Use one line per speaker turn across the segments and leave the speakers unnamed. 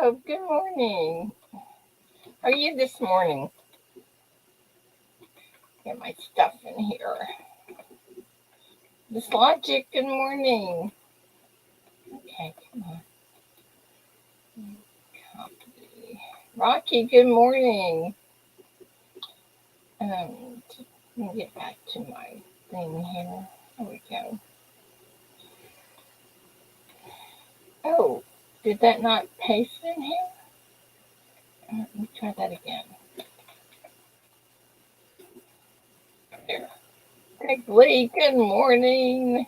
Job. Good morning. How are you this morning? Get my stuff in here. This Logic, good morning. Okay, come on. Copy. Rocky, good morning. Let me get back to my thing here. There we go. Oh, did that not paste in here? Let me try that again. There. Greg Lee, good morning.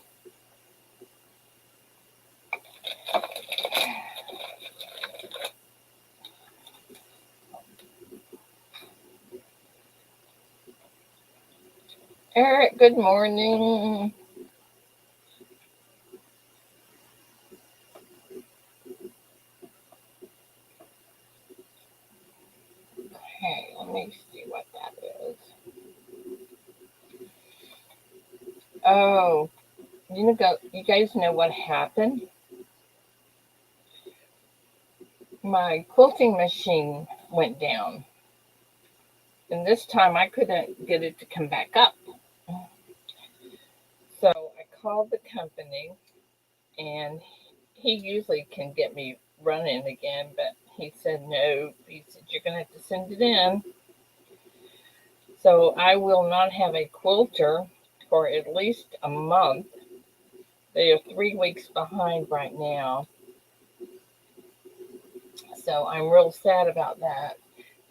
Eric, good morning. Okay, let me see what that is. Oh, you guys know what happened? My quilting machine went down, and this time I couldn't get it to come back up. So I called the company, and he usually can get me running again, but he said no. He said, you're going to have to send it in. So I will not have a quilter for at least a month. They are 3 weeks behind right now. So I'm real sad about that.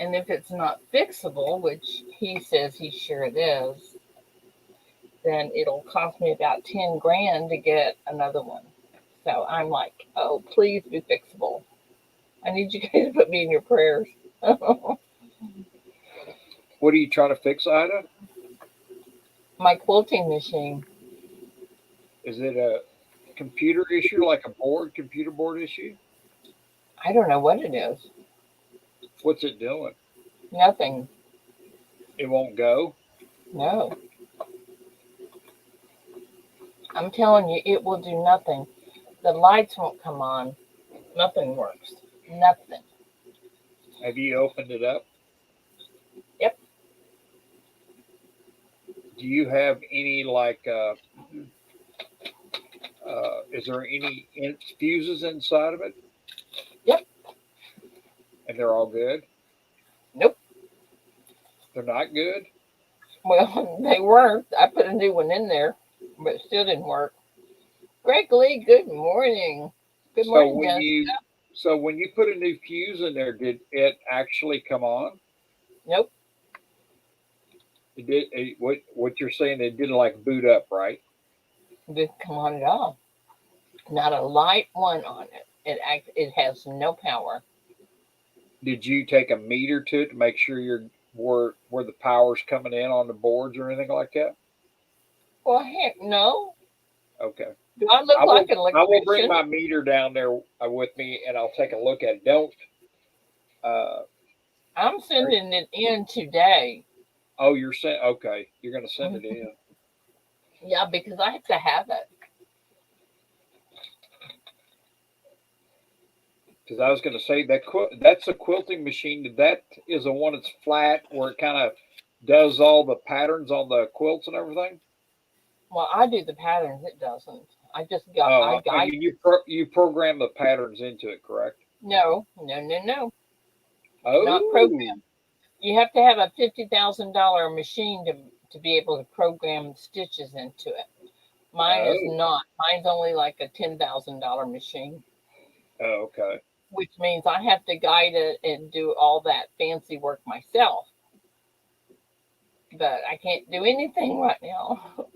And if it's not fixable, which he says he sure it is, then it'll cost me about 10 grand to get another one. So I'm like, oh, please be fixable. I need you guys to put me in your prayers.
What are you trying to fix, Ida?
My quilting machine.
Is it a computer issue, like a computer board issue?
I don't know what it is.
What's it doing?
Nothing.
It won't go?
No. I'm telling you, it will do nothing. The lights won't come on. Nothing works. Nothing.
Have you opened it up?
Yep.
Do you have any is there any fuses inside of it?
Yep.
And they're all good?
Nope.
They're not good?
Well, they weren't. I put a new one in there, but it still didn't work. Greg Lee, good morning. Good morning,
So when you put a new fuse in there, did it actually come on?
Nope.
It did. What you're saying? It didn't like boot up, right?
It didn't come on at all. Not a light one on it. It has no power.
Did you take a meter to it to make sure where the power's coming in on the boards or anything like that?
Well, heck, no.
Okay.
Do I look like an electrician?
I will bring my meter down there with me, and I'll take a look at it. Don't.
I'm sending it in today.
Oh, you're saying okay. You're going to send it in.
Yeah, because I have to have it.
Because I was going to say that's a quilting machine. That is the one that's flat where it kind of does all the patterns on the quilts and everything.
Well, I do the patterns. It doesn't. I just got.
I mean, you program the patterns into it, correct?
No.
Oh.
Not program. You have to have a $50,000 machine to be able to program stitches into it. Mine is not. Mine's only like a $10,000 machine.
Oh, okay.
Which means I have to guide it and do all that fancy work myself. But I can't do anything right now.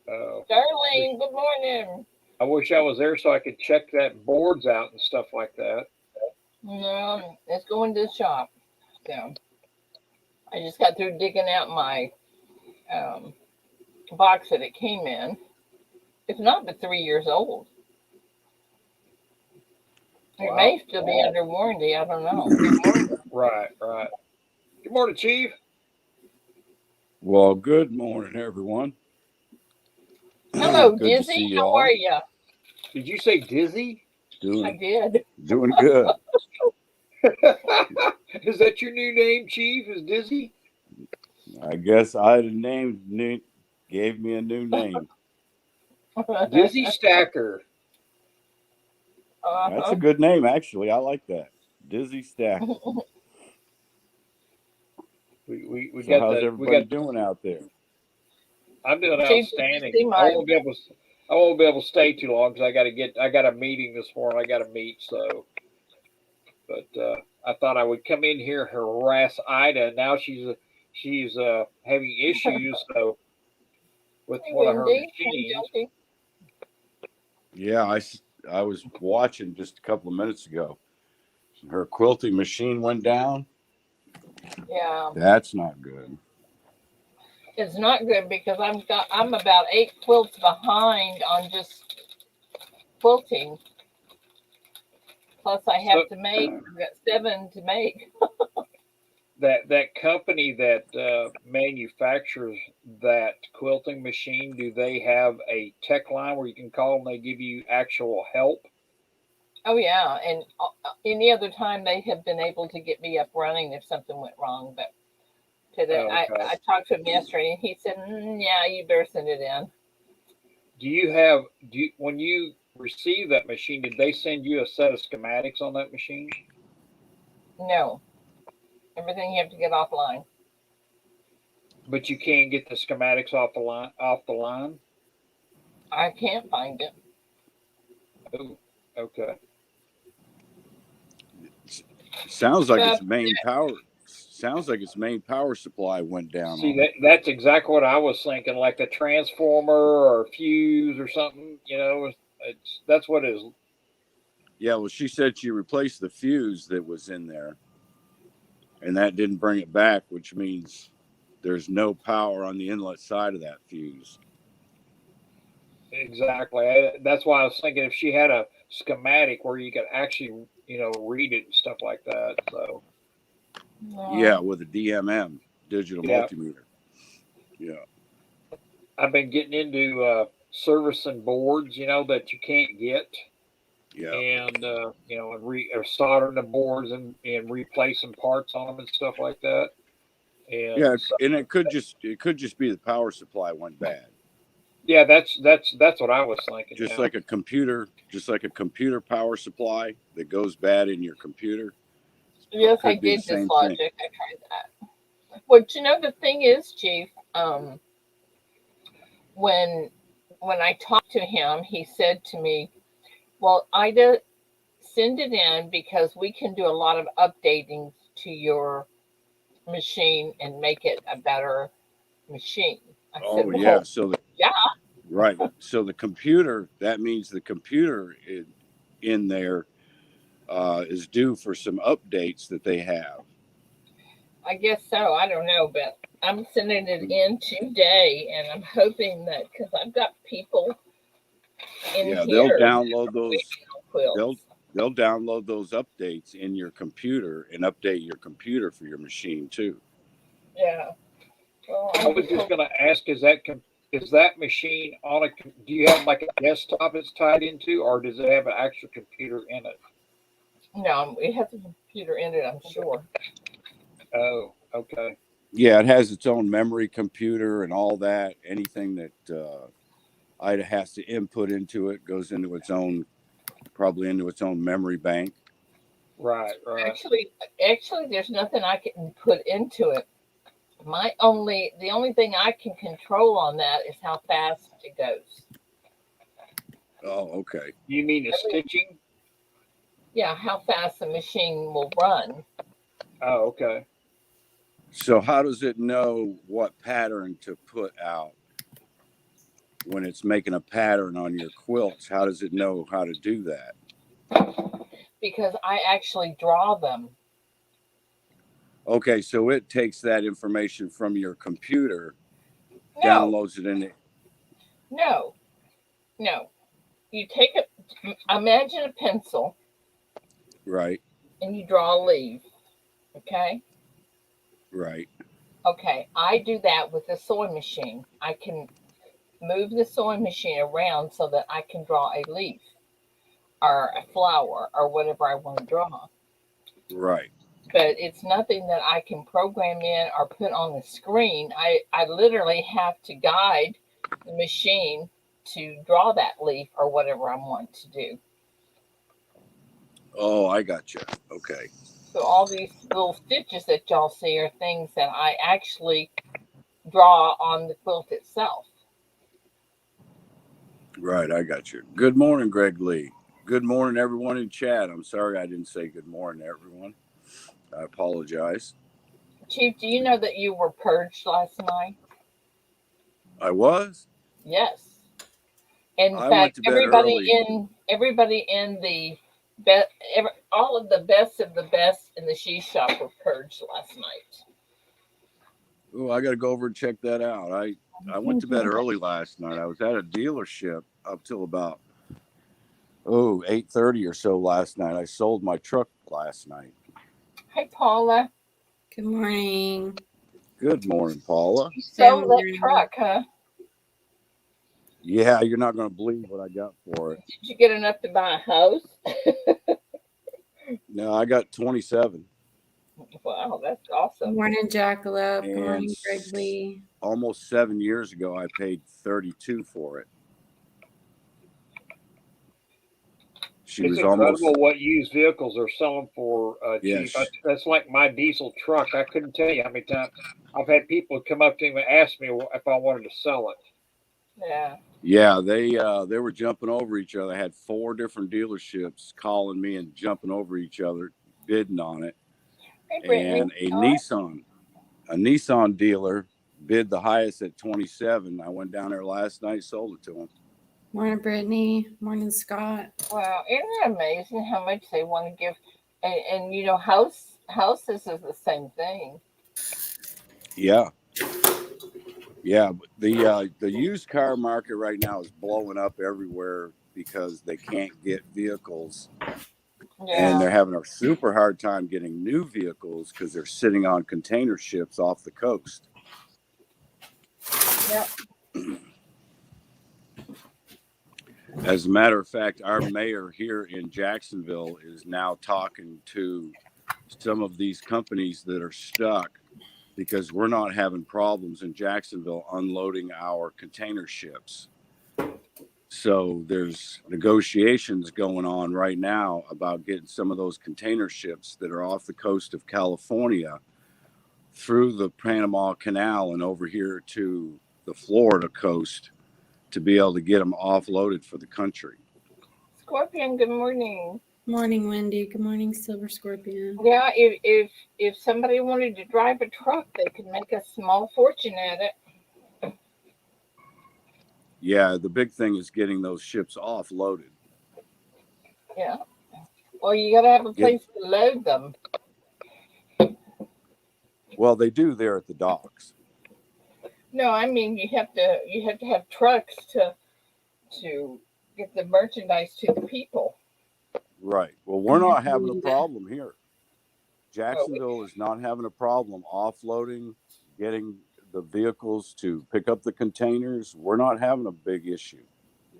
Oh.
Darlene, good morning.
I wish I was there so I could check that boards out and stuff like that.
No, it's going to the shop. So I just got through digging out my box that it came in. It's not but 3 years old. It may still be under warranty. I don't know.
Right. Good morning, Chief.
Well, good morning, everyone.
Hello, Dizzy. How are you?
Did you say Dizzy?
I
Doing
did.
doing good.
Is that your new name, Chief? Is Dizzy?
I guess I named new gave me a new name.
Dizzy Stacker.
That's a
Uh-huh.
good name, actually. I like that. Dizzy Stacker.
We
So
got
how's
the we
everybody
got.
doing out there?
I'm doing
Chief, did you
outstanding.
see my
I won't be able to stay too long because I got a meeting this morning. I got to meet. So, but I thought I would come in here harass Ida. Now she's having issues. So with
hey
one of her
Wendy? Hey
machines.
Jody.
Yeah, I was watching just a couple of minutes ago. Her quilting machine went down.
Yeah.
That's not good.
It's not good because I'm about 8 quilts behind on just quilting. Plus I
So
have to make I've got 7 to make.
that company that manufactures that quilting machine, do they have a tech line where you can call and they give you actual help?
Oh yeah, and any other time they have been able to get me up running if something went wrong. But today,
Oh, okay.
I talked to him yesterday, and he said, "Yeah, you better send it in."
When you receive that machine, did they send you a set of schematics on that machine?
No, everything you have to get offline.
But you can't get the schematics off the line.
I can't find it.
Oh, okay.
Sounds like
But
its main power. Sounds like its main power supply went down
See
on it.
that's exactly what I was thinking, like the transformer or fuse or something. That's what it is.
Yeah, well, she said she replaced the fuse that was in there, and that didn't bring it back, which means there's no power on the inlet side of that fuse.
Exactly. That's why I was thinking if she had a schematic where you could actually, read it and stuff like that. So,
Yeah,
no,
with a DMM, digital
yeah,
multimeter. Yeah,
I've been getting into servicing boards, that you can't get,
yeah,
and or soldering the boards and replacing parts on them and stuff like that. And
yeah,
so,
and it could just be the power supply went bad.
yeah, that's what I was thinking.
Just
Yeah.
like a computer, just like a computer power supply that goes bad in your computer,
yes, I
could be the
did
same thing.
Dislogic. I tried that. Well, the thing is, Chief. When when I talked to him, he said to me, "Well, Ida, send it in because we can do a lot of updating to your machine and make it a better machine." I said,
Oh yeah,
"Well,
so the
yeah,
right, so the computer, that means the computer in there is due for some updates that they have.
I guess so. I don't know, but I'm sending it in today, and I'm hoping that because I've got people in
Yeah, they'll
here
download those.
waiting on
They'll
quilts.
they'll download those updates in your computer and update your computer for your machine too.
Yeah. Well,
I
I'm
was
just
just going to ask, is that machine on do you have like a desktop it's tied into, or does it have an actual computer in it?
no, it has a computer in it. I'm sure.
Oh, okay.
Yeah, it has its own memory computer and all that. Anything that IDA has to input into it goes into its own, probably into its own memory bank.
Right, right.
Actually, actually, there's nothing I can put into it. The only thing I can control on that is how fast it goes.
Oh, okay.
You mean the stitching?
Yeah, how fast the machine will run.
Oh, okay.
So how does it know what pattern to put out when it's making a pattern on your quilts? How does it know how to do that?
Because I actually draw them.
Okay, so it takes that information from your computer,
No,
downloads it in it.
no, no. You take imagine a pencil
Right,
and you draw a leaf. Okay.
right.
Okay. I do that with the sewing machine. I can move the sewing machine around so that I can draw a leaf. or a flower or whatever I want to draw.
Right.
But it's nothing that I can program in or put on the screen. I literally have to guide the machine to draw that leaf or whatever I want to do.
Oh, I got you. Okay.
So all these little stitches that y'all see are things that I actually draw on the quilt itself.
Right. I got you. Good morning, Greg Lee. Good morning, everyone in chat. I'm sorry I didn't say good morning to everyone. I apologize.
Chief, do you know that you were purged last night?
I was.
Yes. In
I went
fact,
to bed early.
everybody in the best, all of the best in the She Shop were purged last night.
Oh, I got to go over and check that out. I went to bed early last night. I was at a dealership up till about 8:30 or so last night. I sold my truck last night.
Hey, Paula.
Good morning.
Good morning, Paula.
You sold that truck, huh?
Yeah, you're not going to believe what I got for it.
Did you get enough to buy a house?
No, I got 27.
Wow, that's awesome.
Good morning, Jackalope. Good
And
morning, Greg Lee.
almost 7 years ago, I paid 32 for it.
It's incredible what used vehicles are selling for cheap.
Yes.
That's like my diesel truck. I couldn't tell you how many times I've had people come up to me and ask me if I wanted to sell it.
Yeah.
Yeah, they were jumping over each other. I had 4 different dealerships calling me and jumping over each other, bidding on it.
Hey,
and a Nissan dealer bid the highest at 27. I went down there last night, sold it to him.
Morning, Brittany. Morning, Scott.
Wow, isn't it amazing how much they want to give? And you know, houses is the same thing.
Yeah. Yeah, the used car market right now is blowing up everywhere because they can't get vehicles, and they're having a super hard time getting new vehicles because they're sitting on container ships off the coast.
Yep.
As a matter of fact, our mayor here in Jacksonville is now talking to some of these companies that are stuck because we're not having problems in Jacksonville unloading our container ships. So there's negotiations going on right now about getting some of those container ships that are off the coast of California through the Panama Canal and over here to the Florida coast to be able to get them offloaded for the country.
Scorpion, good morning.
Morning, Wendy. Good morning, Silver Scorpion.
Yeah, if somebody wanted to drive a truck, they could make a small fortune at it.
Yeah, the big thing is getting those ships offloaded.
Yeah. Well, you got to have a place to load them.
Well, they do there at the docks.
No, I mean you have to have trucks to get the merchandise to the people.
Right. Well, we're not having a problem here. Jacksonville is not having a problem offloading, getting the vehicles to pick up the containers. We're not having a big issue.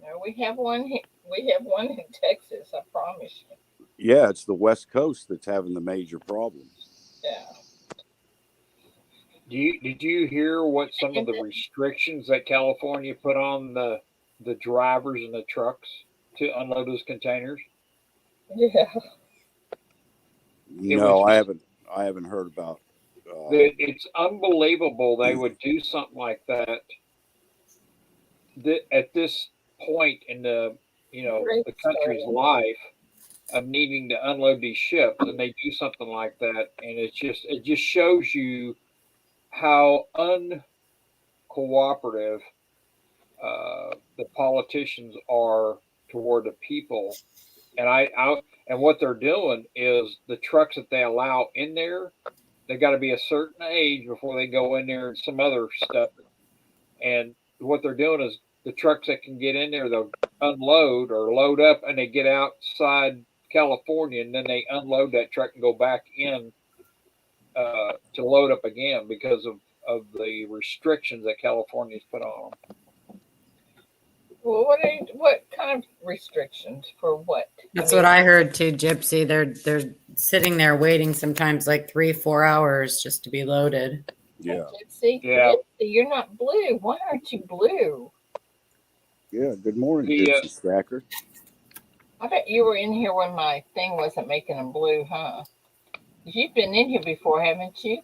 No, we have one. We have one in Texas. I promise you.
Yeah, it's the West Coast that's having the major problem.
Yeah.
Did you hear what some of the restrictions that California put on the drivers and the trucks to unload those containers?
Yeah.
No, I haven't heard about.
It's unbelievable they would do something like that. At this point in the the country's life of needing to unload these ships, and they do something like that, and it just shows you how uncooperative the politicians are toward the people. And and what they're doing is the trucks that they allow in there, they got to be a certain age before they go in there and some other stuff. And what they're doing is the trucks that can get in there, they'll unload or load up, and they get outside California, and then they unload that truck and go back in to load up again because of the restrictions that California's put on them.
Well, what kind of restrictions for what?
That's what I heard too, Gypsy. They're sitting there waiting sometimes like 3-4 hours just to be loaded.
Yeah.
Gypsy,
Yeah.
Gypsy, you're not blue. Why aren't you blue?
Yeah. Good morning,
The,
Gypsy Stacker.
I bet you were in here when my thing wasn't making them blue, huh? You've been in here before, haven't you?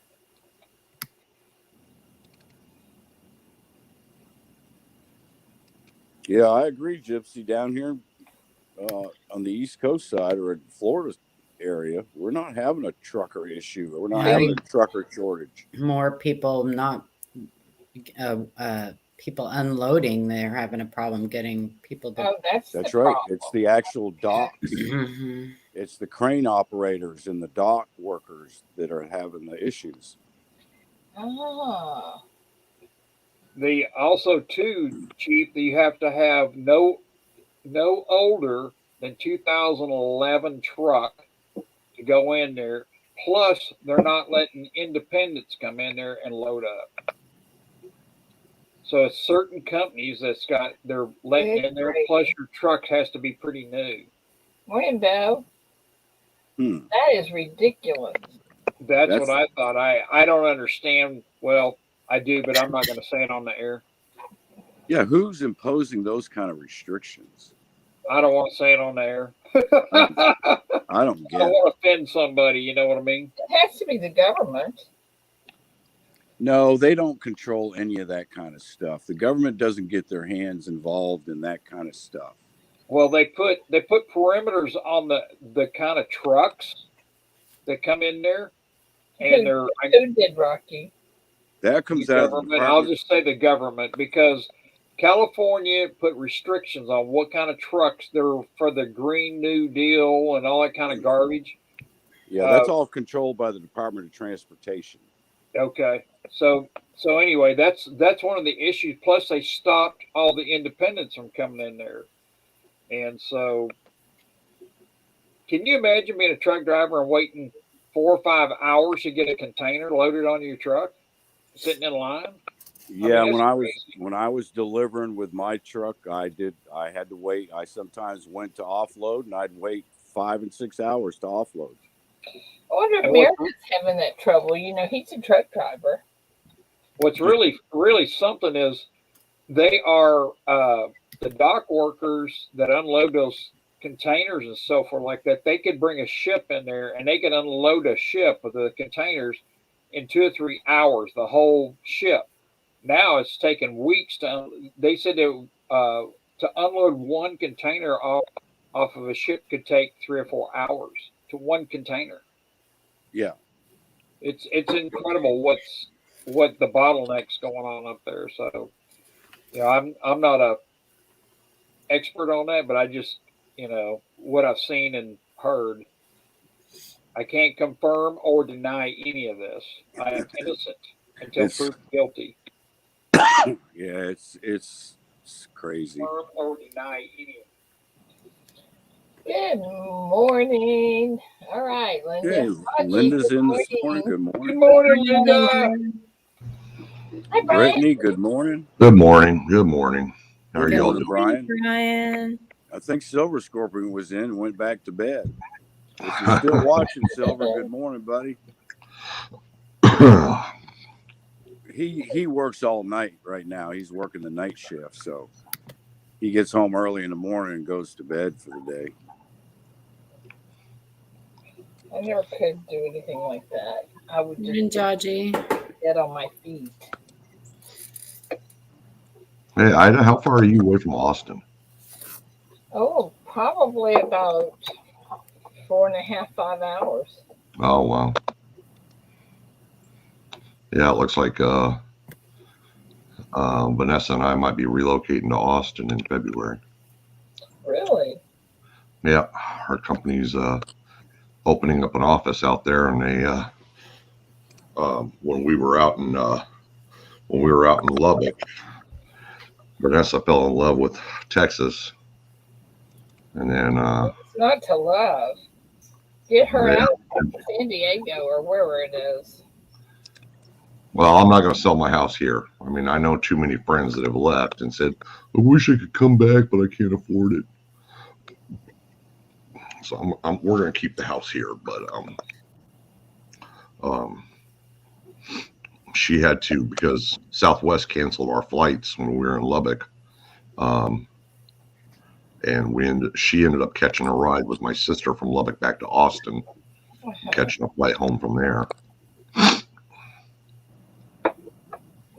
Yeah, I agree, Gypsy. Down here on the East Coast side or in Florida area, we're not having a trucker issue. We're not having a trucker shortage.
More people not people unloading. They're having a problem getting people to.
Oh, that's
That's
the
right.
problem.
It's the actual docks.
Mhm.
It's the crane operators and the dock workers that are having the issues.
Ah,
the also too, Chief, that you have to have no older than 2011 truck to go in there. Plus, they're not letting independents come in there and load up. So it's certain companies they're letting
good
in there.
grief.
Plus, your truck has to be pretty new.
Morning, Beau.
Hmm.
That is ridiculous.
That's what I thought. I don't understand. Well, I do, but I'm not going to say it on the air.
Yeah, who's imposing those kind of restrictions?
I don't want to say it on the air.
I don't
I
get
don't
it.
want to offend somebody. You know what I mean?
It has to be the government.
No, they don't control any of that kind of stuff. The government doesn't get their hands involved in that kind of stuff.
Well, they put perimeters on the kind of trucks that come in there, and
Who did, Rocky?
That
the
comes out of the
government. I'll
Department.
just say the government because California put restrictions on what kind of trucks they're for the Green New Deal and all that kind of garbage.
Yeah, that's all controlled by the Department of Transportation.
Okay, so anyway, that's one of the issues. Plus, they stopped all the independents from coming in there, and so can you imagine being a truck driver and waiting 4 or 5 hours to get a container loaded on your truck, sitting in line?
Yeah,
I mean,
when I was delivering with my truck, I had to wait. I sometimes went to offload and I'd wait 5 and 6 hours to offload.
I wonder if Meredith's having that trouble. You know, he's a truck driver.
What's really something is they are the dock workers that unload those containers and so forth like that. They could bring a ship in there and they could unload a ship with the containers in 2 or 3 hours, the whole ship. Now it's taken weeks they said to unload one container off of a ship could take 3 or 4 hours to one container.
Yeah,
it's incredible what the bottlenecks going on up there. So I'm not a expert on that, but I just what I've seen and heard. I can't confirm or deny any of this. I am innocent until proved guilty.
Yeah, it's crazy.
Confirm or deny any of it.
Good morning. All right, Linda.
Hey, Linda's in this morning. Good morning.
Good morning, Linda.
Hi, Brian.
Brittany, good morning.
Good morning. Good morning. How are y'all doing?
Brian?
Brian.
I think Silver Scorpion was in and went back to bed. If you're still watching, Silver, good morning, buddy. He works all night right now. He's working the night shift, so he gets home early in the morning and goes to bed for the day.
I never could do anything like that. I would just get on my feet.
Hey, Ida, how far are you away from Austin?
Oh, probably about 4.5, 5 hours.
Oh, wow. Yeah, it looks like Vanessa and I might be relocating to Austin in February.
Really?
Yeah, our company's opening up an office out there, and they when we were out in Lubbock, Vanessa fell in love with Texas, and then
it's not to love. Get her out of San Diego or wherever it is.
Well, I'm not going to sell my house here. I mean, I know too many friends that have left and said, I wish I could come back, but I can't afford it. So we're going to keep the house here. But um, she had to, because Southwest canceled our flights when we were in Lubbock. And she ended up catching a ride with my sister from Lubbock back to Austin, catching a flight home from there.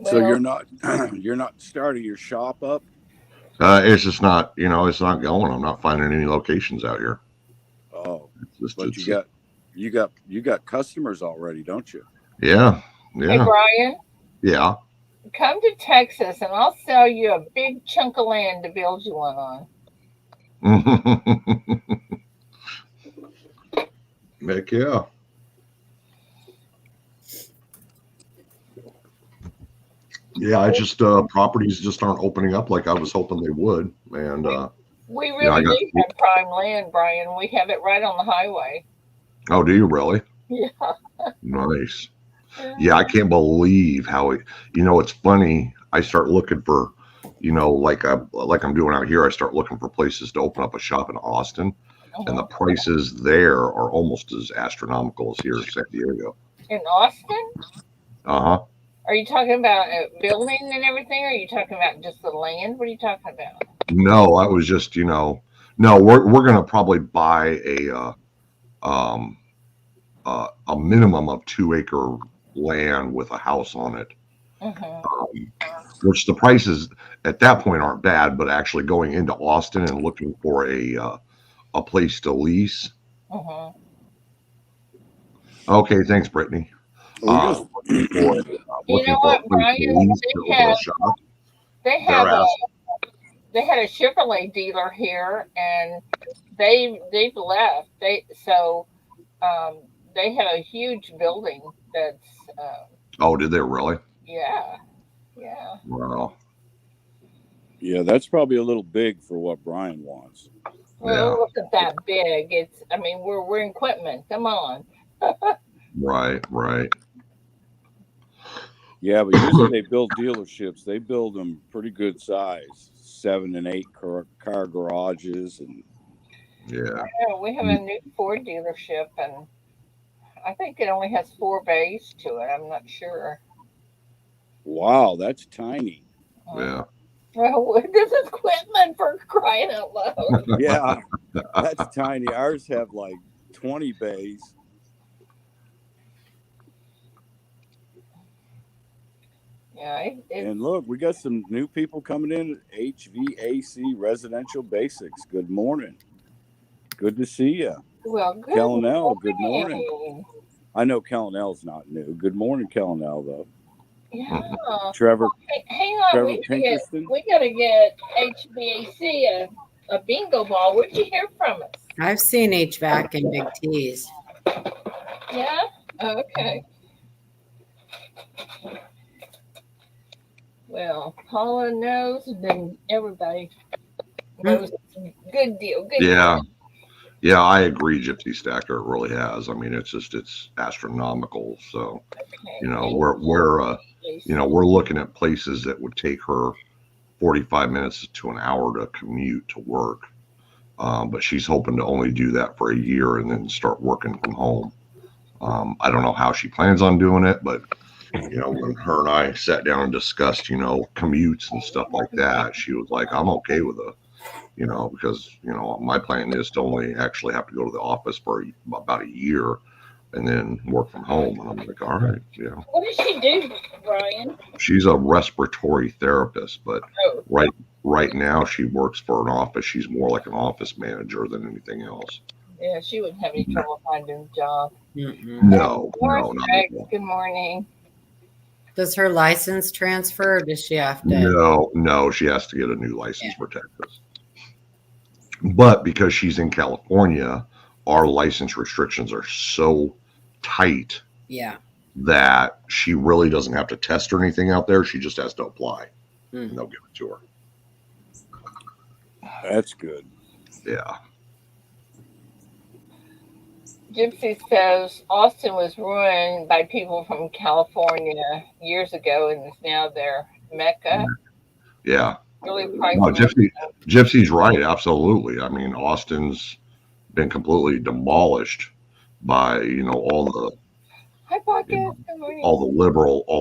So
Well,
you're not starting your shop up?
It's just not, it's not going. I'm not finding any locations out here.
Oh,
It's
but
just,
you got customers already, don't you?
yeah,
hey,
yeah,
Brian,
yeah.
come to Texas and I'll sell you a big chunk of land to build you one on.
Heck yeah. Yeah, I just properties just aren't opening up like I was hoping they would. And
We
I
really
got.
do have prime land, Brian. We have it right on the highway.
Oh, do you really?
Yeah.
Nice. Yeah, I can't believe how it. It's funny. I start looking for, like I'm doing out here. I start looking for places to open up a shop in Austin, and the prices there are almost as astronomical as here in San Diego.
In Austin?
Uh-huh.
Are you talking about a building and everything? Or are you talking about just the land? What are you talking about?
No, I was just, no, we're gonna probably buy um a minimum of 2 acre land with a house on it. Which the prices at that point aren't bad, but actually going into Austin and looking for a place to lease. Okay, thanks, Brittany.
We just
Looking for
You know
a
what,
place
Brian?
to lease to open a shop.
They
They're
have they had a Chevrolet dealer here, and they've left. They have a huge building that's
Oh, did they really?
yeah.
Wow.
yeah, that's probably a little big for what Brian wants.
Well,
Yeah.
it wasn't that big. We're in Quitman. Come on.
Right.
Yeah, but usually they build dealerships. They build them pretty good size, 7 and 8 car garages, and
Yeah.
Yeah, we have a new Ford dealership, and I think it only has 4 bays to it. I'm not sure.
wow, that's tiny.
Yeah.
Well, this is Quitman for crying out loud.
Yeah, that's tiny. Ours have like 20 bays.
Yeah,
And look, we got some new people coming in at HVAC Residential Basics. Good morning. Good to see you.
well, good
Kellenel, good morning.
morning.
I know Kellenel's not new. Good morning, Kellenel, though.
Yeah.
Trevor,
Hey, hang on,
Trevor Pinkerston.
we gotta get HVAC a bingo ball. Where'd you hear from us?
I've seen HVAC and big T's.
Yeah. Okay. Well, Paula knows, then everybody knows. It's a good deal. Good
Yeah.
deal.
Yeah, I agree, Gypsy Stacker. It really has. I mean, it's astronomical. So,
Okay.
we're looking at places that would take her 45 minutes to an hour to commute to work. But she's hoping to only do that for a year and then start working from home. I don't know how she plans on doing it, but when her and I sat down and discussed, commutes and stuff like that, she was like, I'm okay with it. Because, my plan is to only actually have to go to the office for about a year and then work from home. And I'm like, all right,
What does she do, Brian?
She's a respiratory therapist, but
Oh,
right now she works for an office. She's more like an office manager than anything else.
yeah, she wouldn't have any trouble finding a job.
No,
Morris
not
Rex,
at all.
good morning.
Does her license transfer, or does she have to?
No, she has to get a new license for Texas. But because she's in California, our license restrictions are so tight
Yeah.
that she really doesn't have to test or anything out there. She just has to apply, and they'll give it to her.
That's good.
Yeah.
Gypsy says Austin was ruined by people from California years ago and is now their mecca.
Yeah.
Really
No,
pricey.
Gypsy's right. Absolutely. I mean, Austin's been completely demolished by,
Hi, Pocket.
you know,
Good morning.
all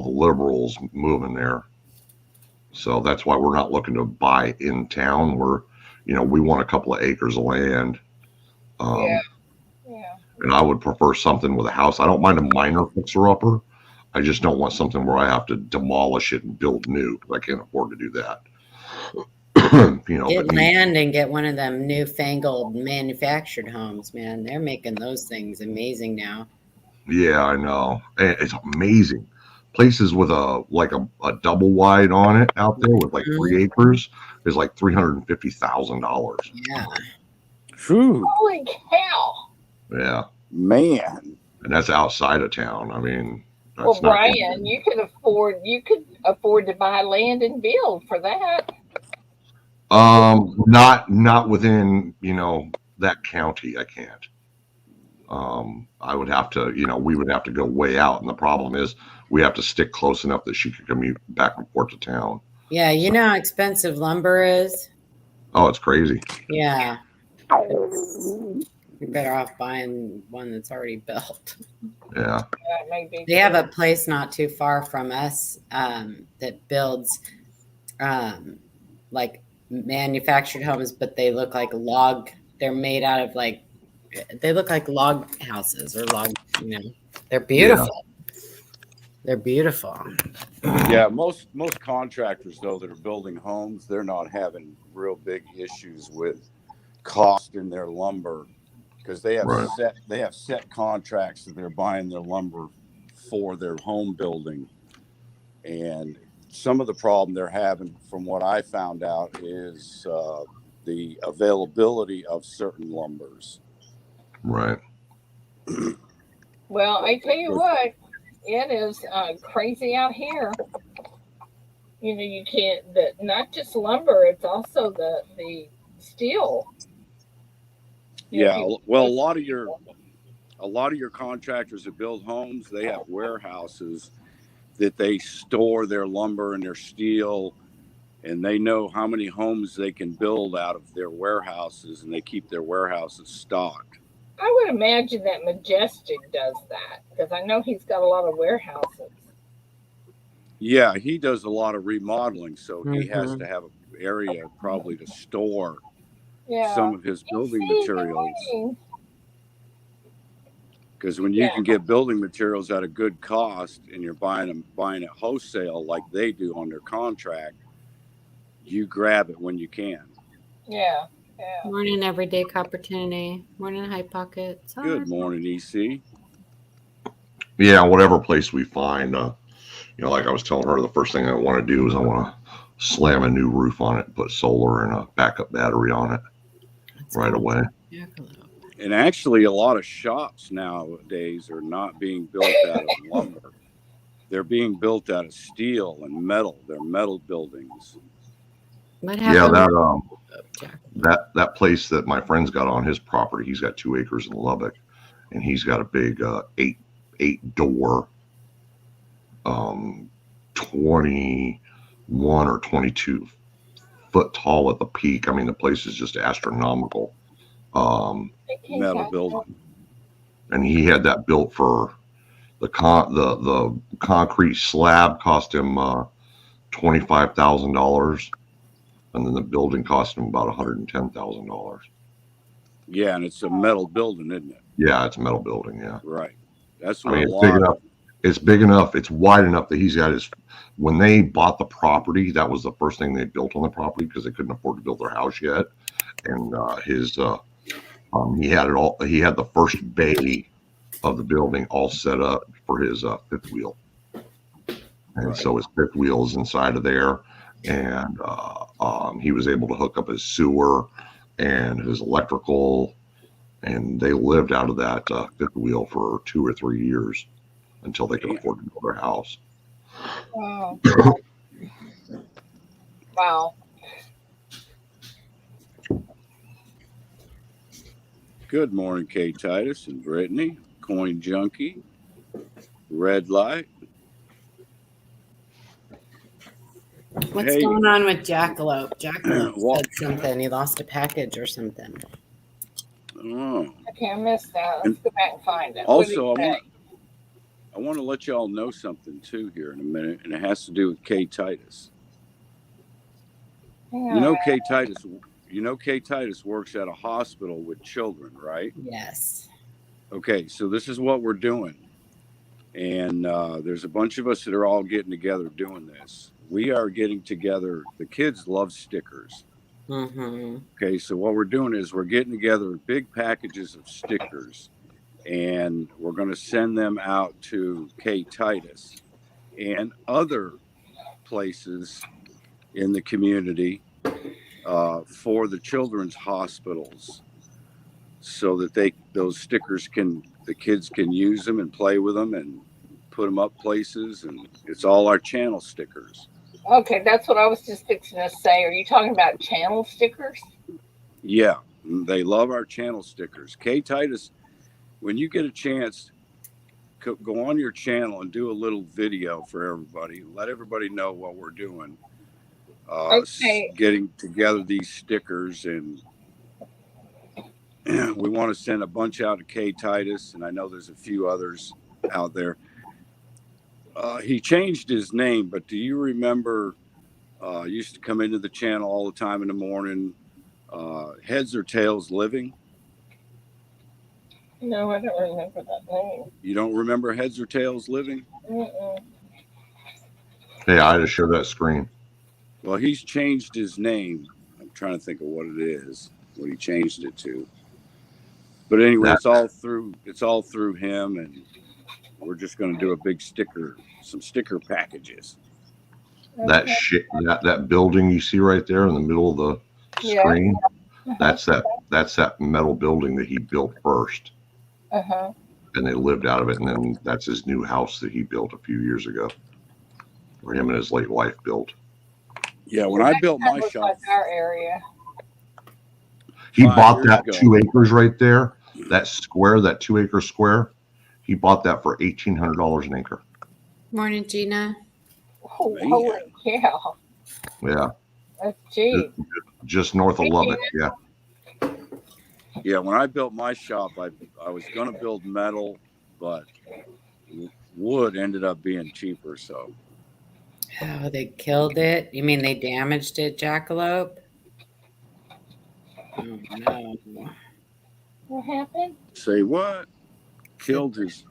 the liberals moving there. So that's why we're not looking to buy in town. We want a couple of acres of land.
Yeah.
And I would prefer something with a house. I don't mind a minor fixer-upper. I just don't want something where I have to demolish it and build new, because I can't afford to do that.
Get land and get one of them newfangled manufactured homes, man. They're making those things amazing now.
Yeah, I know. It's amazing. Places with a double wide on it out there with like 3 acres is like $350,000.
Yeah.
Phew,
Holy cow.
Yeah.
man.
And that's outside of town. I mean,
Well,
that's not.
Brian, you could afford to buy land and build for that.
Not within, that county. I can't. I would have to, we would have to go way out. And the problem is we have to stick close enough that she could commute back and forth to town.
Yeah, you know how expensive lumber is?
Oh, it's crazy.
Yeah. You're better off buying one that's already built.
Yeah.
They have a place not too far from us that builds like manufactured homes, but they look like they're made out of they look like log houses or they're beautiful. Yeah. They're beautiful.
Yeah, most contractors though that are building homes, they're not having real big issues with cost in their lumber because they have set contracts that they're buying their lumber for their home building. And some of the problem they're having, from what I found out, is the availability of certain lumbers.
Right.
Well, I tell you what, it is crazy out here. You can't. Not just lumber; it's also the steel.
Yeah, well, a lot of your contractors that build homes, they have warehouses that they store their lumber and their steel, and they know how many homes they can build out of their warehouses, and they keep their warehouses stocked.
I would imagine that Majestic does that because I know he's got a lot of warehouses.
Yeah, he does a lot of remodeling, so he has to have an area probably to store some of his building materials. Because when you can get building materials at a good cost and you're buying it wholesale like they do on their contract, you grab it when you can.
Yeah.
Morning, Everyday Opportunity. Morning, High Pockets.
Good morning, EC.
Yeah, whatever place we find, like I was telling her, the first thing I want to do is I want to slam a new roof on it, put solar and a backup battery on it right away.
And actually, a lot of shops nowadays are not being built out of lumber. They're being built out of steel and metal. They're metal buildings.
Yeah, that place that my friend's got on his property, he's got 2 acres in Lubbock, and he's got a big eight door, 21 or 22 foot tall at the peak. I mean, the place is just astronomical.
Metal building.
And he had that built for the concrete slab cost him $25,000, and then the building cost him about $110,000.
Yeah, and it's a metal building, isn't it?
Yeah, it's a metal building. Yeah,
right. That's what
it's big enough. It's big enough. It's wide enough that he's got his. When they bought the property, that was the first thing they built on the property because they couldn't afford to build their house yet, and he had it all. He had the first bay of the building all set up for his fifth wheel, and so his fifth wheel is inside of there, and he was able to hook up his sewer and his electrical, and they lived out of that fifth wheel for 2 or 3 years until they could afford to build their house.
Wow. Wow.
Good morning, Kay Titus and Brittany. Coin Junkie. Red Light.
What's
Hey.
going on with Jackalope? Jackalope
Well,
said something. He lost a package or something.
oh.
Okay, I missed that. Let's go back and find it.
Also, I want to let y'all know something too here in a minute, and it has to do with Kay Titus.
Yeah.
You know Kay Titus works at a hospital with children, right?
Yes.
Okay, so this is what we're doing. And there's a bunch of us that are all getting together doing this. We are getting together. The kids love stickers.
Mm-hmm.
Okay, so what we're doing is we're getting together big packages of stickers, and we're going to send them out to Kay Titus and other places in the community for the children's hospitals, so that those stickers the kids can use them and play with them and put them up places, and it's all our channel stickers.
Okay, that's what I was just fixing to say. Are you talking about channel stickers?
Yeah, they love our channel stickers. Kay Titus, when you get a chance, go on your channel and do a little video for everybody. Let everybody know what we're doing.
Okay.
Getting together these stickers, and we want to send a bunch out to Kay Titus, and I know there's a few others out there. He changed his name, but do you remember? Used to come into the channel all the time in the morning. Heads or Tails Living?
No, I don't remember that name.
You don't remember Heads or Tails Living?
Mm-mm.
Hey, I had to share that screen.
Well, he's changed his name. I'm trying to think of what it is, what he changed it to. But anyway, it's all through him, and we're just going to do a big some sticker packages.
That that building you see right there in the middle of the screen, that's that metal building that he built first.
Uh-huh.
And they lived out of it, and then that's his new house that he built a few years ago, or him and his late wife built.
Yeah, when I built my shop,
like our area.
He bought that 2 acres right there, that square, that 2 acre square. He bought that for $1,800 an acre.
Morning, Gina.
Oh, holy cow.
Yeah.
That's cheap.
Just north of Lubbock. Yeah.
Yeah, when I built my shop, I was going to build metal, but wood ended up being cheaper. So.
Oh, they killed it? You mean they damaged it, Jackalope? Oh, no.
What happened?
Say what? Killed his...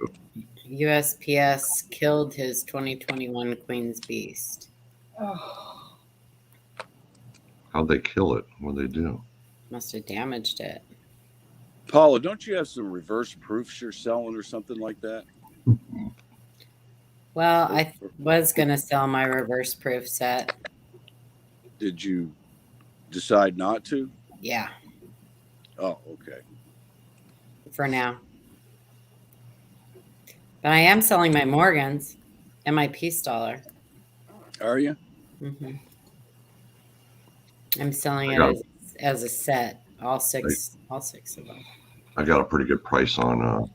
USPS killed his 2021 Queen's Beast.
Oh.
How'd they kill it? What'd they do?
Must have damaged it.
Paula, don't you have some reverse proofs you're selling or something like that?
Well, I was going to sell my reverse proof set.
Did you decide not to?
Yeah.
Oh, okay.
For now. But I am selling my Morgans and my Peace Dollar.
Are you?
Mm-hmm. I'm selling it as a set, all six of them.
I got a pretty good price on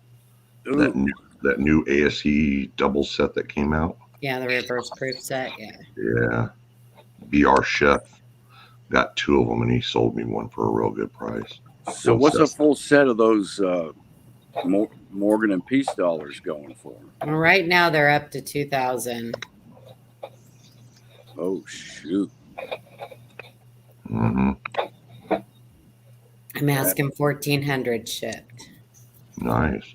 that new ASE double set that came out.
Yeah, the reverse proof set. Yeah.
Yeah. BR Chef got 2 of them, and he sold me one for a real good price.
So what's a full set of those Morgan and Peace Dollars going for?
Well, right now they're up to 2,000.
Oh shoot.
Mm-hmm.
I'm asking 1,400 shipped.
Nice.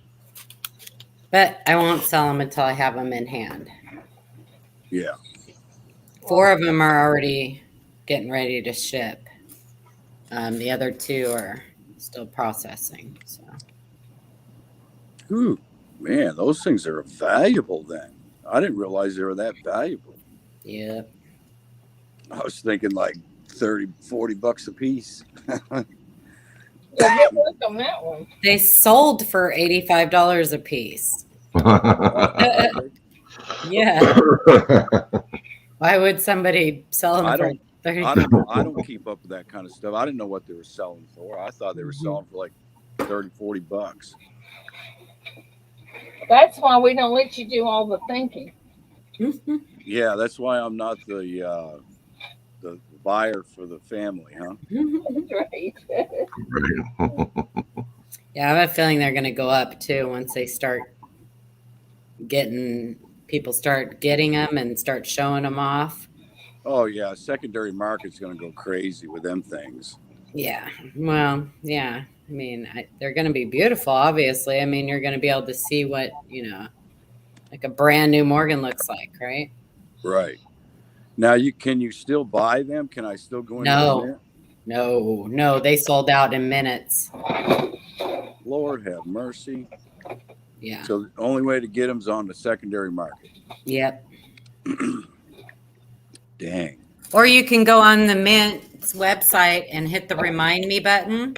But I won't sell them until I have them in hand.
Yeah.
4 of them are already getting ready to ship. The other 2 are still processing. So.
Ooh, man, those things are valuable then. I didn't realize they were that valuable.
Yep.
I was thinking like $30-$40 a piece.
Yeah, good luck on that one.
They sold for $85 a piece. Yeah. Why would somebody sell them for $30?
I don't keep up with that kind of stuff. I didn't know what they were selling for. I thought they were selling for like 30, 40 bucks.
That's why we don't let you do all the thinking.
Yeah, that's why I'm not the buyer for the family, huh?
Right.
Yeah, I have a feeling they're going to go up too once they start people start getting them and start showing them off.
Oh yeah, secondary market's going to go crazy with them things.
Yeah. Well, yeah. I mean, they're going to be beautiful, obviously. I mean, you're going to be able to see what, like a brand new Morgan looks like, right?
Right. Now can you still buy them? Can I still go into the mint?
No. They sold out in minutes.
Lord have mercy.
Yeah.
So the only way to get them is on the secondary market.
Yep.
Dang.
Or you can go on the Mint's website and hit the remind me button,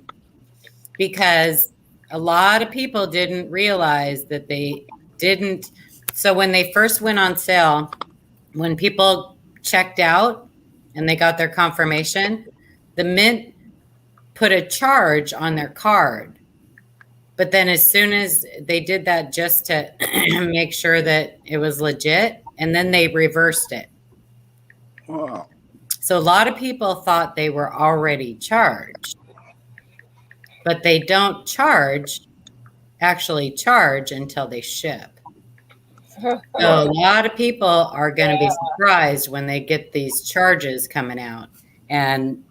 because a lot of people didn't realize that they didn't. So when they first went on sale, when people checked out and they got their confirmation, the Mint put a charge on their card. But then as soon as they did that, just to make sure that it was legit, and then they reversed it.
Wow.
So a lot of people thought they were already charged, but they don't actually charge until they ship. So a lot of people are going to be surprised when they get these charges coming out. And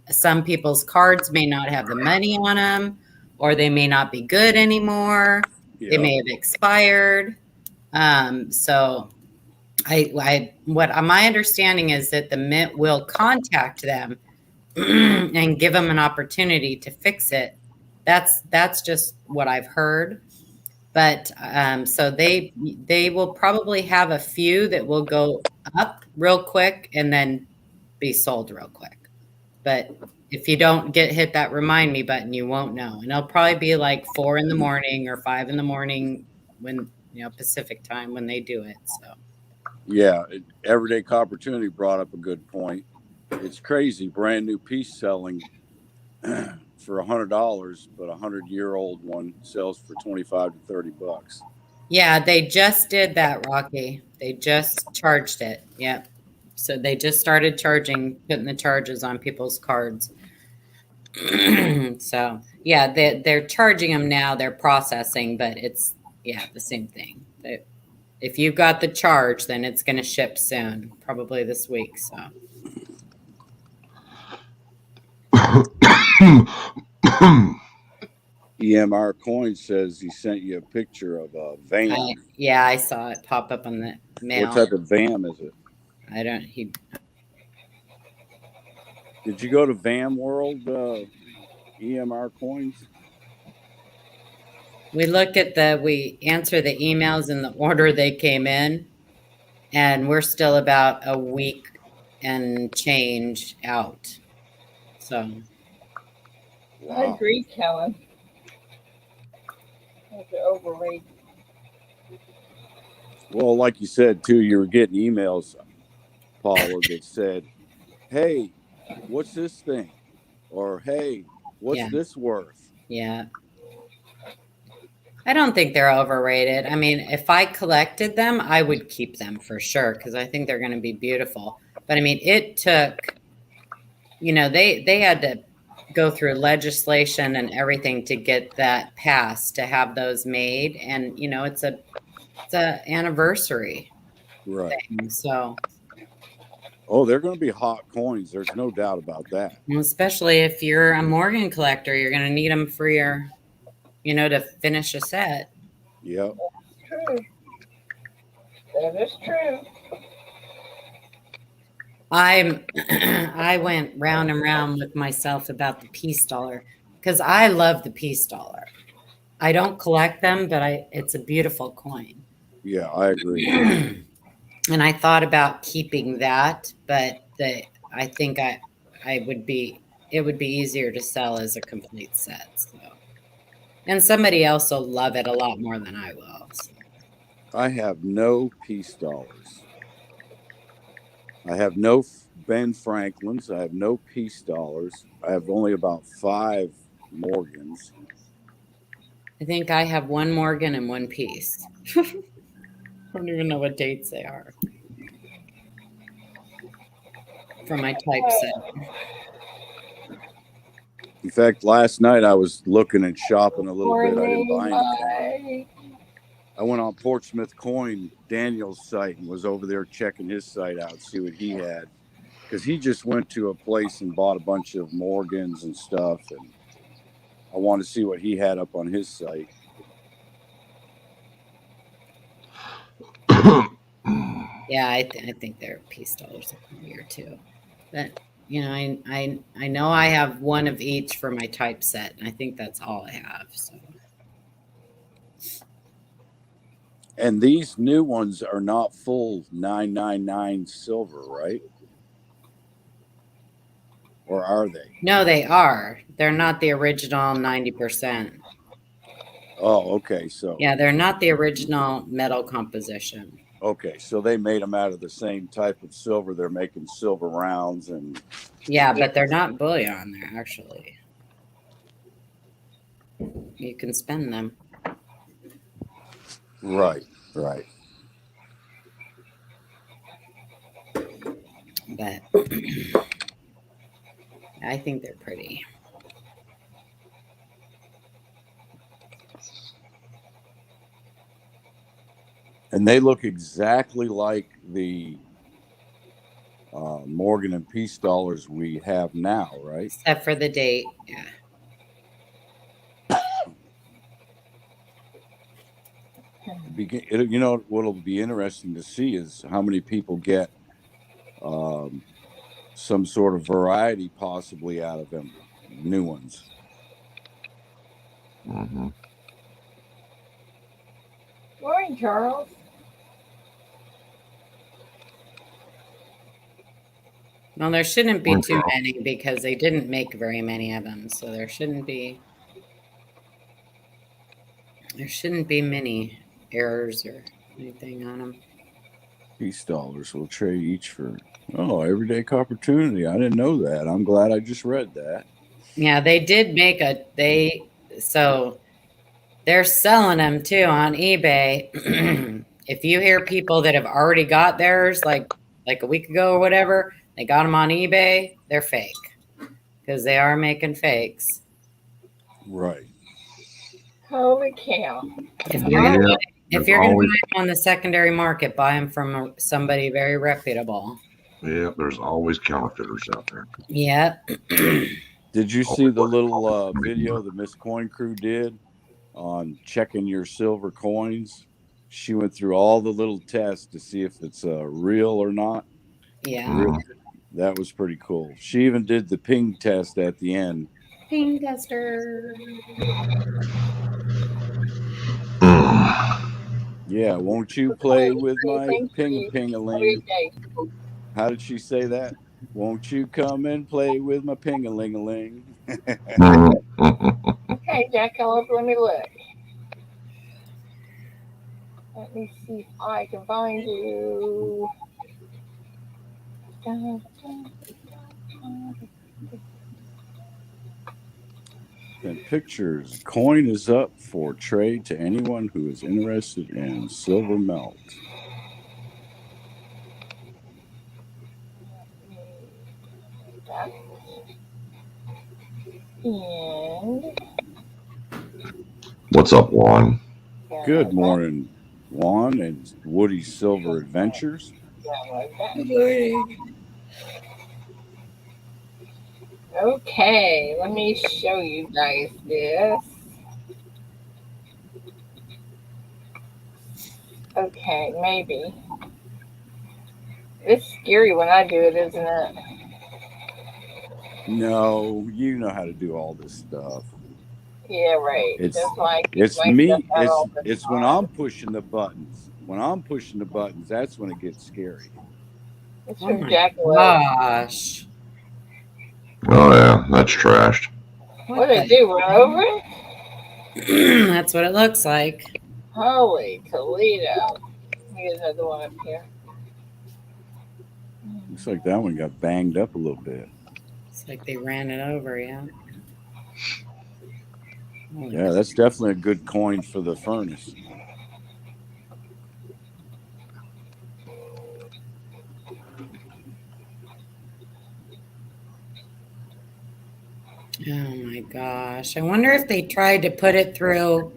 some people's cards may not have the money on them, or they may not be good anymore.
Yeah.
They may have expired. So my understanding is that the Mint will contact them and give them an opportunity to fix it. That's just what I've heard. But so they will probably have a few that will go up real quick and then be sold real quick. But if you don't hit that remind me button, you won't know. And it'll probably be like 4 in the morning or 5 in the morning when, Pacific time when they do it. So
yeah, Everyday Opportunity brought up a good point. It's crazy. Brand new piece selling for $100, but a 100-year-old one sells for 25 to 30 bucks.
Yeah, they just did that, Rocky. They just charged it. Yep. So they just started putting the charges on people's cards. So yeah, they're charging them now. They're processing, but it's the same thing. If you've got the charge, then it's going to ship soon, probably this week. So.
EMR Coin says he sent you a picture of a van.
I saw it pop up on the mail.
What type of van is it?
I don't.
Did you go to Van World EMR Coins?
We answer the emails in the order they came in, and we're still about a week and change out. So.
Wow. I agree, Kellen. They're overrated.
Well, like you said too, you were getting emails, Paula, that said, "Hey, what's this thing?" Or "Hey, what's this worth?"
Yeah. I don't think they're overrated. I mean, if I collected them, I would keep them for sure, because I think they're going to be beautiful. But I mean, it took, they had to go through legislation and everything to get that passed, to have those made. And, it's a anniversary thing. So.
Oh, they're going to be hot coins. There's no doubt about that.
Especially if you're a Morgan collector, you're going to need them for your, to finish a set.
Yep.
That's true. That is true.
I went round and round with myself about the peace dollar, because I love the peace dollar. I don't collect them, but it's a beautiful coin.
Yeah, I agree.
And I thought about keeping that, but I think it would be easier to sell as a complete set. So. And somebody else will love it a lot more than I will. So.
I have no peace dollars. I have no Ben Franklins. I have no peace dollars. I have only about 5 Morgans.
I think I have one Morgan and one piece. I don't even know what dates they are for my typeset.
In fact, last night I was looking and shopping a little bit. I didn't buy anything.
Morning,
I went on Portsmouth Coin, Daniel's site, and was over there checking his site out, see what he had. Because he just went to a place and bought a bunch of Morgans and stuff. And I wanted to see what he had up on his site.
Yeah, I think they're piece dollars here too. But you know, I know I have one of each for my typeset, and I think that's all I have. So
And these new ones are not full 999 silver, right? Or are they?
no, they are. They're not the original 90%.
Oh, okay. So
Yeah, they're not the original metal composition.
okay, so they made them out of the same type of silver. They're making silver rounds and
Yeah, but they're not bullion. They're actually, you can spend them.
right.
But I think they're pretty.
And they look exactly like the Morgan and Peace dollars we have now, right?
Except for the date. Yeah.
You know, what'll be interesting to see is how many people get some sort of variety possibly out of them, new ones.
Mm-hmm.
morning, Charles.
Well, there shouldn't be too
Okay.
many because they didn't make very many of them. So there shouldn't be many errors or anything on them.
Peace dollars will trade each for everyday opportunity. I didn't know that. I'm glad I just read that.
Yeah, they did make so they're selling them too on eBay. If you hear people that have already got theirs like a week ago or whatever, they got them on eBay, they're fake because they are making fakes.
Right.
Holy cow.
If you're gonna
Yeah,
if
there's
you're gonna
always,
buy them on the secondary market, buy them from somebody very reputable.
yeah, there's always counterfeiters out there.
Yep.
Did you see the little video the Miss Coin Crew did on checking your silver coins? She went through all the little tests to see if it's real or not.
Yeah.
Mhm.
That was pretty cool. She even did the ping test at the end.
Ping tester.
Mm.
Yeah, won't you play with my
Thank you. Have a
ping-a-ling?
good day.
How did she say that? Won't you come and play with my ping-a-ling-a-ling?
Okay, Jack, let me look. Let me see if I can find you. Dun, dun, dun.
And pictures. Coin is up for trade to anyone who is interested in silver melt.
That. And
What's up, Juan?
Good morning, Juan and Woody's Silver Adventures.
Good morning. Okay, let me show you guys this. Okay, maybe. It's scary when I do it, isn't it?
No, you know how to do all this stuff.
Yeah, right.
It's
That's why I keep
it's
my
me.
stuff out all the
It's when
time.
I'm pushing the buttons. When I'm pushing the buttons, that's when it gets scary.
It's
Oh
from
my
Jack Wood.
gosh.
Oh yeah, that's trashed.
What did it do? Run over it?
That's what it looks like.
Holy Toledo. Let me get another one up here.
Looks like that one got banged up a little bit.
It's like they ran it over, yeah.
Yeah, that's definitely a good coin for the furnace.
Oh my gosh. I wonder if they tried to put it through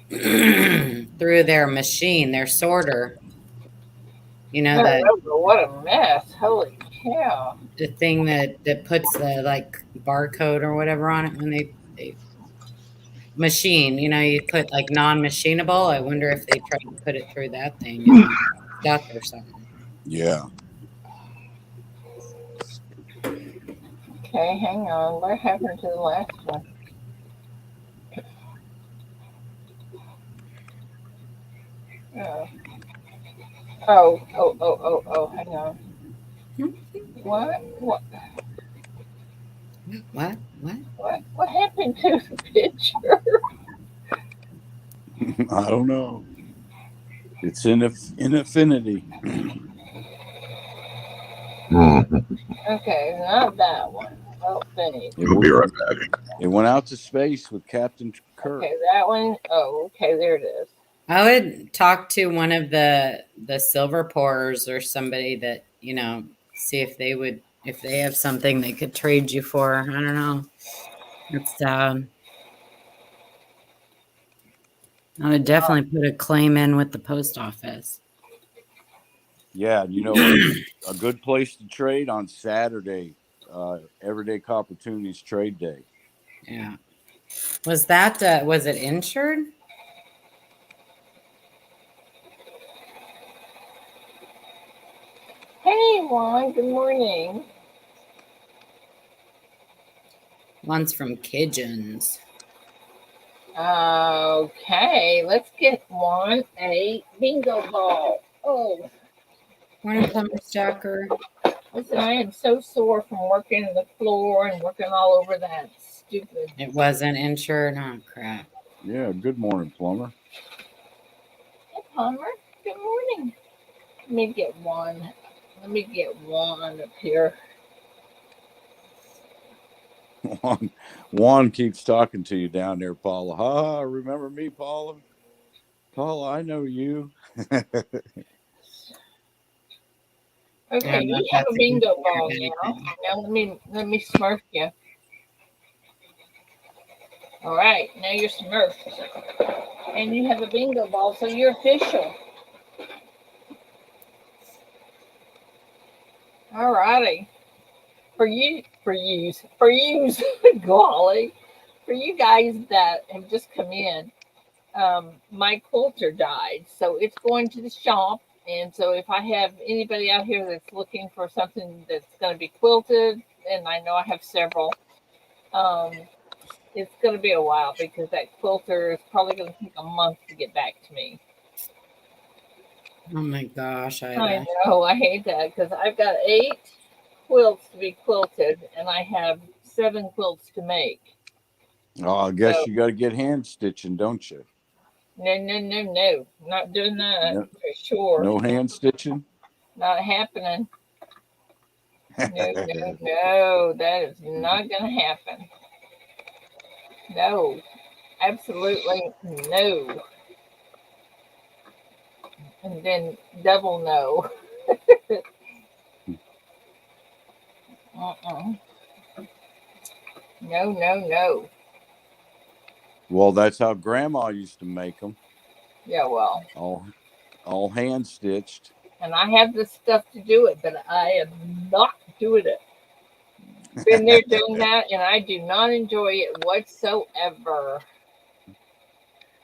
through their machine, their sorter. You know,
What a mess. Holy cow.
the thing that puts the like barcode or whatever on it when they machine, you put like non-machinable. I wonder if they tried to put it through that thing and then stuck or something.
Yeah.
Okay, hang on. What happened to the last one? Oh, oh, hang on. What? What happened to the picture?
I don't know. It's in infinity.
Okay, not that one. Oh, thanks.
We'll be right back.
It went out to space with Captain Kirk.
Okay, that one. Oh, okay, there it is.
I would talk to one of the silver pourers or somebody that, see if they have something they could trade you for. I don't know. It's sad. I would definitely put a claim in with the post office.
Yeah, a good place to trade on Saturday, Everyday Opportunities Trade Day.
Yeah. Was it insured?
Hey, Juan. Good morning.
One's from Kitchens.
Okay, let's get Juan a bingo ball. Oh,
Morning, Plumber Stacker.
listen, I am so sore from working the floor and working all over that stupid.
It wasn't insured. Oh crap.
Yeah, good morning, Plumber.
Hey, Palmer. Good morning. Let me get one. Let me get Juan up here.
Juan keeps talking to you down there, Paula. Ha, remember me, Paula? Paula, I know you.
Okay, you have a bingo ball now. Now let me smurf you. All right, now you're smurfed, and you have a bingo ball, so you're official. All righty, golly, for you guys that have just come in, my quilter died, so it's going to the shop. And so if I have anybody out here that's looking for something that's going to be quilted, and I know I have several, it's going to be a while because that quilter is probably going to take a month to get back to me.
Oh my gosh,
I know, I hate that because I've got 8 quilts to be quilted, and I have 7 quilts to make.
Oh, I guess you got to get hand stitching, don't you?
No, not doing that for sure.
No hand stitching.
Not happening. No, that is not going to happen. No, absolutely no. And then double no. No.
Well, that's how Grandma used to make them.
Yeah, well.
All hand stitched.
And I have the stuff to do it, but I am not doing it. Been there, done that, and I do not enjoy it whatsoever.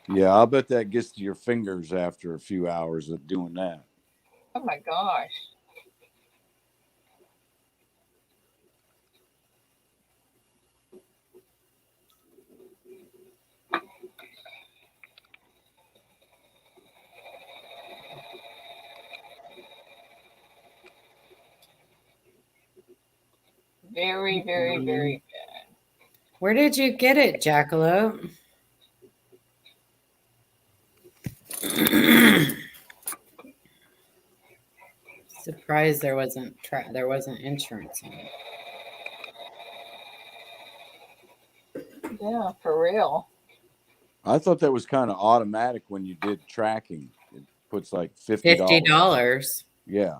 Yeah, I'll bet that gets to your fingers after a few hours of doing that.
Oh my gosh. Very, very, very bad.
Where did you get it, Jackalope? Surprised there wasn't insurance on it.
Yeah, for real.
I thought that was kind of automatic when you did tracking. It puts like $50.
$50.
Yeah.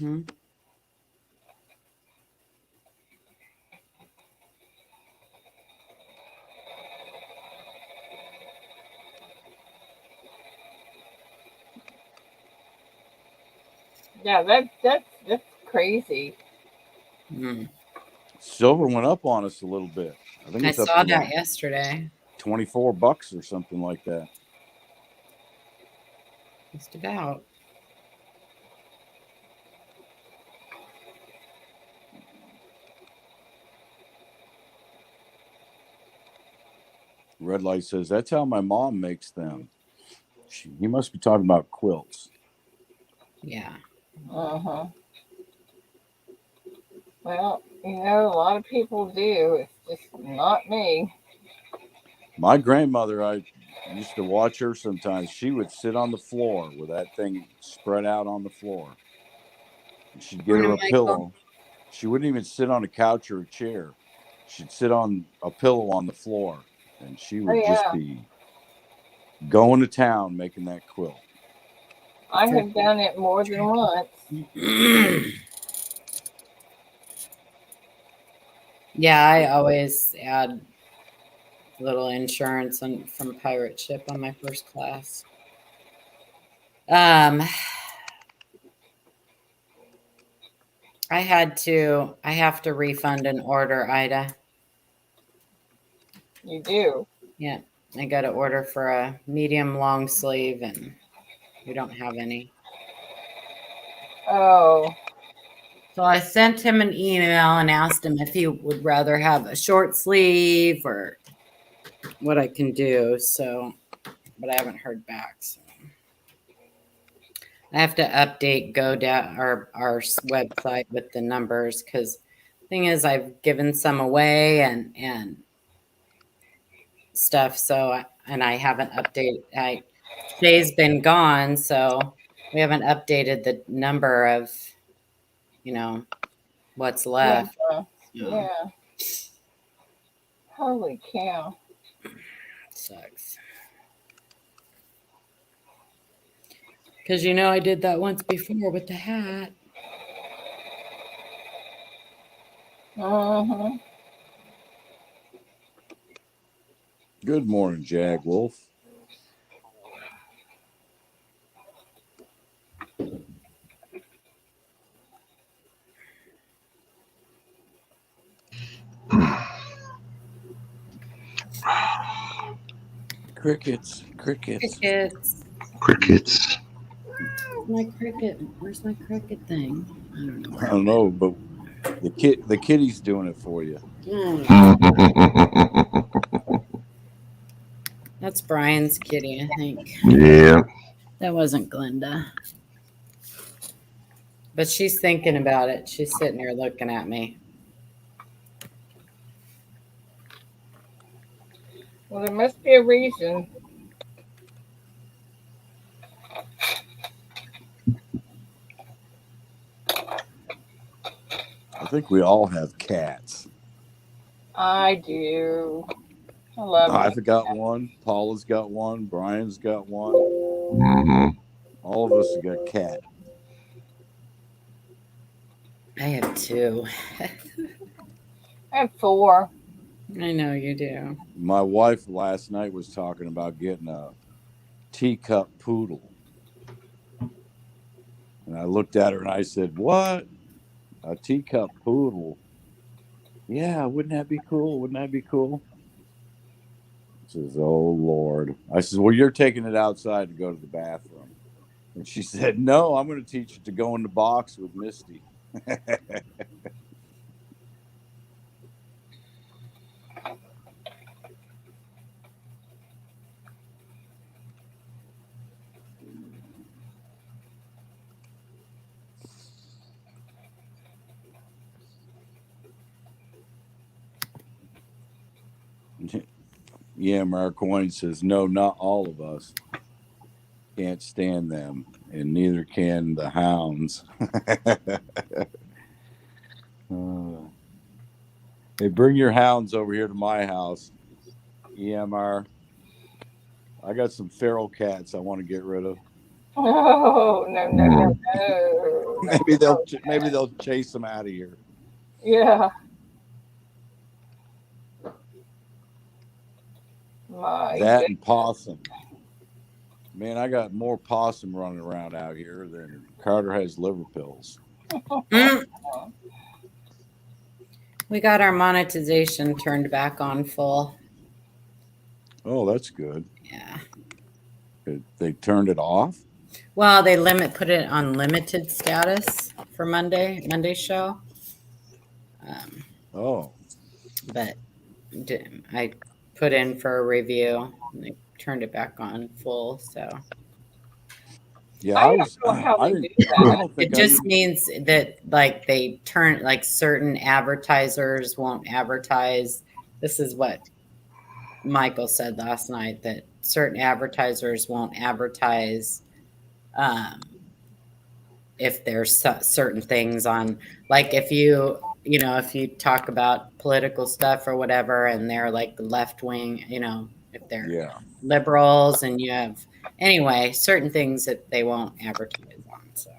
Mm-hmm.
Yeah, that's crazy.
Mm.
Silver went up on us a little bit. I think
I
it's up
saw
to
that
like
yesterday.
$24 or something like that.
Just about.
Red Light says that's how my mom makes them. He must be talking about quilts.
Yeah.
Uh-huh. Well, a lot of people do. It's just not me.
My grandmother, I used to watch her sometimes. She would sit on the floor with that thing spread out on the floor. And she'd get her
Morning,
a
Michael.
pillow. She wouldn't even sit on a couch or a chair. She'd sit on a pillow on the floor, and she
Oh
would just
yeah,
be going to town making that quilt.
I have done it more than once.
Yeah, I always add little insurance from pirate ship on my first class. I have to refund an order, Ida.
You do.
Yeah, I got to order for a medium long sleeve and we don't have any.
Oh,
So I sent him an email and asked him if he would rather have a short sleeve or what I can do. So, but I haven't heard back. So I have to update GoDaddy our website with the numbers because thing is I've given some away and stuff. So and I haven't updated. Shay's been gone, so we haven't updated the number of what's left.
yeah,
So,
yeah. Holy cow.
sucks. Because I did that once before with the hat.
Uh-huh.
Good morning, Jag Wolf. Crickets.
Crickets.
Crickets.
Where's my cricket thing? I don't know.
I don't know, but the kitty's doing it for you.
That's Brian's kitty, I think.
Yeah.
That wasn't Glenda. But she's thinking about it. She's sitting here looking at me.
Well, there must be a reason.
I think we all have cats.
I do. I love my
I've got one. Paula's got one. Brian's got one.
Hmm.
All of us have got cat.
I have 2.
I have 4.
I know you do.
My wife last night was talking about getting a teacup poodle. And I looked at her and I said, "What? A teacup poodle? Yeah, wouldn't that be cool? Wouldn't that be cool?" She says, "Oh, Lord." I said, "Well, you're taking it outside to go to the bathroom." And she said, "No, I'm going to teach it to go in the box with Misty." Yeah, Marcoin says, "No, not all of us. Can't stand them, and neither can the hounds." Hey, bring your hounds over here to my house, EMR. I got some feral cats I want to get rid of.
Oh, no.
Maybe they'll chase them out of here.
Yeah. My
That and possum. Man, I got more possum running around out here than Carter has liver pills.
We got our monetization turned back on full.
Oh, that's good.
Yeah.
They turned it off?
Well, they put it on limited status for Monday's show.
Oh.
But I put in for a review and they turned it back on full. So
Yeah,
I don't know how they do that.
I don't think
it just means that like they turn like certain advertisers won't advertise. This is what Michael said last night, that certain advertisers won't advertise if there's certain things on, like if you talk about political stuff or whatever and they're like left wing, if they're liberals and you have anyway certain things that they won't advertise on. So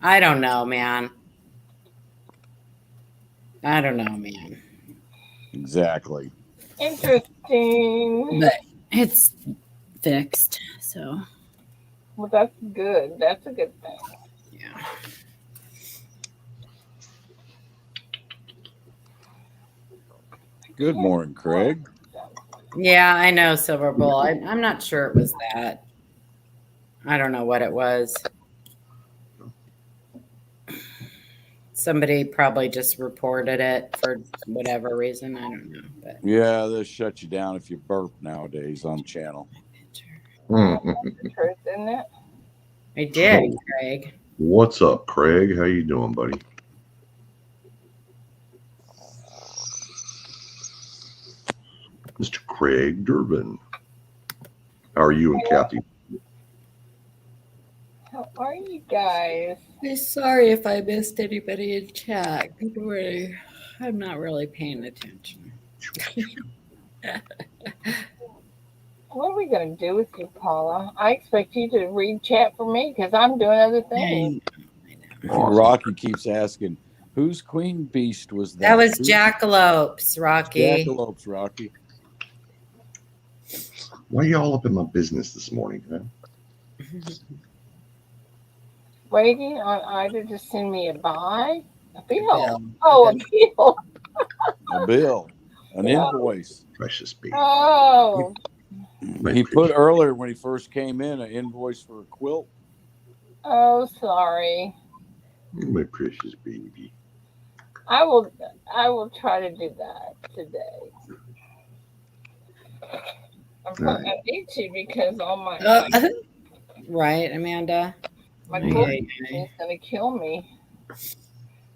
I don't know, man.
Exactly.
Interesting.
But it's fixed, so
Well, that's good. That's a good thing.
yeah.
Good morning, Craig.
Yeah, I know, Silver Bull. I'm not sure it was that. I don't know what it was. Somebody probably just reported it for whatever reason. I don't know. But
Yeah, they'll shut you down if you burp nowadays on channel.
That's the truth, isn't it?
I did, Craig.
What's up, Craig? How you doing, buddy? Mr. Craig Durbin. How are you and Kathy?
How are you guys?
I'm sorry if I missed anybody in chat. Good morning. I'm not really paying attention.
What are we going to do with you, Paula? I expect you to read chat for me because I'm doing other things.
Awesome.
Rocky keeps asking, whose queen beast was that?
That was Jackalopes, Rocky.
Jackalopes, Rocky.
Why are y'all up in my business this morning, huh?
Waiting on Ida to send me a bill.
Bill.
Oh, a bill.
A bill. An invoice.
Precious baby.
Oh.
He put earlier when he first came in an invoice for a quilt.
Oh, sorry.
My precious baby.
I will try to do that today. I need to because all my
right, Amanda.
my is gonna kill me.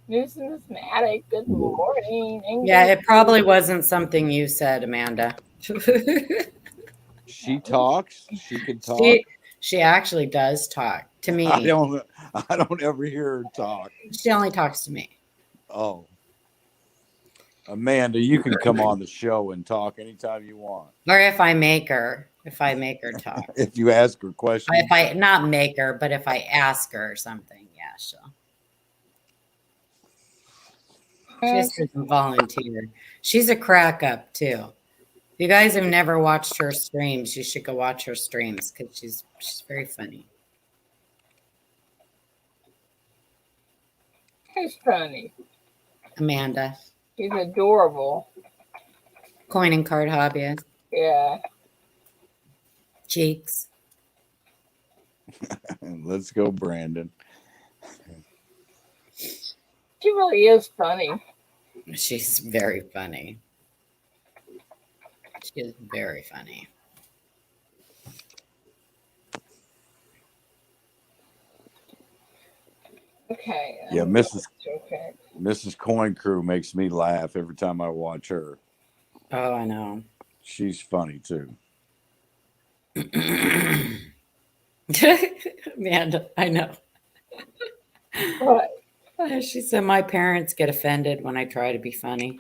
Numismatic, good morning.
Yeah, it probably wasn't something you said, Amanda.
She talks. She can talk.
She actually does talk to me.
I don't ever hear her talk.
She only talks to me.
Oh. Amanda, you can come on the show and talk anytime you want.
Or if I make her talk.
If you ask her questions.
If I not make her, but if I ask her something, yeah, she'll. She just doesn't volunteer. She's a crack up too. If you guys have never watched her streams, you should go watch her streams because she's very funny.
Who's funny?
Amanda.
He's adorable.
Coin and card hobbyist.
Yeah.
Cheeks.
Let's go, Brandon.
She really is funny.
She's very funny. She is very funny.
Okay.
Yeah, Mrs. Coin Crew makes me laugh every time I watch her.
Oh, I know.
She's funny too.
Amanda, I know.
What?
She said my parents get offended when I try to be funny.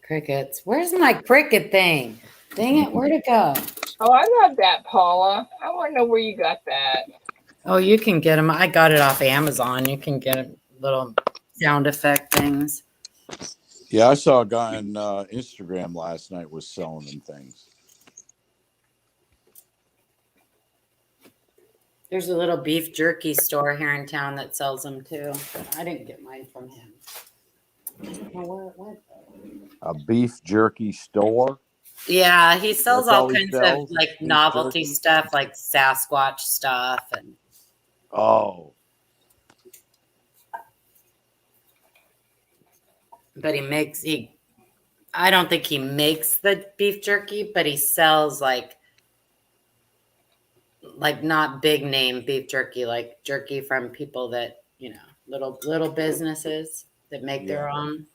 Crickets. Where's my cricket thing? Dang it, where'd it go?
Oh, I love that, Paula. I want to know where you got that.
Oh, you can get them. I got it off Amazon. You can get little sound effect things.
Yeah, I saw a guy on Instagram last night was selling them things.
There's a little beef jerky store here in town that sells them too. But I didn't get mine from him. I don't know where it went.
A beef jerky store.
Yeah, he sells
That's
all
all he
kinds of
sells?
like
Beef
novelty
jerky?
stuff, like Sasquatch stuff, and
Oh,
but I don't think he makes the beef jerky, but he sells like not big name beef jerky, like jerky from people that, little businesses that make their own.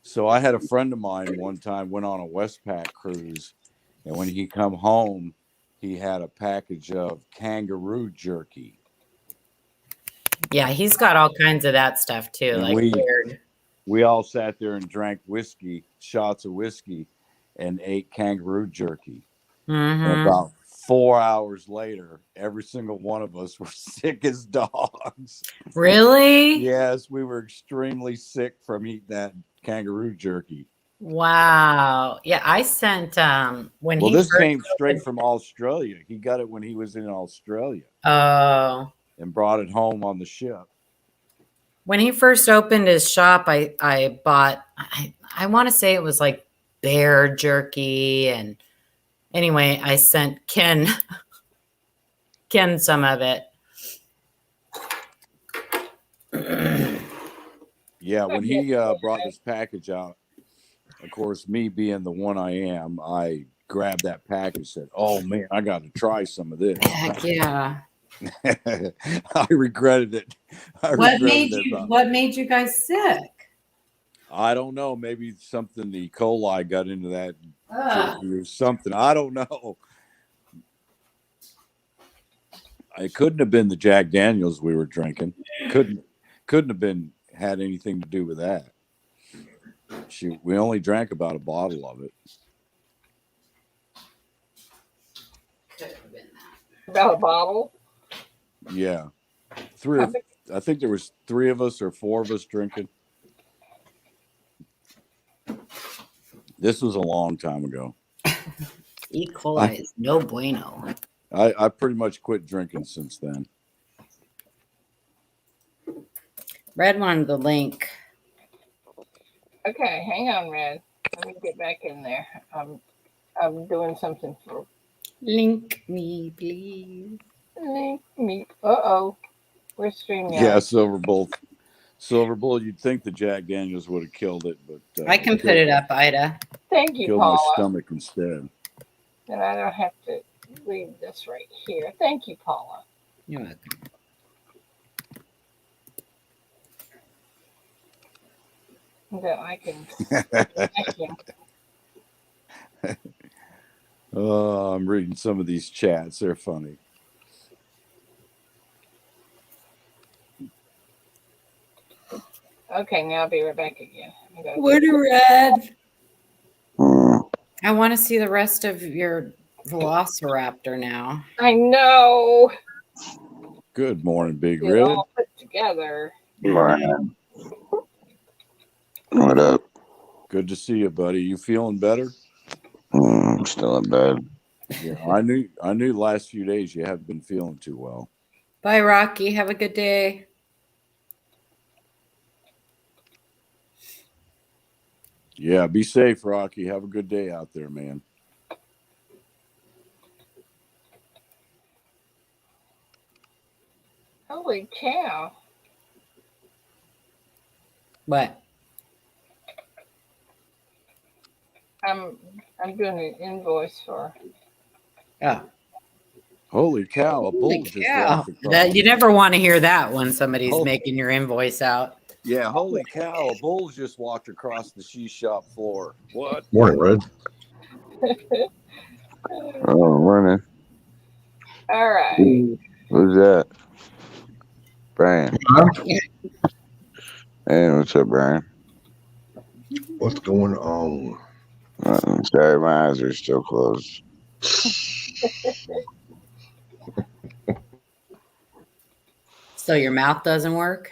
so I had a friend of mine one time went on a Westpac cruise, and when he come home, he had a package of kangaroo jerky.
Yeah, he's got all kinds of that stuff too,
And
like weird.
we all sat there and drank shots of whiskey, and ate kangaroo jerky. And
Mm-hmm.
about 4 hours later, every single one of us were sick as dogs.
Really?
Yes, we were extremely sick from eating that kangaroo jerky.
Wow. Yeah, I sent when
Well,
he
this
first
came straight
opened-
from Australia. He got it when he was in Australia
Oh.
and brought it home on the ship.
When he first opened his shop, I bought I want to say it was like bear jerky, and anyway, I sent Ken some of it.
Yeah, when he brought this package out, of course, me being the one I am, I grabbed that package and said, "Oh man, I got to try some of this."
Heck yeah.
I regretted it.
What made you guys sick?
I don't know. Maybe something, the E. coli got into that
Ugh.
jerky or something. I don't know. It couldn't have been the Jack Daniels we were drinking. Couldn't have had anything to do with that. We only drank about a bottle of it.
About a bottle?
Yeah. I think there was 3 of us or 4 of us drinking. This was a long time ago.
E. coli is no bueno.
I pretty much quit drinking since then.
Red wanted the link.
Okay, hang on, Red. Let me get back in there. I'm doing something for
Link me, please.
link me. Uh-oh. We're streaming.
Yeah, Silver Bull, you'd think the Jack Daniels would have killed it, but
I can put it up, Ida.
Thank you,
killed my
Paula.
stomach instead.
And I don't have to leave this right here. Thank you, Paula.
You're welcome.
That I can.
Oh, I'm reading some of these chats. They're funny.
Okay, now I'll be right back again.
What a Red. I want to see the rest of your Velociraptor now.
I know.
Good morning, Big
It's
Red.
all put together.
Brian. What up?
Good to see you, buddy. You feeling better?
Still in bed.
Yeah, I knew last few days you haven't been feeling too well.
Bye, Rocky. Have a good day.
Yeah, be safe, Rocky. Have a good day out there, man.
Holy cow.
What?
I'm doing an invoice for.
Oh.
Holy cow! A bull just walked across.
That you never want to hear that when somebody's making your invoice out.
Yeah, holy cow! A bull just walked across the she shop floor. What?
Morning, Red.
Oh, running.
All right.
Who's that? Brian. Hey, what's up, Brian?
What's going on?
Sorry, my eyes are still closed.
So your mouth doesn't work?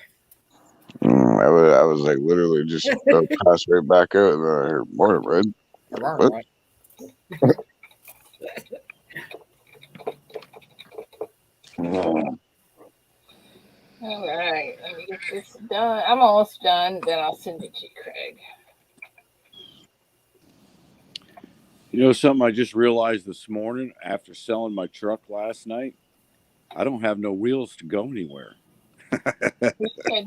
I was like literally just passed right back out, and then I heard morning, Red. What?
All right, let me get this done. I'm almost done. Then I'll send it to you, Craig.
You know something I just realized this morning after selling my truck last night? I don't have no wheels to go anywhere.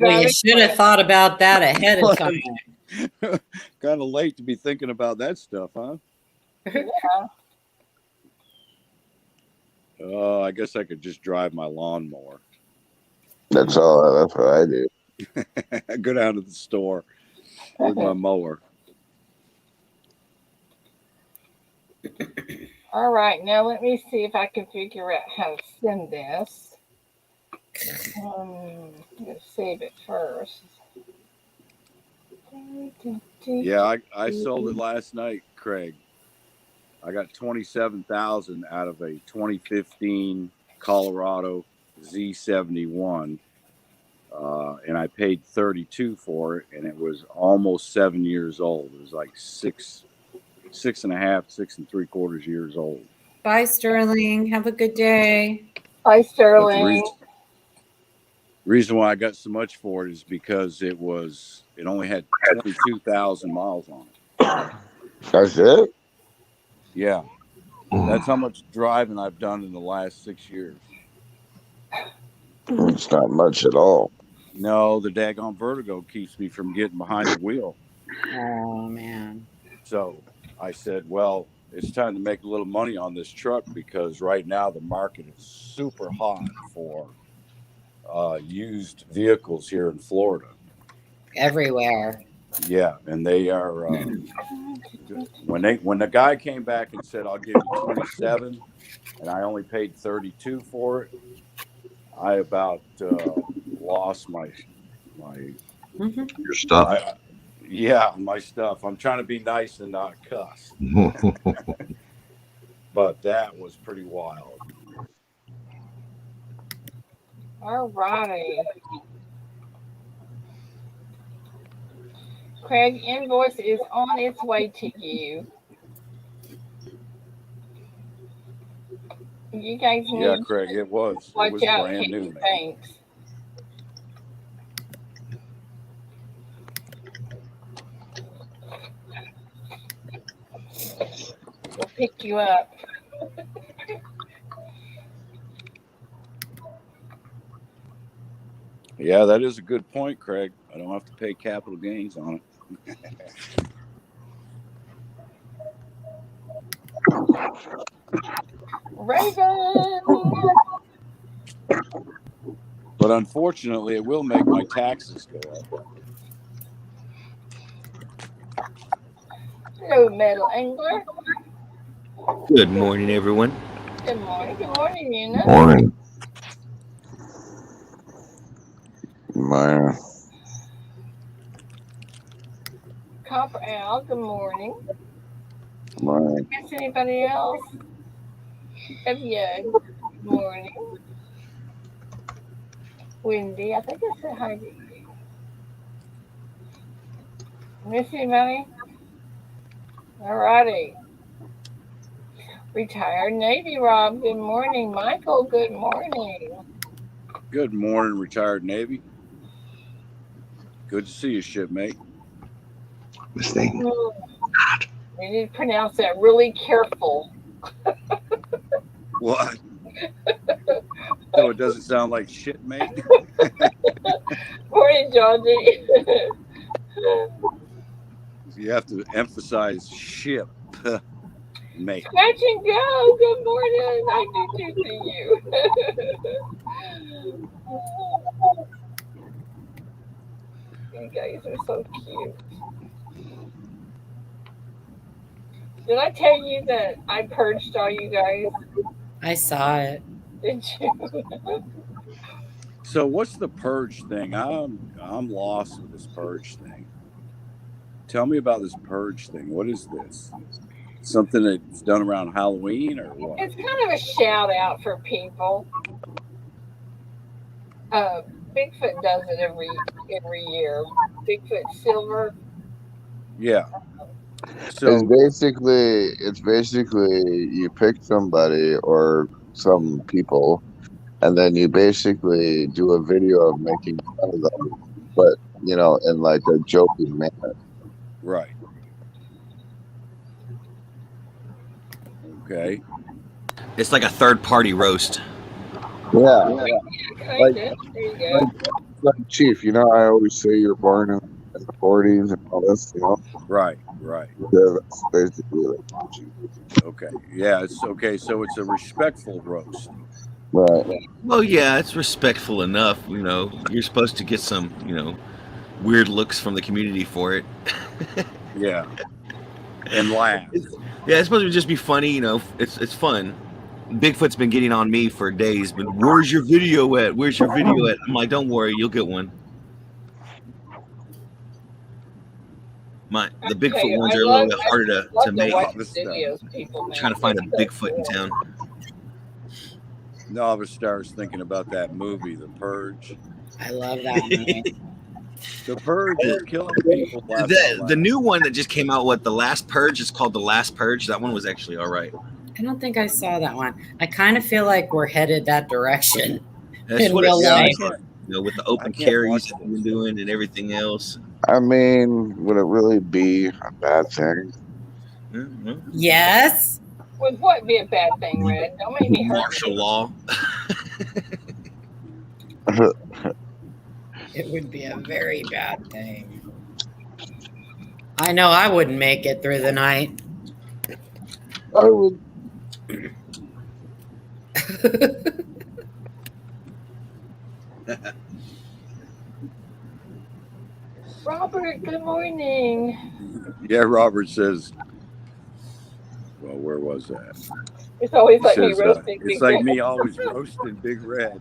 Well, you should have thought about that ahead of time.
Kind of late to be thinking about that stuff, huh?
Yeah.
I guess I could just drive my lawnmower.
That's all. That's what I do.
Go down to the store with my mower.
All right, now let me see if I can figure out how to send this. I'm gonna save it first.
Yeah, I sold it last night, Craig. I got 27,000 out of a 2015 Colorado Z71, and I paid 32 for it, and it was almost 7 years old. It was like six and a half, 6 3/4 years old.
Bye, Sterling. Have a good day.
Hi,
But
Sterling.
reason why I got so much for it is because it only had 22,000 miles on it.
That's it.
Yeah, that's how much driving I've done in the last 6 years.
It's not much at all.
No, the daggone vertigo keeps me from getting behind the wheel.
Oh, man.
So I said, well, it's time to make a little money on this truck because right now the market is super hot for used vehicles here in Florida.
Everywhere.
Yeah, and they are when the guy came back and said I'll give you 27, and I only paid 32 for it, I about lost my
Your stuff.
my stuff. I'm trying to be nice and not cuss, but that was pretty wild.
All righty. Craig, invoice is on its way to you. You guys need
Yeah, Craig, it was
watch out
brand
in
new,
case
man.
thanks. We'll pick you up.
Yeah, that is a good point, Craig. I don't have to pay capital gains on it.
Raven.
But unfortunately, it will make my taxes go up.
Hello, Metal Angler.
Good morning, everyone.
Good morning. Good morning, Nina.
Morning.
My
Copper Al. Good morning.
my
Miss anybody else? Good morning. Wendy, I think I said hi to you. Miss anybody? Alrighty. Retired Navy Rob, good morning. Michael, good morning.
Good morning, retired Navy. Good to see you, shipmate.
This thing.
We need to pronounce that really careful.
What? So it doesn't sound like shit, mate?
Morning, Georgie.
You have to emphasize ship, mate.
Scratch and go. Good morning. I do too to you. You guys are so cute. Did I tell you that I purged all you guys?
I saw it.
Did you?
So what's the purge thing? I'm lost with this purge thing. tell me about this purge thing. What is this? Something that's done around Halloween or what?
It's kind of a shout out for people. Bigfoot does it every year. Bigfoot Silver.
Yeah.
It's
So
basically you pick somebody or some people, and then you basically do a video of making fun of them, but in like a joking manner.
right. Okay.
It's like a third party roast.
Yeah,
Yeah,
like
kind of. There you go.
like Chief. I always say you're born in the '40s and all this.
Right. Right.
Yeah, that's basically like Chief.
Okay. Yeah. It's okay. So it's a respectful roast.
Right.
Well, yeah, it's respectful enough. You're supposed to get some, weird looks from the community for it.
Yeah. And laugh.
Yeah, it's supposed to just be funny. It's fun. Bigfoot's been getting on me for days, but where's your video at? Where's your video at? I'm like, don't worry, you'll get one. The Bigfoot ones are a little bit harder to make.
Watch the videos people make.
Trying to find a Bigfoot in town.
No, I was thinking about that movie, The Purge.
I love that movie.
The Purge is killing people.
The new one that just came out, The Last Purge, is called The Last Purge. That one was actually all right.
I don't think I saw that one. I kind of feel like we're headed that direction.
That's what it
life.
sounds like. With the open carries that we're doing and everything else.
I mean, would it really be a bad thing?
Mm-hmm.
Yes.
Would what be a bad thing, Red? Don't make me hurt.
Martial law.
It would be a very bad thing. I know I wouldn't make it through the night.
I would.
Robert, good morning.
Yeah, Robert says, well, where was that?
It's always like me
says,
roasting
it's
Big
like
Red.
me always roasting Big Red.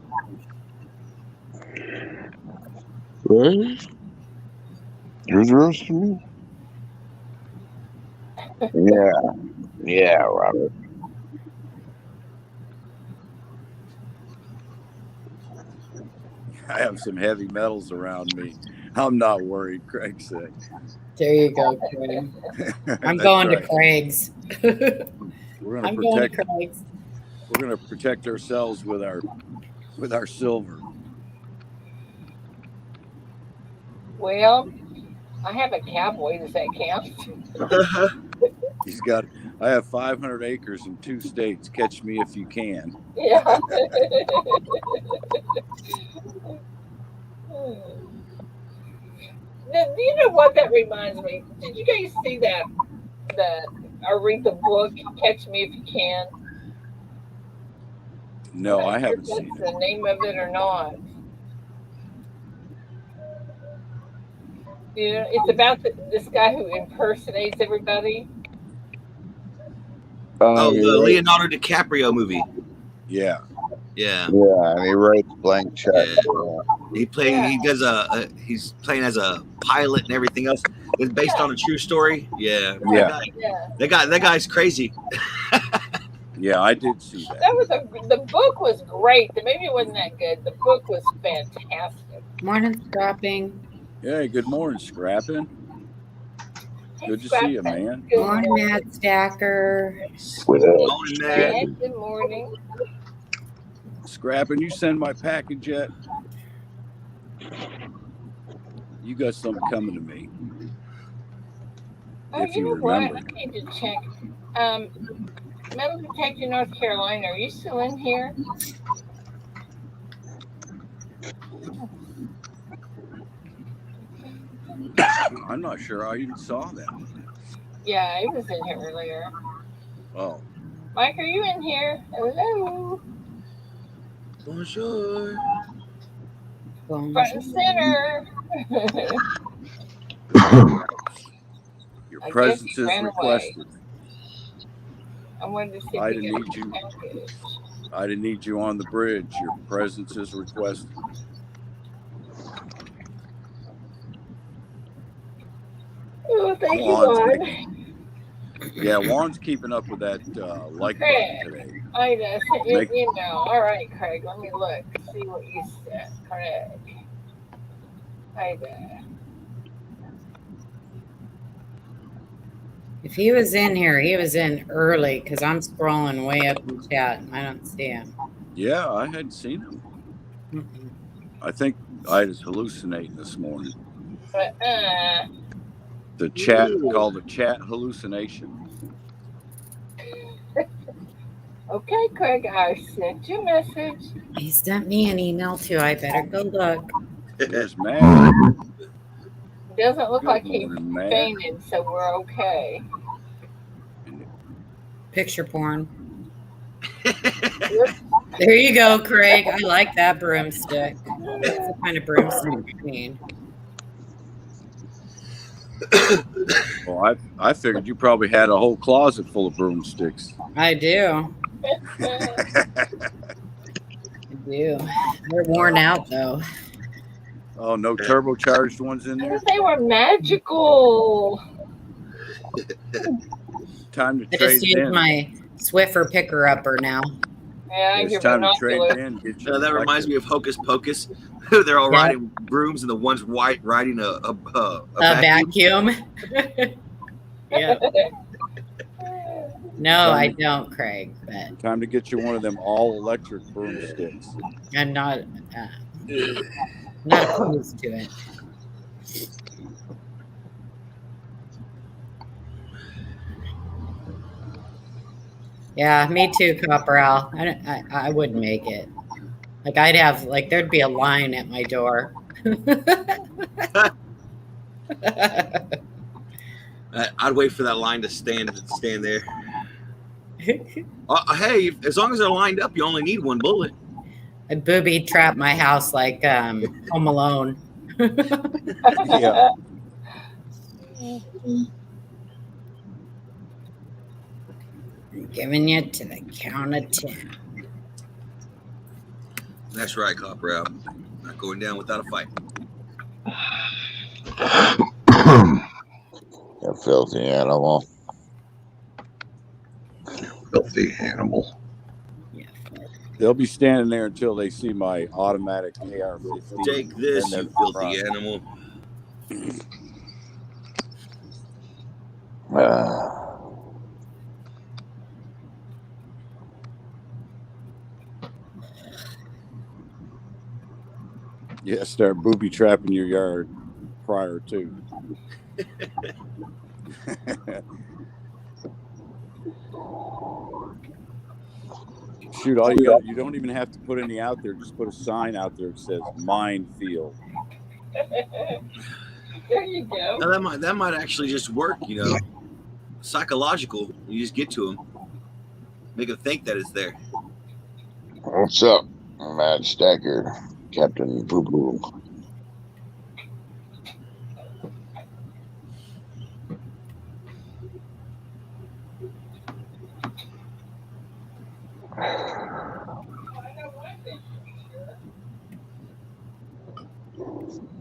Really? Who's roasting me? Yeah, Robert.
I have some heavy metals around me. I'm not worried, Craig said.
There you go, Craig. I'm going to Craig's.
We're
I'm
going
going to Craig's.
We're going to protect ourselves with our silver.
Well, I have a cowboy. Does that count?
I have 500 acres in 2 states. Catch me if you can.
Yeah. You know what that reminds me? Did you guys see that? Or read the book, Catch Me If You Can?
No, I haven't seen it.
That's the name of it or not? It's about this guy who impersonates everybody.
The Leonardo DiCaprio movie.
Yeah.
Yeah.
Yeah, and he writes blank checks.
Yeah. He's playing as a pilot and everything else. It's based on a true story. Yeah. That guy's crazy.
Yeah, I did see that.
The book was great. The movie wasn't that good. The book was fantastic.
Morning, Scrapping.
Yeah, good morning, Scrapping. Good to see you, man.
Good morning, Matt Stacker.
Good morning,
Matt. Good morning.
Scrapping, you send my package yet? You got something coming to me.
Oh,
if
you know
remember.
what? I need to check. Metal Detector, North Carolina. Are you still in here?
I'm not sure I even saw that.
Yeah, I was in here earlier.
Oh.
Mike, are you in here? Hello.
Bonjour.
Front and center.
Your presence is requested.
I wanted to see
I didn't need you on the bridge. Your presence is requested.
Oh, thank you,
Juan's
Juan.
Yeah, Juan's keeping up with that like button today.
I know.
Make-
You know. All right, Craig. Let me look. See what you said, Craig. Hi there.
If he was in here, he was in early because I'm scrolling way up in chat and I don't see him.
Yeah, I hadn't seen him.
Mm-mm.
I think I was hallucinating this morning.
But
The chat called a chat hallucination.
okay, Craig. I sent you a message.
He sent me an email too. I better go look.
There's Matt.
Doesn't look
Good
like he
morning, Matt.
fainted, so we're okay.
Picture porn. There you go, Craig. I like that broomstick. That's the kind of broomstick I need.
Well, I figured you probably had a whole closet full of broomsticks.
I do. I do. They're worn out though.
Oh, no turbocharged ones in there?
They were magical.
Time to
I
trade
just used
in.
my Swiffer picker upper now.
Yeah,
It's
your
time to trade
binoculars.
in. Get your
That reminds me of Hocus Pocus. They're all
Yeah.
riding brooms, and the one's riding a
vacuum. Yeah. No, I
Time
don't, Craig. But
Time to get you one of them all-electric broomsticks.
I'm not opposed to it. Yeah, me too, Copperal. I wouldn't make it. Like I'd have there'd be a line at my door.
I'd wait for that line to stand there. Hey, as long as they're lined up, you only need one bullet.
I'd booby trap my house like Home Alone.
Yeah.
I'm giving you to the count of 10.
That's right, Copper. Not going down without a fight.
You filthy animal.
Filthy animal.
Yeah.
They'll be standing there until they see my automatic AR-15.
Take this,
and
you
they're
filthy
surprised.
animal.
Yeah, start booby trapping your yard prior to. Shoot, you don't even have to put any out there. Just put a sign out there that says minefield.
There you go.
Now that might actually just work, psychological. You just get to them, make them think that it's there.
What's up, Matt Stacker, Captain Boo Boo?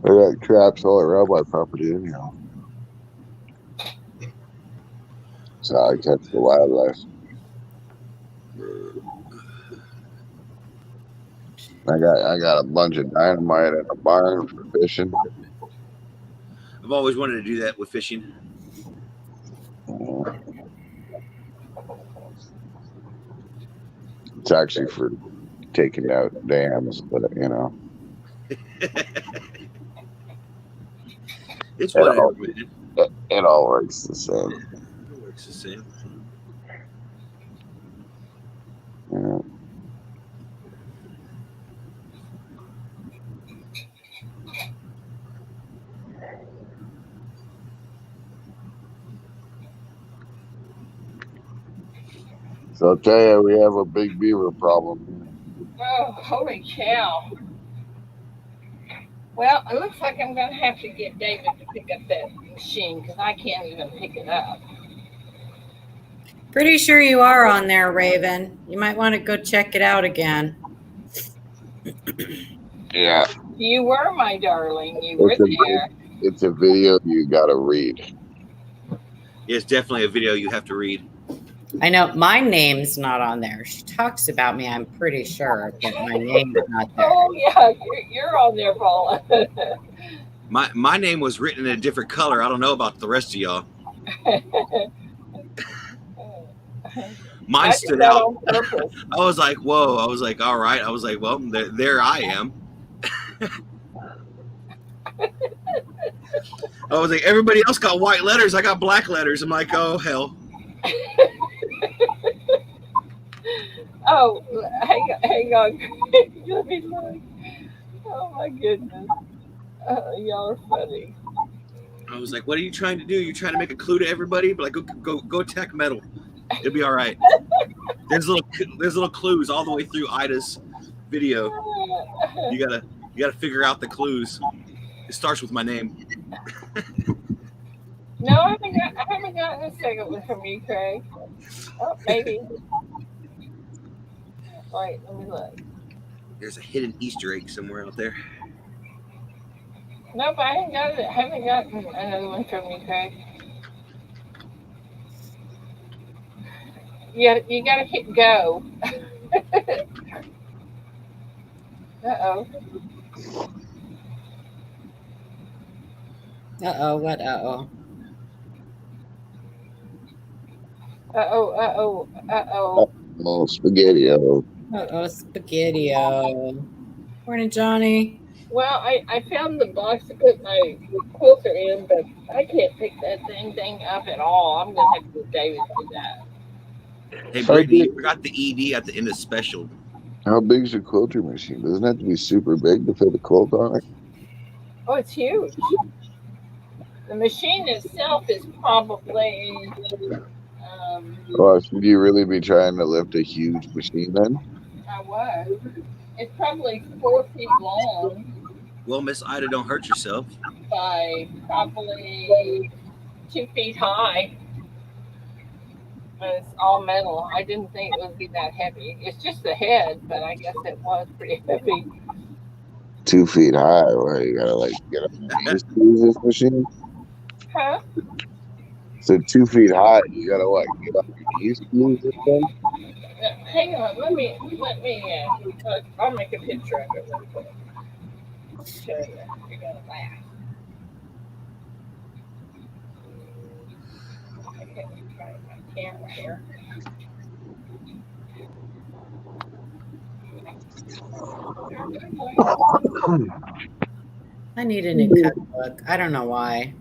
They got traps all around my property anyhow. So I catch the wildlife. I got a bunch of dynamite in a barn for fishing.
I've always wanted to do that with fishing.
It's actually for taking out dams, but
It's whatever, man.
It all works the same.
It works the same.
Yeah. So I'll tell you, we have a big beaver problem.
Oh, holy cow. Well, it looks like I'm going to have to get David to pick up that machine because I can't even pick it up.
Pretty sure you are on there, Raven. You might want to go check it out again.
Yeah.
You were, my darling. You were there.
It's a video you got to read.
It's definitely a video you have to read.
I know my name's not on there. She talks about me, I'm pretty sure, but my name's not there.
Oh yeah, you're on there, Paula.
My name was written in a different color. I don't know about the rest of y'all. Mine
I did
stood
that
out.
on purpose.
I was like, whoa. I was like, all right. I was like, well, there I am. I was like, everybody else got white letters. I got black letters. I'm like, oh, hell.
Oh, hang on. Let me look. Oh my goodness. Y'all are funny.
I was like, what are you trying to do? You're trying to make a clue to everybody? But like, go attack metal. It'll be all right. There's little clues all the way through Ida's video. You gotta figure out the clues. It starts with my name.
No, I haven't gotten a second one from you, Craig. Oh, maybe. Wait, let me look.
There's a hidden Easter egg somewhere out there.
Nope, I haven't gotten another one from you, Craig. You gotta hit go. Uh-oh.
What?
Uh-oh, uh-oh.
Oh, spaghetti-o.
Spaghetti-o. Morning, Johnny.
Well, I found the box to put my quilter in, but I can't pick that thing up at all. I'm gonna have to get David to do that.
Hey, Brittany, you forgot the ED at the end of special.
How big is your quilter machine? Doesn't it have to be super big to fit a quilt on it?
Oh, it's huge. The machine itself is probably
Well, should you really be trying to lift a huge machine then?
I was. It's probably 4 feet long
Well, Miss Ida, don't hurt yourself.
by probably 2 feet high. And it's all metal. I didn't think it would be that heavy. It's just the head, but I guess it was pretty heavy.
2 feet high. Well, you gotta like get up your knees to use this machine.
Huh?
So 2 feet high, you gotta what? Get up your knees to use this thing.
Hang on. Let me. I'll make a picture of it real quick. Show you. You're gonna laugh. Okay, let me try my camera here.
I need a new cookbook. I don't know why.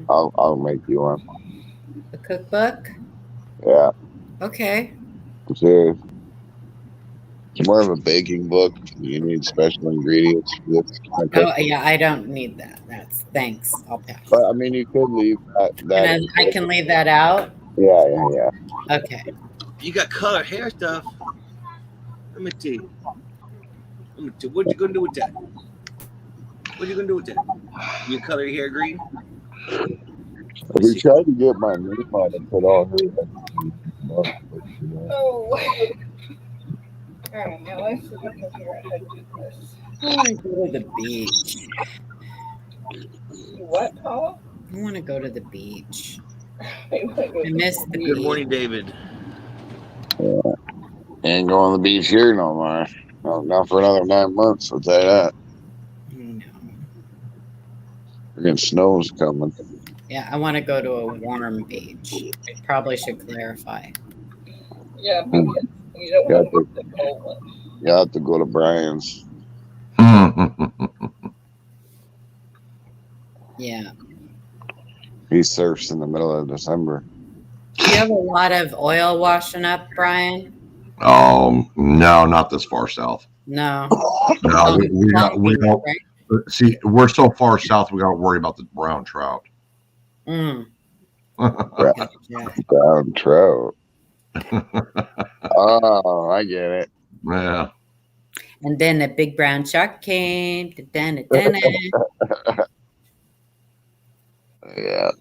I'll make you one.
A cookbook?
Yeah.
Okay.
Serious. It's more of a baking book. You need special ingredients for this.
Oh yeah, I don't need that. That's thanks. I'll pass.
But I mean, you could leave that.
And I can leave that out.
Yeah.
Okay.
You got colored hair stuff. Let me tell you. What you gonna do with that? What you gonna do with that? You color your hair green?
We tried to get my name on it, put all her.
Oh. All right, now let's see if I can figure out how to do this.
I want to go to the beach.
What, Paula?
I want to go to the beach.
I
I miss the beach.
Good morning, David.
Ain't going to the beach here no more. No, not for another 9 months. I'll tell you that.
No.
Freaking snow's coming.
Yeah, I want to go to a warm beach. Probably should clarify.
Yeah, because you don't want to go to the cold one.
You have to go to Brian's.
Yeah.
He surfs in the middle of December.
Do you have a lot of oil washing up, Brian?
No, not this far south.
No.
No, we don't.
Right?
See, we're so far south, we got to worry about the brown trout.
Mm.
Yeah. Brown trout. Oh, I get it.
Yeah.
And then the big brown shark came.
Yeah.
Yeah.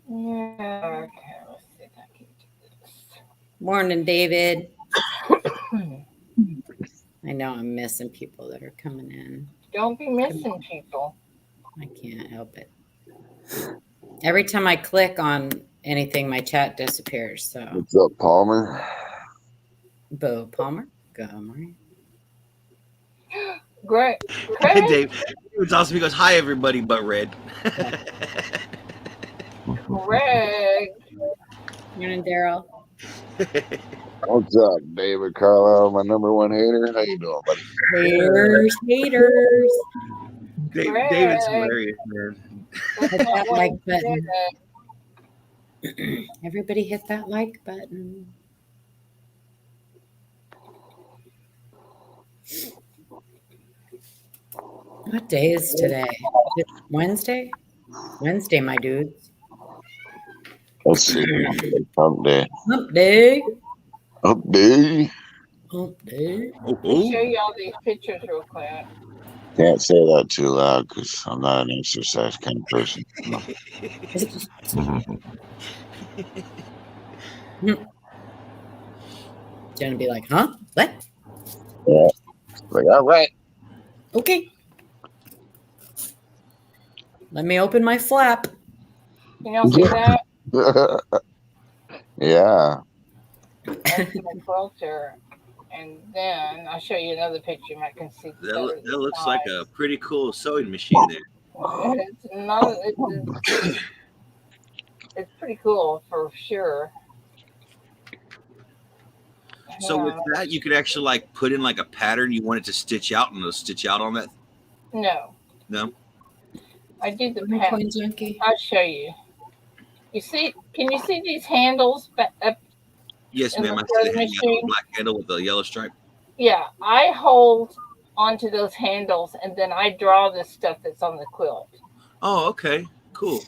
Okay, let's see if I can do this.
Morning, David. I know I'm missing people that are coming in.
Don't be missing people.
I can't help it. Every time I click on anything, my chat disappears. So,
What's up, Palmer?
Bo Palmer, go Marie.
Great. Craig?
Dave, it's awesome. He goes, "Hi, everybody," but red.
Craig.
Morning, Daryl.
What's up, David Carlisle, my #1 hater? How you doing, buddy?
Haters, haters.
David's hilarious, man.
That's
Hit
not
that
what
like
he
button.
said.
Everybody hit that like button. What day is today? Is it Wednesday? Wednesday, my dudes.
Let's see. Hump day.
Hump day.
Hump day.
Hump day.
Oh,
Let me show you all these pictures real quick.
Can't say that too loud because I'm not an exercise kind of person.
Gonna be like, huh? What?
Yeah. Like, all right.
Okay. Let me open my flap.
Can y'all see that?
Yeah.
That's my quilter. And then I'll show you another picture. You might can see
that looks like a pretty cool sewing machine there.
It's not. It's pretty cool for sure.
So with that, you could actually like put in like a pattern you want it to stitch out, and it'll stitch out on that.
No.
No.
I do the pattern.
Junkie.
I'll show you. You see? Can you see these handles up?
Yes,
In
ma'am.
the
I see the
sewing
handle,
machine?
black handle with the yellow stripe.
Yeah, I hold onto those handles and then I draw the stuff that's on the quilt.
Oh, okay, cool.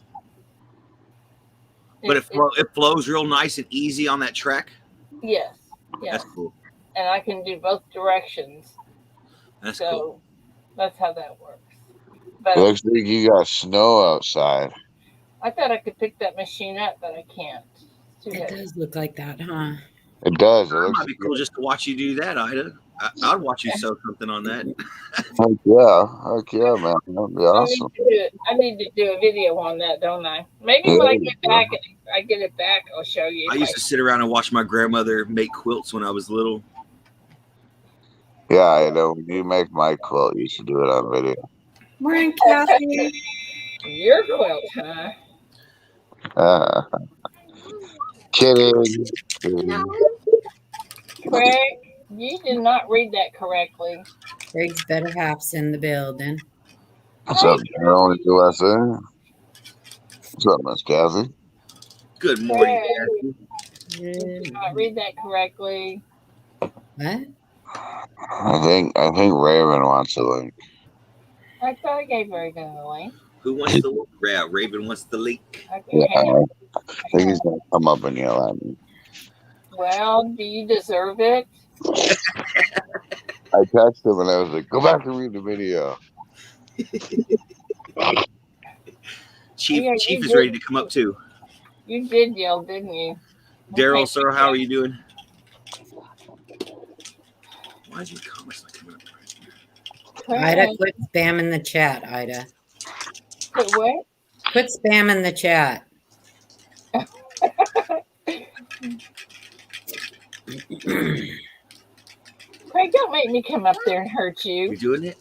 But it flows real nice and easy on that track.
Yes. Yes.
That's cool.
And I can do both directions.
That's
So
cool.
that's how that works. But
Looks like you got snow outside.
I thought I could pick that machine up, but I can't. It's too
It
heavy.
does look like that, huh?
It does. It
It
looks
might be cool just to watch you do that, Ida. I'd watch you sew something on that.
Heck yeah. Heck yeah, man. That'd be awesome.
I need to do a video on that, don't I? Maybe when I get back, I'll show you.
I used to sit around and watch my grandmother make quilts when I was little.
Yeah, I know. When you make my quilt, you should do it on video.
Morning, Kathy.
Your quilt, huh?
Kidding.
Craig, you did not read that correctly.
Greg's better half's in the building.
What's up, Daryl, USA? What's up, Miss Kathy?
Good morning,
Craig,
Kathy.
you did not read that correctly.
What?
I think Raven wants a link.
I thought I gave Raven the link.
Who wants the link? Yeah, Raven wants the link.
Okay.
Yeah, I think he's gonna come up and yell at me.
Well, do you deserve it?
I texted him and I was like, "Go back and read the video."
Chief
Yeah,
Chief
you
is
did.
ready to come up too.
You did yell, didn't you?
Daryl,
Okay.
sir, how are you doing? Why is your comments not coming up right here?
Ida, quit spamming the chat, Ida.
Wait, what?
Quit spamming the chat.
Craig, don't make me come up there and hurt
You
you.
doing it?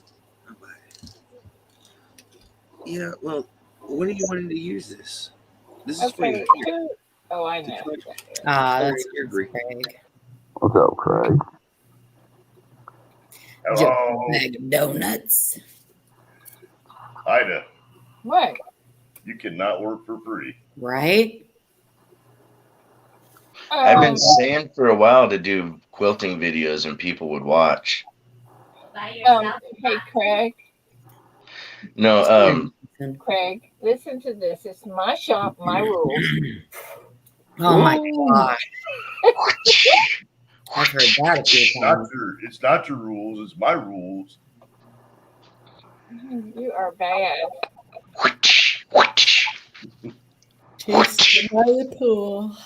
Yeah, well, when are you wanting to use this? This is for
Okay.
you.
Oh, I know.
Ah,
Right
that's
here,
Craig.
What's up, Craig?
Just a
Hello,
bag of donuts.
Ida.
What?
You cannot work for free.
Right?
I've been saying for a while to do quilting videos and people would watch.
Hey, Craig.
No,
Craig, listen to this. It's my shop, my rules.
Oh my gosh. I've heard that a few times.
It's not your rules. It's my rules.
You are bad.
Tasted by the pool.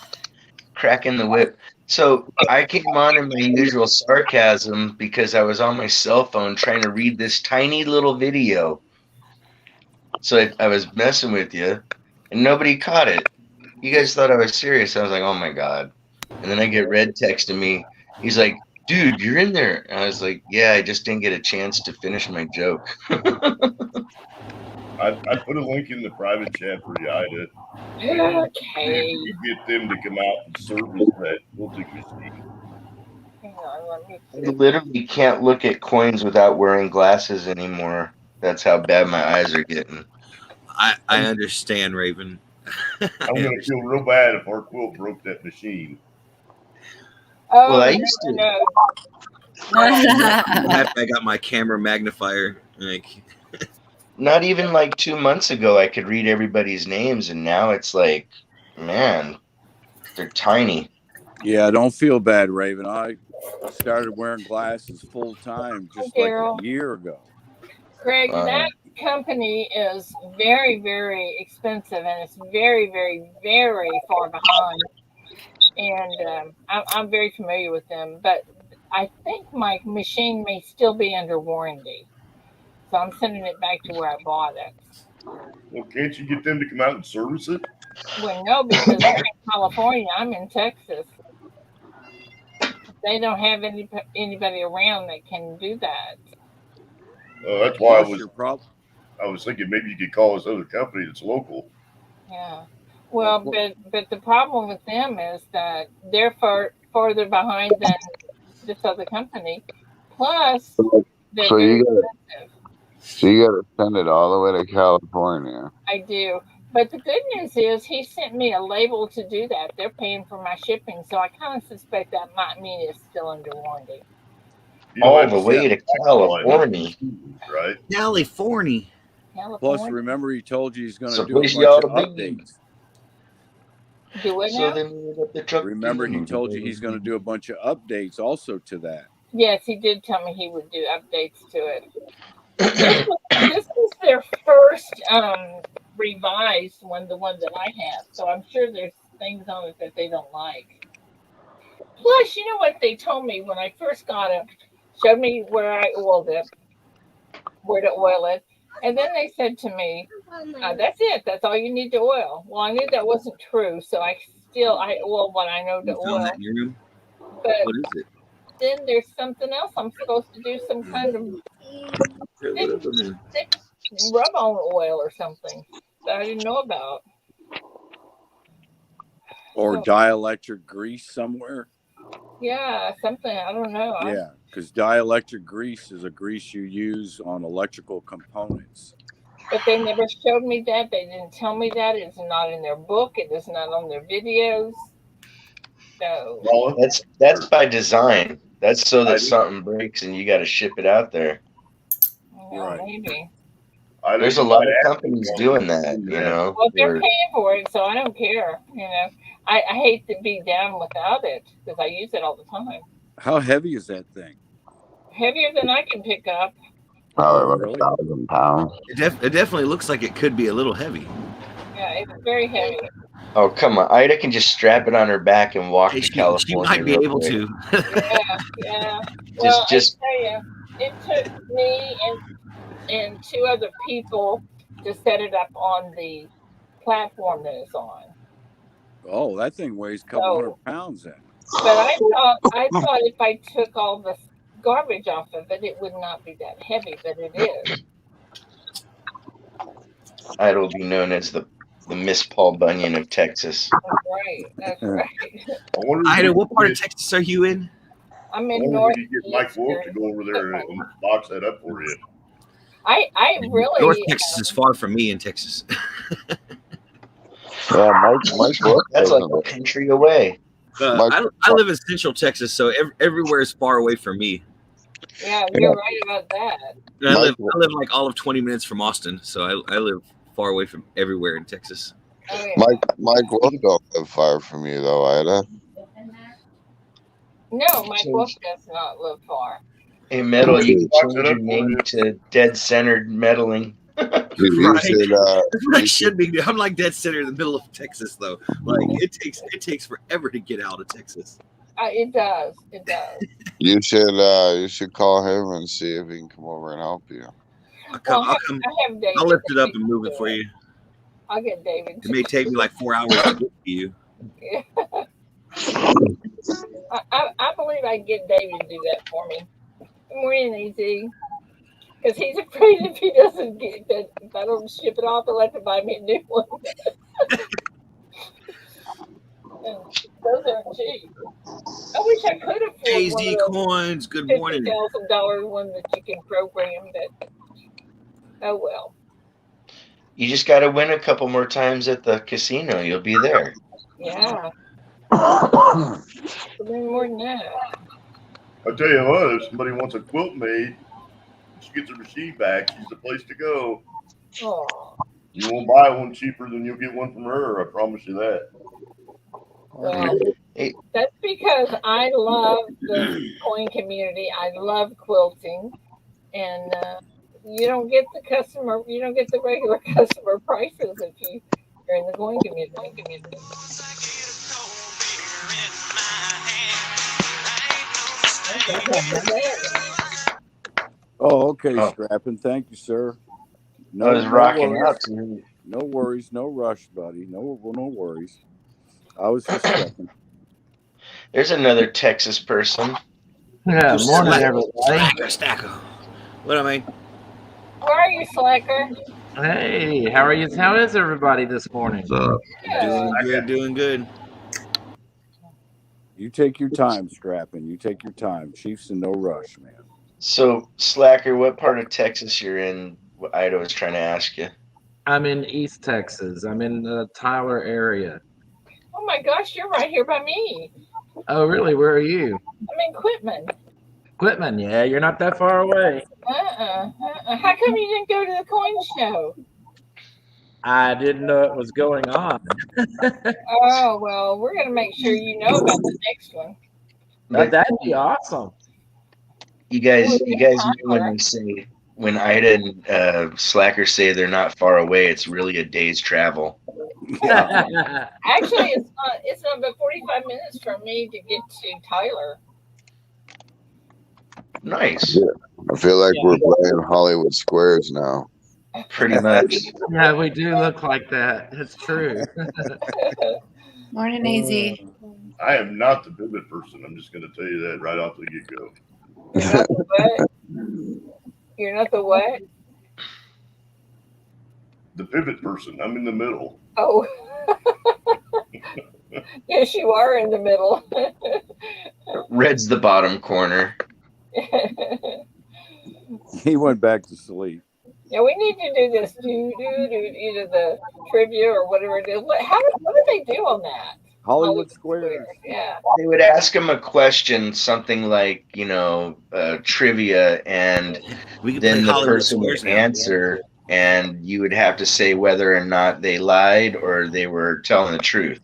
cracking the whip. So I came on in my usual sarcasm because I was on my cell phone trying to read this tiny little video. So I was messing with you, and nobody caught it. You guys thought I was serious. I was like, oh my God. And then I get Red texting me. He's like, dude, you're in there. And I was like, yeah, I just didn't get a chance to finish my joke.
I put a link in the private chat for you, Ida.
Okay.
You get them to come out and service that quilting machine.
Hang on, let me
I
see.
literally can't look at coins without wearing glasses anymore. That's how bad my eyes are getting.
I understand, Raven.
I'm going to feel real bad if our quilt broke that machine.
Oh,
Well, I
no,
used to.
no.
I'm happy I got my camera magnifier. Like,
Not even like 2 months ago, I could read everybody's names, and now it's like, man, they're tiny.
Yeah, don't feel bad, Raven. I started wearing glasses full time just like
Daryl.
a year ago.
Greg, that company is very, very expensive, and it's very, very, very far behind. And I'm very familiar with them, but I think my machine may still be under warranty, so I'm sending it back to where I bought it.
Well, can't you get them to come out and service it?
Well, no, because they're in California. I'm in Texas. They don't have anybody around that can do that.
That's why
I
was thinking maybe you could call this other company that's local.
Yeah. Well, but the problem with them is that they're farther behind than this other company. Plus, they're very expensive.
So you got to send it all the way to California.
I do. But the good news is he sent me a label to do that. They're paying for my shipping, so I kind of suspect that might mean it's still under warranty.
All the way to California.
Right?
California.
Plus, remember he told you he's going to
So
do a
please,
bunch
y'all,
of
the big
updates.
Do it
So
now?
then the truck.
Remember he told you he's going to do a bunch of updates also to that.
Yes, he did tell me he would do updates to it. This is their first revised one, the one that I have. So I'm sure there's things on it that they don't like. Plus, you know what they told me when I first got it? Showed me where I oiled it, where to oil it. And then they said to me, that's it. That's all you need to oil. Well, I knew that wasn't true. So I oil what I know to
You found
oil.
that in your room?
But
What is it?
then there's something else. I'm supposed to do some kind of thick rub-on oil or something that I didn't know about.
Or dielectric grease somewhere.
Yeah, something. I don't know.
Yeah, because dielectric grease is a grease you use on electrical components.
But they never showed me that. They didn't tell me that. It's not in their book. It is not on their videos. So
that's by design. That's so that something breaks and you got to ship it out there.
Right. Maybe.
There's a lot of companies doing that, you know.
Well, they're paying for it, so I don't care. You know, I hate to be down without it because I use it all the time.
How heavy is that thing?
Heavier than I can pick up.
Probably like 1,000 pounds.
It definitely looks like it could be a little heavy.
Yeah, it's very heavy.
Oh, come on. Ida can just strap it on her back and walk to California.
She might be able to.
Yeah. Well,
just
I tell you, it took me and two other people to set it up on the platform that it's on.
Oh, that thing weighs a couple hundred pounds then.
But I thought if I took all the garbage off of it, it would not be that heavy, but it is.
Ida will be known as the Miss Paul Bunyan of Texas.
That's right.
Ida, what part of Texas are you in?
I'm in North.
You get Mike Wolf to go over there and box that up for you.
I really
North Texas is far from me in Texas.
Yeah, Mike Wolf.
That's like a country away.
I live in Central Texas, so everywhere is far away from me.
Yeah, you're right about that.
I live like all of 20 minutes from Austin, so I live far away from everywhere in Texas.
Oh, yeah.
Mike Wolf don't live far from you though, Ida.
No, Mike Wolf does not live far.
Hey, Metal, you can change your name to Dead Centered Meddling.
I should be. I'm like dead center in the middle of Texas, though. Like it takes forever to get out of Texas.
It does. It does.
You should call him and see if he can come over and help you.
I'll lift it up and move it for you.
I'll get David.
It may take me like 4 hours to get to you.
Yeah. I believe I can get David to do that for me. Good morning, AZ. Because he's afraid if he doesn't get that, if I don't ship it off, he'll have to buy me a new one. And those aren't cheap. I wish I could afford
AZ
one of
coins. Good morning.
$50,000 one that you can program, but oh well.
You just got to win a couple more times at the casino. You'll be there.
Yeah. More than that.
I'll tell you what, if somebody wants a quilt made, she gets her machine back, she's the place to go.
Oh.
You won't buy one cheaper than you'll get one from her. I promise you that.
Well, that's because I love the coin community. I love quilting, and you don't get the regular customer prices if you're in the coin community.
Oh, okay,
Oh.
Scrapping. Thank you, sir.
I was rocking
worries.
out to
No worries, no rush, buddy. No worries. I was just checking.
There's another Texas person.
Yeah, morning, everybody.
Stacker. What I mean?
Where are you, Slacker?
Hey, how are you? How is everybody this morning?
Doing good.
You take your time, Scrapping. You take your time. Chief's in no rush, man.
So, Slacker, what part of Texas you're in? What Ida was trying to ask you.
I'm in East Texas. I'm in the Tyler area.
Oh my gosh, you're right here by me.
Oh, really? Where are you?
I'm in Quitman.
Quitman, yeah, you're not that far away.
How come you didn't go to the coin show?
I didn't know it was going on.
Oh, well, we're going to make sure you know about the next one.
That'd be awesome.
You guys know when Ida and Slacker say they're not far away, it's really a day's travel.
Actually, it's not but 45 minutes from me to get to Tyler.
Nice.
Yeah. I feel like we're playing Hollywood Squares now.
Pretty much.
Yeah, we do look like that. It's true.
Morning, AZ.
I am not the pivot person. I'm just going to tell you that right off the get-go.
You're not the what? You're not the what?
The pivot person. I'm in the middle.
Oh. Yes, you are in the middle.
Red's the bottom corner.
He went back to sleep.
Yeah, we need to do this. Either the trivia or whatever it is. What do they do on that?
Hollywood Squares.
Yeah.
They would ask him a question, something like, trivia, and then the person would answer, and you would have to say whether or not they lied or they were telling the truth.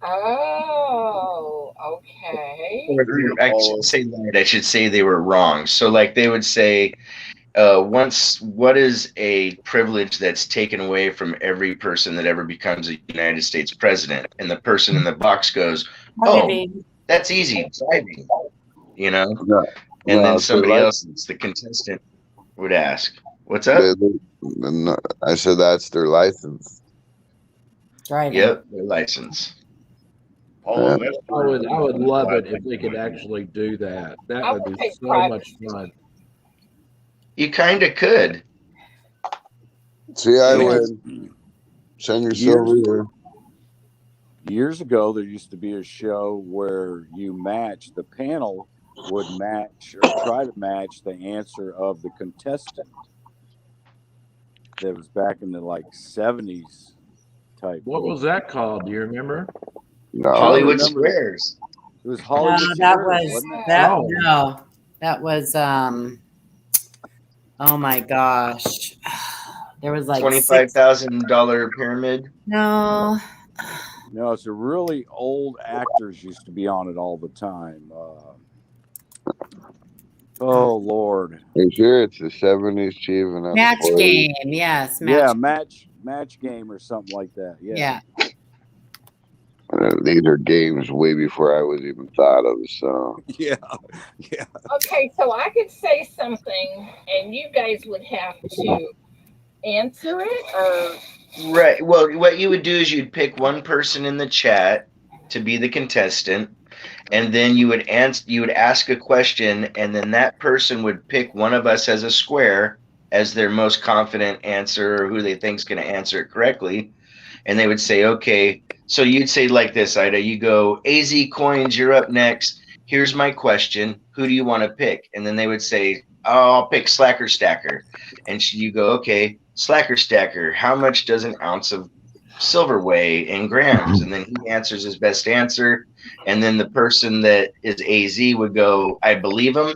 Oh, okay.
I shouldn't say lied. I should say they were wrong. So, like, they would say, what is a privilege that's taken away from every person that ever becomes a United States president? And the person in the box goes, "Oh, that's easy, driving,"
No,
and then
so
somebody else, the contestant, would ask, "What's up?"
I said that's their license.
Driving.
Yep, their license.
Yeah.
I would love it if we could actually do that. That would be so much fun.
You kind of could.
See, I win. Send yourself here.
Years ago, there used to be a show where the panel would match or try to match the answer of the contestant. That was back in the 70s type.
What was that called? Do you remember?
No.
Hollywood Squares.
It was Hollywood Squares.
That was oh my gosh. There was
$25,000 pyramid.
No,
it's a really old actors used to be on it all the time. Oh Lord!
Are you sure it's the 70s, Chief?
Match Game. Yes.
Match Game or something like that.
Yeah.
These are games way before I was even thought of. So
yeah.
Okay, so I could say something, and you guys would have to answer it, or
Right. Well, what you would do is you'd pick one person in the chat to be the contestant, and then you would ask a question, and then that person would pick one of us as a square as their most confident answer, or who they think's going to answer it correctly. And they would say, okay, so you'd say like this, Ida, you go, AZ Coins, you're up next. Here's my question. Who do you want to pick? And then they would say, oh, I'll pick Slacker Stacker. And you go, okay, Slacker Stacker, how much does an ounce of silver weigh in grams? And then he answers his best answer. And then the person that is AZ would go, I believe him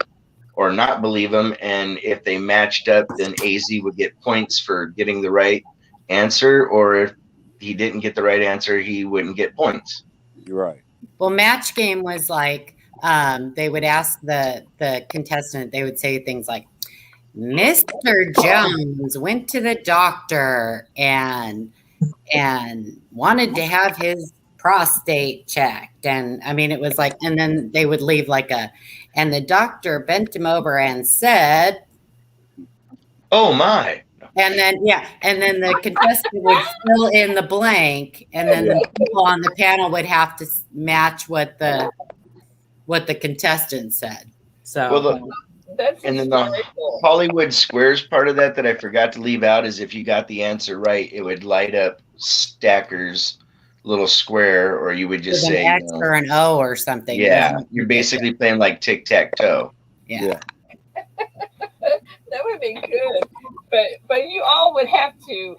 or not believe him. And if they matched up, then AZ would get points for getting the right answer. Or if he didn't get the right answer, he wouldn't get points.
You're right.
Well, match game was like they would ask the contestant, they would say things like, Mr. Jones went to the doctor and wanted to have his prostate checked. And I mean, it was like, and then they would leave like and the doctor bent him over and said,
oh my.
And then, and then the contestant would fill in the blank, and then the people on the panel would have to match what the contestant said. So,
and then the Hollywood Squares part of that I forgot to leave out is if you got the answer right, it would light up Stacker's little square, or you would just say
an X or an O or something.
Yeah, you're basically playing like tic-tac-toe.
Yeah.
That would be good. But you all would have to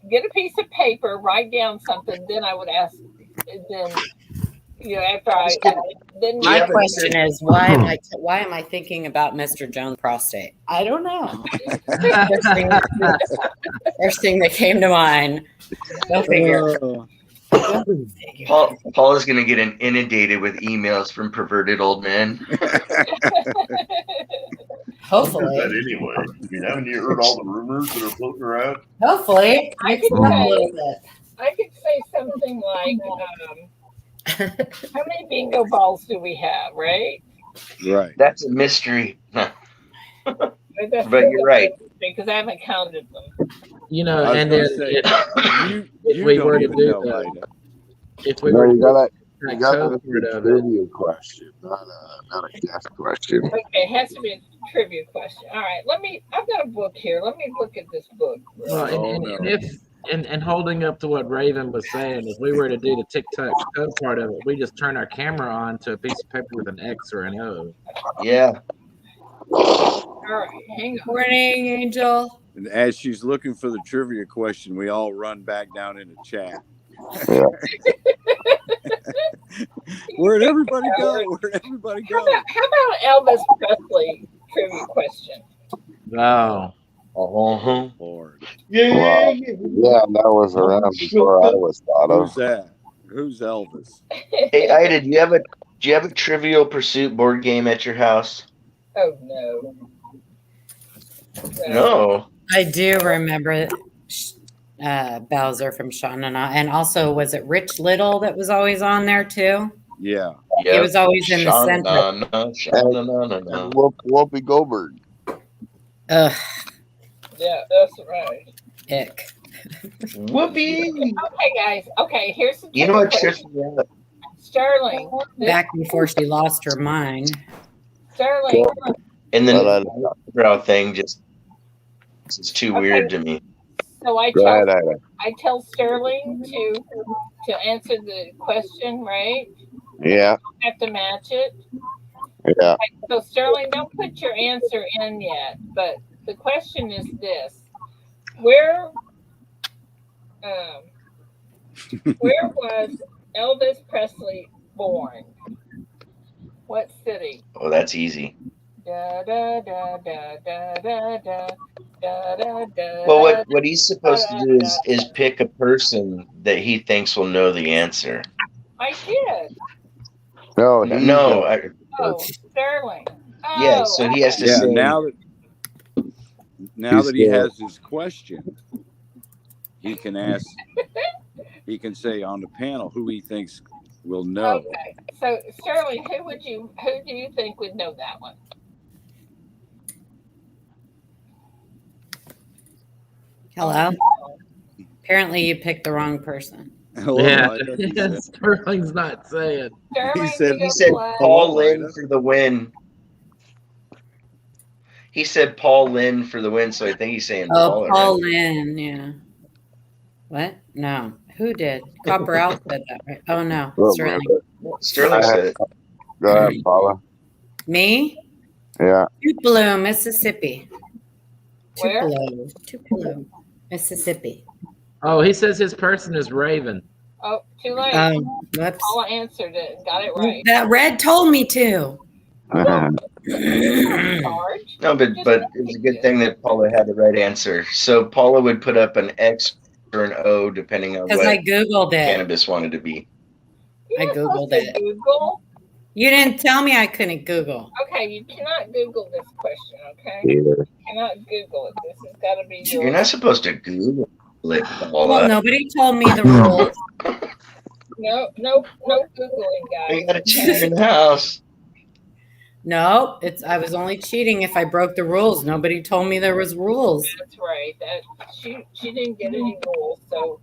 get a piece of paper, write down something, then I would ask, then, after then
my question is, why am I thinking about Mr. Jones' prostate? I don't know. First thing that came to mind. Go figure.
Paul is going to get inundated with emails from perverted old men.
Hopefully.
That anyway. I mean, haven't you heard all the rumors that are floating around?
Hopefully.
I could say something like, how many bingo balls do we have, right?
Right.
That's a mystery.
But
you're right.
Because I haven't counted them.
And then if we were to do that, if we were to
you gotta a trivia question, not a guess question.
Okay, it has to be a trivia question. All right, I've got a book here. Let me look at this book.
Well, and holding up to what Raven was saying, if we were to do the tic-tac-toe part of it, we just turn our camera on to a piece of paper with an X or an O.
Yeah.
All right, hang on.
Morning, Angel.
And as she's looking for the trivia question, we all run back down into chat.
Yeah.
Where'd everybody go? Where'd everybody go?
How about Elvis Presley trivia question?
No.
Oh,
Lord.
Yeah, that was around before I was thought of.
Who's that? Who's Elvis?
Hey, Ida, do you have a Trivial Pursuit board game at your house?
Oh no.
No.
I do remember Bowser from Sha-na-na. And also, was it Rich Little that was always on there too?
Yeah.
He was always in the center.
And Whoopi Goldberg.
Yeah, that's right.
Ick.
Whoopee.
Okay, guys. Okay, here's the
You know what trips
me out? Sterling.
Back before she lost her mind.
Sterling.
And then the brow thing it's too weird to me.
So I tell Sterling to answer the question, right?
Yeah.
You have to match it.
Yeah.
Okay, so Sterling, don't put your answer in yet, but the question is this: Where was Elvis Presley born? What city?
Oh, that's easy.
Da, da, da, da, da, da, da, da, da, da,
Well, what he's supposed to do is pick a person that he thinks will know the answer.
I did.
No,
Sterling. Oh,
yeah, so he has to say.
Now that he has his question, he can ask. He can say on the panel who he thinks will know.
Okay, so Sterling, who do you think would know that one?
Hello. Apparently, you picked the wrong person.
Hello,
Yeah,
Ida, he said.
Sterling's not saying.
Sterling,
said-
He said
play.
Paul
Hello,
Lynn
Ida.
for the win. He said Paul Lynn for the win, so I think he's saying
Oh,
Paula,
Paul
right?
Lynn, yeah. What? No. Who did? Copper Al said that, right? Oh, no.
Look,
Sterling.
Sterling said it.
Go ahead, Paula.
Me?
Yeah.
Tupelo, Mississippi.
Where?
Tupelo, Mississippi.
Oh, he says his person is Raven.
Oh, too late.
Whoops.
Paula answered it. Got it right.
That Red told me to.
Charge.
No, but it was a good thing that Paula had the right answer. So Paula would put up an X or an O depending on
Because
what
I Googled it.
cannabis wanted to be.
I
You're
Googled
supposed to
it.
Google.
You didn't tell me I couldn't Google.
Okay, you cannot Google this question. Okay,
Yeah.
you cannot Google it. This has got to be your.
You're not supposed to Google it,
Well,
Paula.
nobody told me the rules.
No Googling, guys.
You got a cheater in the house.
No, I was only cheating if I broke the rules. Nobody told me there was rules.
That's right. That she didn't get any rules, so.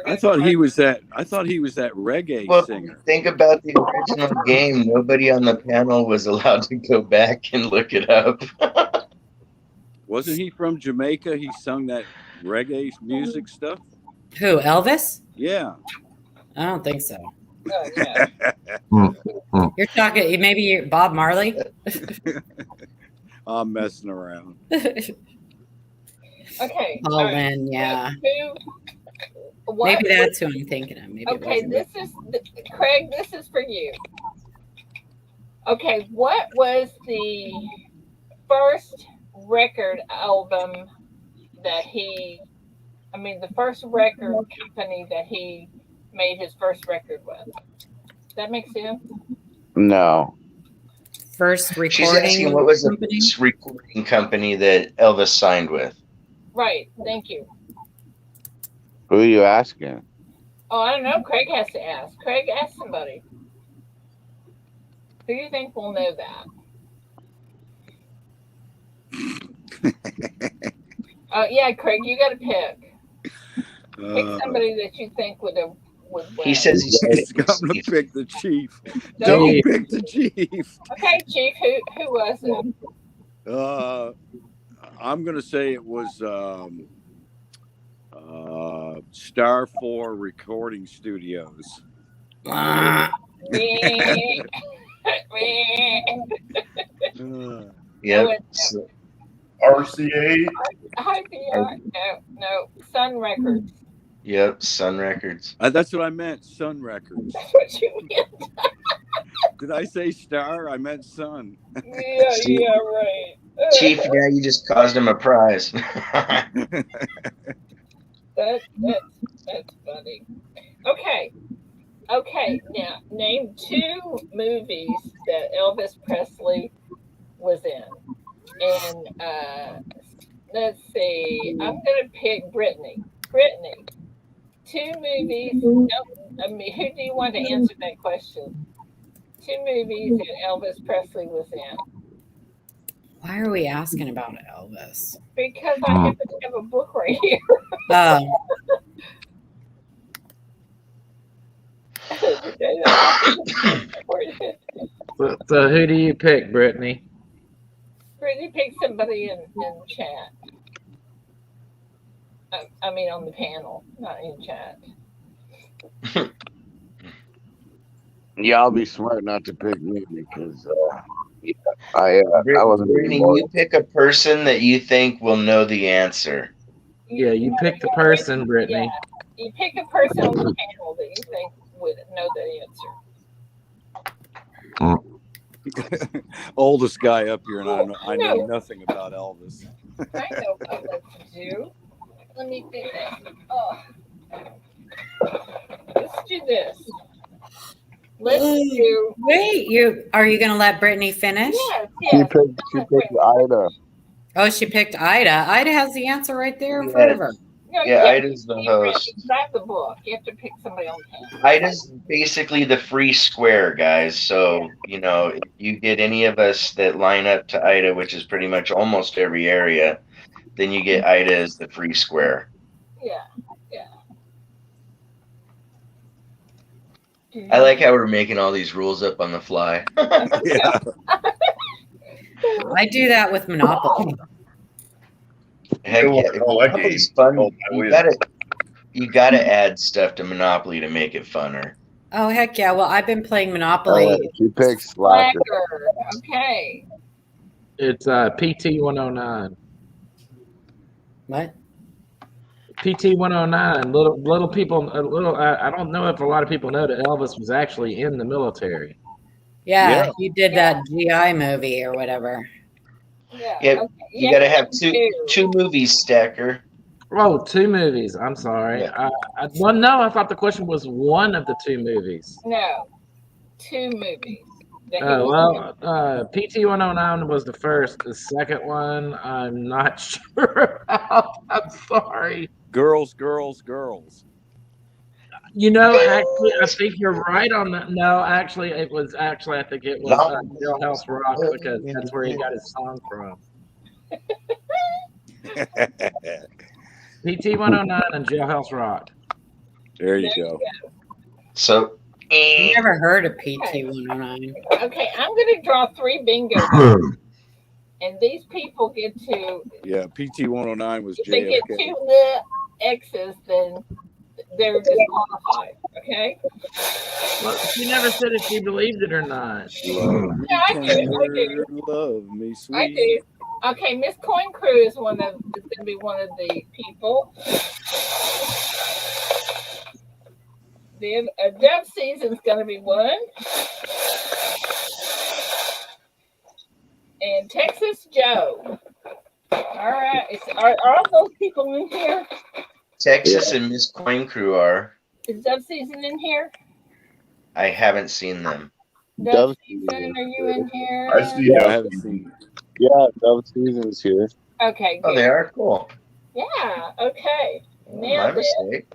I thought he was that reggae
Well,
singer.
think about the original game. Nobody on the panel was allowed to go back and look it up.
Wasn't he from Jamaica? He sung that reggae music stuff.
Who, Elvis?
Yeah.
I don't think so.
Oh, yeah.
You're talking, maybe you're Bob Marley?
I'm messing around.
Okay.
Paul
all right.
Lynn, yeah.
What
Maybe that's who I'm thinking of. Maybe
okay, Craig, this is for you. Okay, what was the first record album that the first record company that he made his first record with? Does that make sense?
No.
First recording.
She's asking what was the
company?
first recording company that Elvis signed with?
Right, thank you.
Who are you asking?
Oh, I don't know. Craig has to ask. Craig, ask somebody. Who do you think will know that? Yeah, Craig, you got to pick. Pick somebody that you think would win.
He says
He's going to pick the chief.
Don't
Don't pick the chief.
Okay, Chief, who was it?
I'm going to say it was Star 4 Recording Studios.
Yeah.
RCA.
No, Sun Records.
Yep, Sun Records.
That's what I meant, Sun Records.
That's what you meant.
Did I say Star? I meant Sun.
Yeah, right.
Chief, yeah, you just caused him a prize.
That's funny. Okay, now name 2 movies that Elvis Presley was in. And let's see, I'm gonna pick Brittany. 2 movies. No, who do you want to answer that question? 2 movies that Elvis Presley was in.
Why are we asking about Elvis?
Because I happen to have a book right here.
Oh.
So who do you pick, Brittany?
Brittany, pick somebody in chat. On the panel, not in chat.
Y'all be smart not to pick me because I wasn't.
Brittany, you pick a person that you think will know the answer.
Yeah, you pick the person, Brittany.
Yeah, you pick a person on the panel that you think would know the answer.
Oldest guy up here, and I know nothing about Elvis.
I know about Elvis too. Let me think. Let's do this. Let's do.
Wait, are you going to let Brittany finish?
Yes.
She picked Ida.
Oh, she picked Ida. Ida has the answer right there in front of her.
No,
Yeah, Ida's the host.
Grab the book. You have to pick somebody on the panel.
Ida's basically the free square, guys. So, if you get any of us that line up to Ida, which is pretty much almost every area, then you get Ida as the free square.
Yeah.
I like how we're making all these rules up on the fly.
Yeah.
I do that with Monopoly.
Heck
know
yeah,
what I call that
Monopoly's
game?
fun.
Oh, I win.
You gotta add stuff to Monopoly to make it funner.
Oh heck yeah! Well, I've been playing
All
Monopoly.
right, she picks Slacker.
Slacker. Okay.
It's PT 109.
What?
PT 109. Little people. I don't know if a lot of people know that Elvis was actually in the military.
Yeah,
Yeah.
he did that GI movie or whatever.
Yeah.
Yeah,
Okay.
you gotta have
two.
two movies, Stacker.
Oh, 2 movies. I'm sorry.
Yeah.
Well, no, I thought the question was one of the 2 movies.
No, 2 movies. that he
Oh
was
well, PT 109 was the first. The second one, I'm not sure about. I'm sorry.
Girls, girls, girls.
You know, actually, I think you're right on that. No, actually, it was actually I think it was Jailhouse Rock because that's where he got his song from. PT 109 and Jailhouse Rock.
There you go.
So
I never heard of PT 109.
Okay, I'm going to draw 3 bingo cards, and these people get to.
Yeah, PT 109 was
If they get
JFK.
2 little X's, then they're disqualified. Okay.
Well, she never said if she believed it or not.
Love me
Yeah, I do.
tender, love me
I
sweet.
do. Okay, Miss Coin Crew is going to be one of the people. The Dove Season's going to be one. And Texas Joe. All right. Are all those people in here?
Texas and Miss Coin Crew are.
Is Dove Season in here?
I haven't seen them.
Dove Season, are you in here?
I see.
Yeah, I haven't seen.
Yeah, Dove Season's here.
Okay,
Oh,
good.
they are cool.
Yeah, okay.
My
Nailed it.
mistake.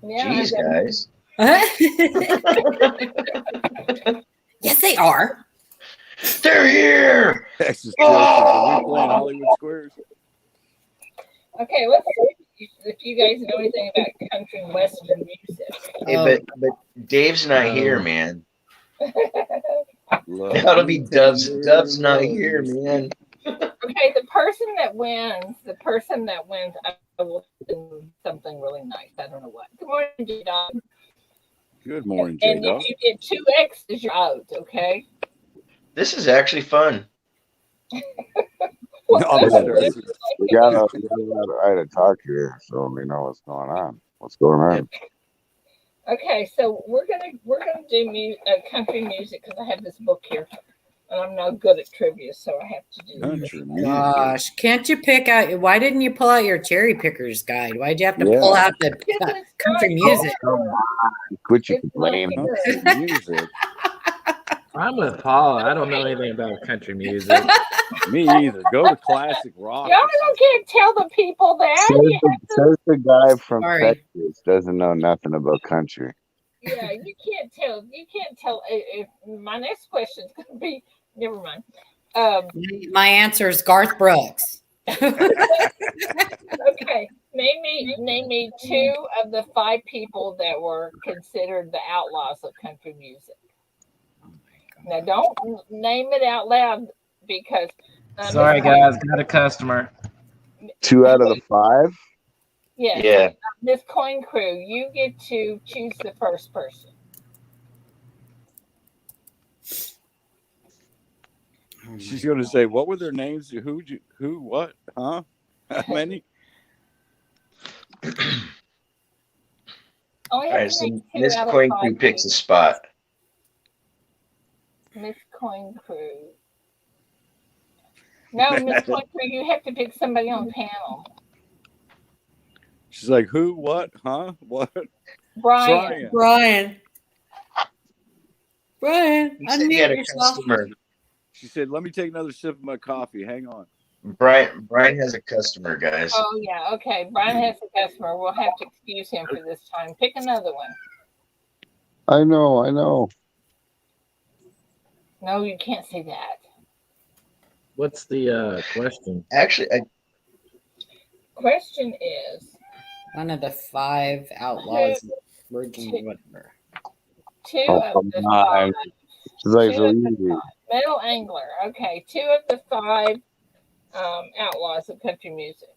Now
Jeez, guys.
Yes, they are.
They're here.
Texas Joe, are we playing Hollywood Squares?
Okay, let's see if you guys know anything about country and western music.
Hey, but Dave's not here, man.
Love
That'll
me
be Dove's.
tender,
Dove's not
love
here,
me
man.
Okay, the person that wins, I will do something really nice. I don't know what. Good morning, J-Dog.
Good morning,
And
J-Dog.
if you get 2 X's, you're out, okay?
This is actually fun.
No, I'm serious.
We got to talk here, so we know what's going on. What's going on?
Okay, so we're gonna do country music because I have this book here, and I'm not good at trivia, so I have to do
Country music.
Gosh, can't you pick out? Why didn't you pull out your cherry picker's guide? Why'd you have to pull out the country music?
Quit your complaining.
Country music.
I'm with Paula. I don't know anything about country music.
Me either. Go to classic rock.
Y'all can't tell the people that.
Says the guy from
Sorry.
Texas doesn't know nothing about country.
Yeah, you can't tell. You can't tell. If my next question is going to be, never mind.
My answer is Garth Brooks.
Okay, name me 2 of the 5 people that were considered the outlaws of country music. Now, don't name it out loud because.
Sorry, guys, got a customer.
2 out of the 5.
Yes.
Yeah.
This Coin Crew, you get to choose the first person.
She's going to say, what were their names? Who, what, huh? How many?
All right, so Miss Coin Crew picks a spot.
Miss Coin Crew. No, Miss Coin Crew, you have to pick somebody on panel.
She's like, who, what, huh, what?
Brian.
Brian,
You said you had
unmute
a
yourself.
customer.
She said, let me take another sip of my coffee. Hang on.
Brian has a customer, guys.
Oh, yeah. Okay. Brian has a customer. We'll have to excuse him for this time. Pick another one.
I know.
No, you can't say that.
What's the question?
Actually,
Question is,
One of the 5 outlaws, virgin, whatever.
two
Oh,
of
come
the
on.
5.
She's like,
Two
so
of the
easy.
5. Metal Angler. Okay, 2 of the 5 outlaws of country music.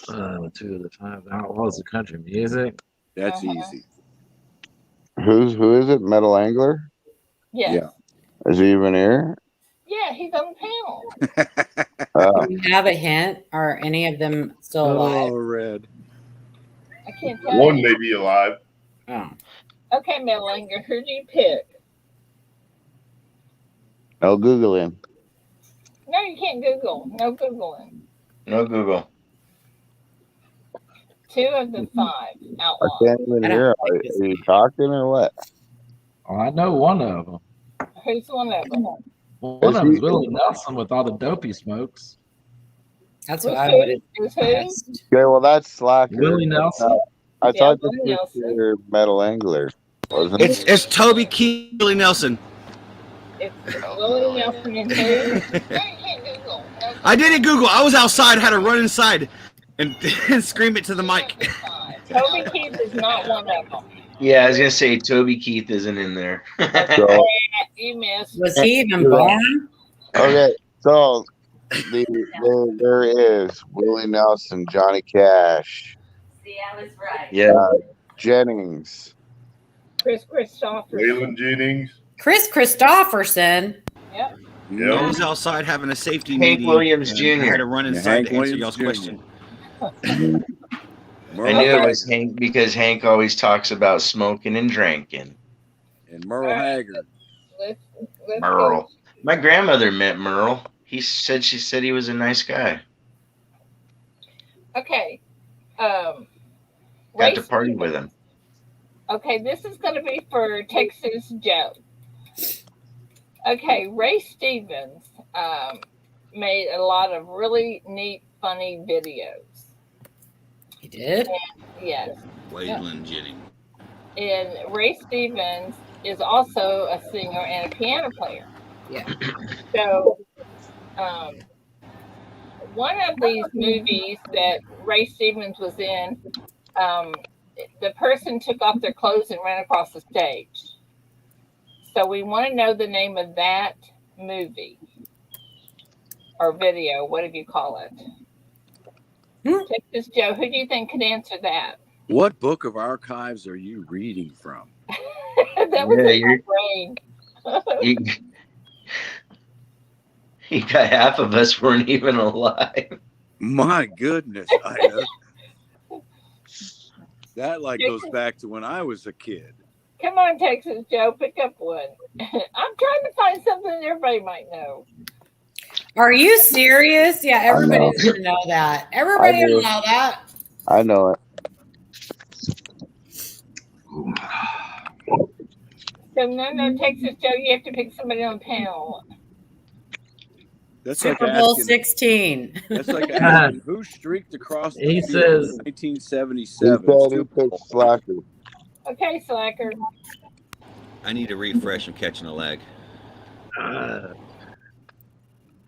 2 of the 5 outlaws of country music.
That's easy.
Who is it? Metal Angler?
Yes.
Yeah.
Is he even here?
Yeah, he's on the panel.
Oh.
Do you have a hint? Are any of them still alive?
Oh, Red.
I can't tell
One
you.
may be alive.
Oh.
Okay, Metal Angler, who do you pick?
No Googling.
No, you can't Google. No Googling.
No Google.
2 of the 5
I
outlaws.
can't even
I don't
hear.
like
Are
this
you
game.
talking or what?
Oh, I know one of them.
Who's one of them?
One
Is
of them is
he-
Willie Nelson with all the dope he smokes.
That's
Who's
what I
who?
would have
Who's who?
guessed.
Okay, well, that's Slacker.
Willie Nelson.
I
Yeah,
thought this
Willie
was
Nelson.
your Metal Angler, wasn't it?
It's Toby Keith, Willie Nelson.
It's Willie Nelson and who? No, you can't Google. No
I didn't Google. I was outside, had to run inside and, and scream it to the mic.
Toby Keith is not one of them.
Yeah, I was gonna say Toby Keith isn't in there.
So,
You missed.
Was he even born?
okay, so there is Willie Nelson, Johnny Cash,
See, I was right.
Yeah.
Jennings.
Chris Christopher.
Waylon Jennings.
Chris Christopherson.
Yep.
I
Yeah.
was outside having a safety
Hank
meeting.
Williams
and I had
Jr.
to run
Yeah,
inside
Hank
to answer
Williams
y'all's
Jr.
question.
I knew it was Hank because Hank always talks about smoking and drinking.
And Merle Haggard.
Let's go.
Merle. My grandmother met Merle. She said he was a nice guy.
Okay.
Got
Ray
to party
Stevens.
with him.
Okay, this is going to be for Texas Joe. Okay, Ray Stevens made a lot of really neat, funny videos.
He did?
Yes.
Waylon Jennings.
And Ray Stevens is also a singer and a piano player.
Yeah.
So, one of these movies that Ray Stevens was in, the person took off their clothes and ran across the stage. So we want to know the name of that movie or video, whatever you call it. Texas Joe, who do you think could answer that?
What book of archives are you reading from?
That was
Yeah,
in my brain.
You got half of us weren't even alive.
My goodness, Ida. That goes back to when I was a kid.
Come on, Texas Joe, pick up one. I'm trying to find something that everybody might know.
Are you serious? Yeah, everybody's going to know that. Everybody will know that.
I know it.
So no, Texas Joe, you have to pick somebody on the panel.
That's like
Super Bowl
asking,
16.
that's like asking who streaked across the
He
field
says-
in
He
1977.
said he picked Slacker.
Okay, Slacker.
I need to refresh. I'm catching a lag.
The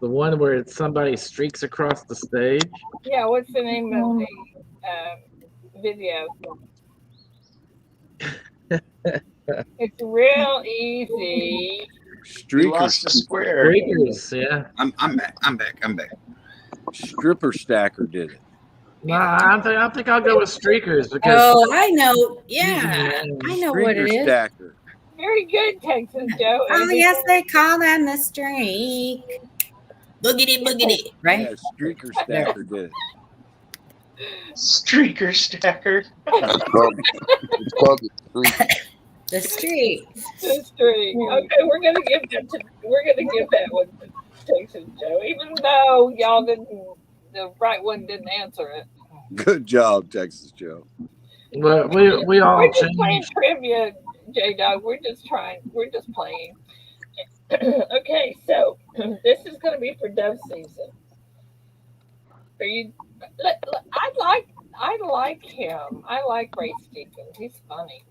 one where somebody streaks across the stage.
Yeah, what's the name of the video? It's real easy.
We lost the square.
Breakers, yeah.
I'm back. I'm back.
Stripper Stacker did it.
Nah, I think I'll go with streakers because
Oh, I know. Yeah, I know what it
Streaker
is.
Stacker.
Very good, Texas Joe.
Oh, yes, they call them the streak. Boogity, boogity. Right?
Yeah, Streaker Stacker did it.
Streaker stacker.
It's called the Streak.
The streak.
The streak. Okay, we're gonna give that one to Texas Joe, even though y'all didn't. The right one didn't answer it.
Good job, Texas Joe.
but we all
We're just playing
changed.
trivia, J Dog. We're just playing. Okay, so this is going to be for dove season. Are you? I like him. I like Ray Stevens. He's funny.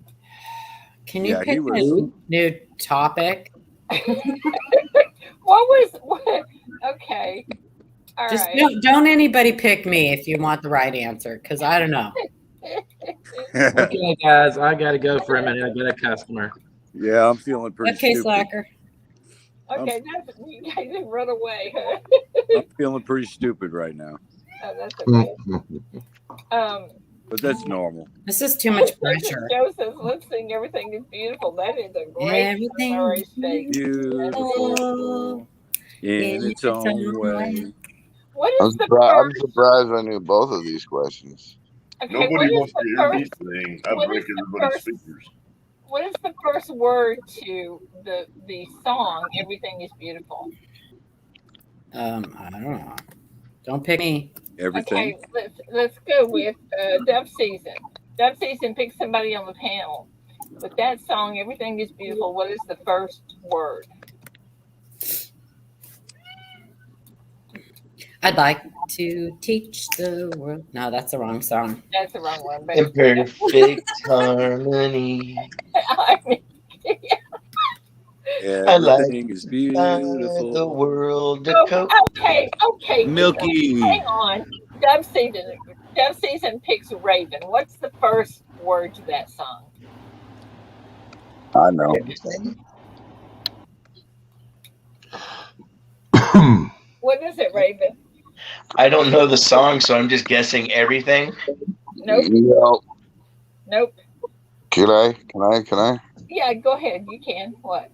Can you
Yeah, he
pick
was-
a new topic?
What? Okay. All
Just
right.
don't anybody pick me if you want the right answer, because I don't know.
Okay, guys, I gotta go for a minute. I got a customer.
Yeah, I'm feeling pretty
Okay,
stupid.
Slacker.
Okay, that's, you guys have run away, huh?
I'm feeling pretty stupid right now,
Oh, that's okay.
but that's normal.
This is too much pressure.
Joe says, let's sing Everything is Beautiful. That is a great
Everything
Murray State.
Beautiful in its own way.
What
I'm
is the
surprised I knew both of these questions.
okay,
Nobody
what is
wants
the
to hear me
first,
sing. I
what
break
is the
everybody's
first-
fingers.
what is the first word to the song Everything is Beautiful?
I don't know. Don't pick me.
Everything.
Okay, let's go with Dove Season. Dove Season picks somebody on the panel. With that song, Everything is Beautiful, what is the first word?
I'd like to teach the world. No, that's the wrong song.
That's the wrong one. But
In perfect harmony.
I mean,
Everything is beautiful.
The world to
oh,
cope.
okay.
Milky.
Hang on. Dove Season picks Raven. What's the first word to that song?
I know.
What is it, Raven?
I don't know the song, so I'm just guessing everything.
Nope. Nope.
Can I?
Yeah, go ahead. You can. What?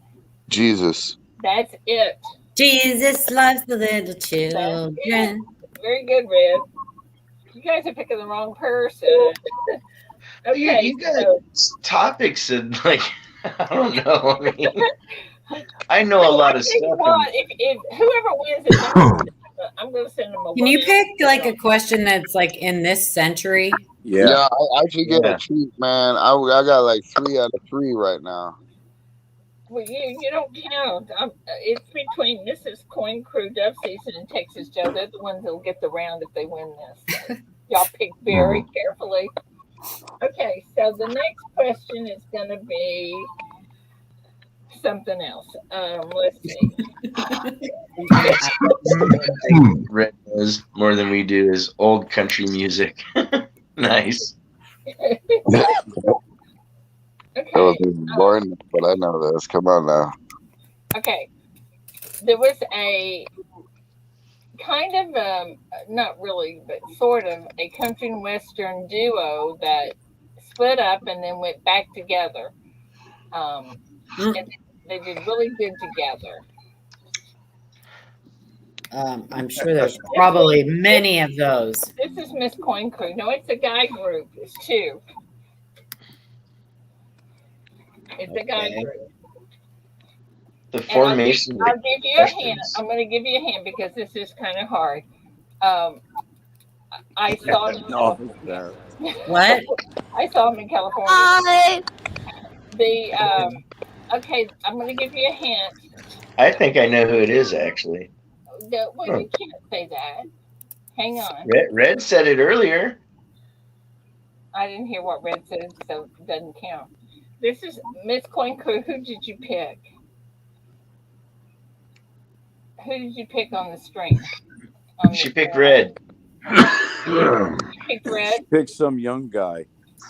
Jesus.
That's it.
Jesus loves the little children.
Very good, Red. You guys are picking the wrong person. Okay,
You got topics and like I don't know. I mean, I know a lot of stuff.
If whoever wins it, I'm going to send them a.
Can you pick like a question that's like in this century?
Yeah, I should get a treat, man. I got like 3 out of 3 right now.
Well, you don't count. It's between Mrs. Coin Crew, Dove Season, and Texas Joe. They're the ones that'll get the round if they win this. So y'all pick very carefully. Okay, so the next question is going to be something else. Let's see.
Red knows more than we do is old country music. Nice.
It was boring, but I know this. Come on now.
Okay. There was a kind of, not really, but sort of a country and western duo that split up and then went back together. And they did really good together.
I'm sure there's probably many of those.
This is Miss Coin Crew. No, it's a guy group. It's 2. It's a guy group.
The formation.
I'll give you a hint. I'm going to give you a hint because this is kind of hard. I saw them.
What?
I saw them in California. Okay, I'm going to give you a hint.
I think I know who it is actually.
Well, you can't say that. Hang on.
Red said it earlier.
I didn't hear what Red said, so it doesn't count. This is Miss Coin Crew. Who did you pick? Who did you pick on the string?
She picked Red.
You picked Red?
She picked some young guy.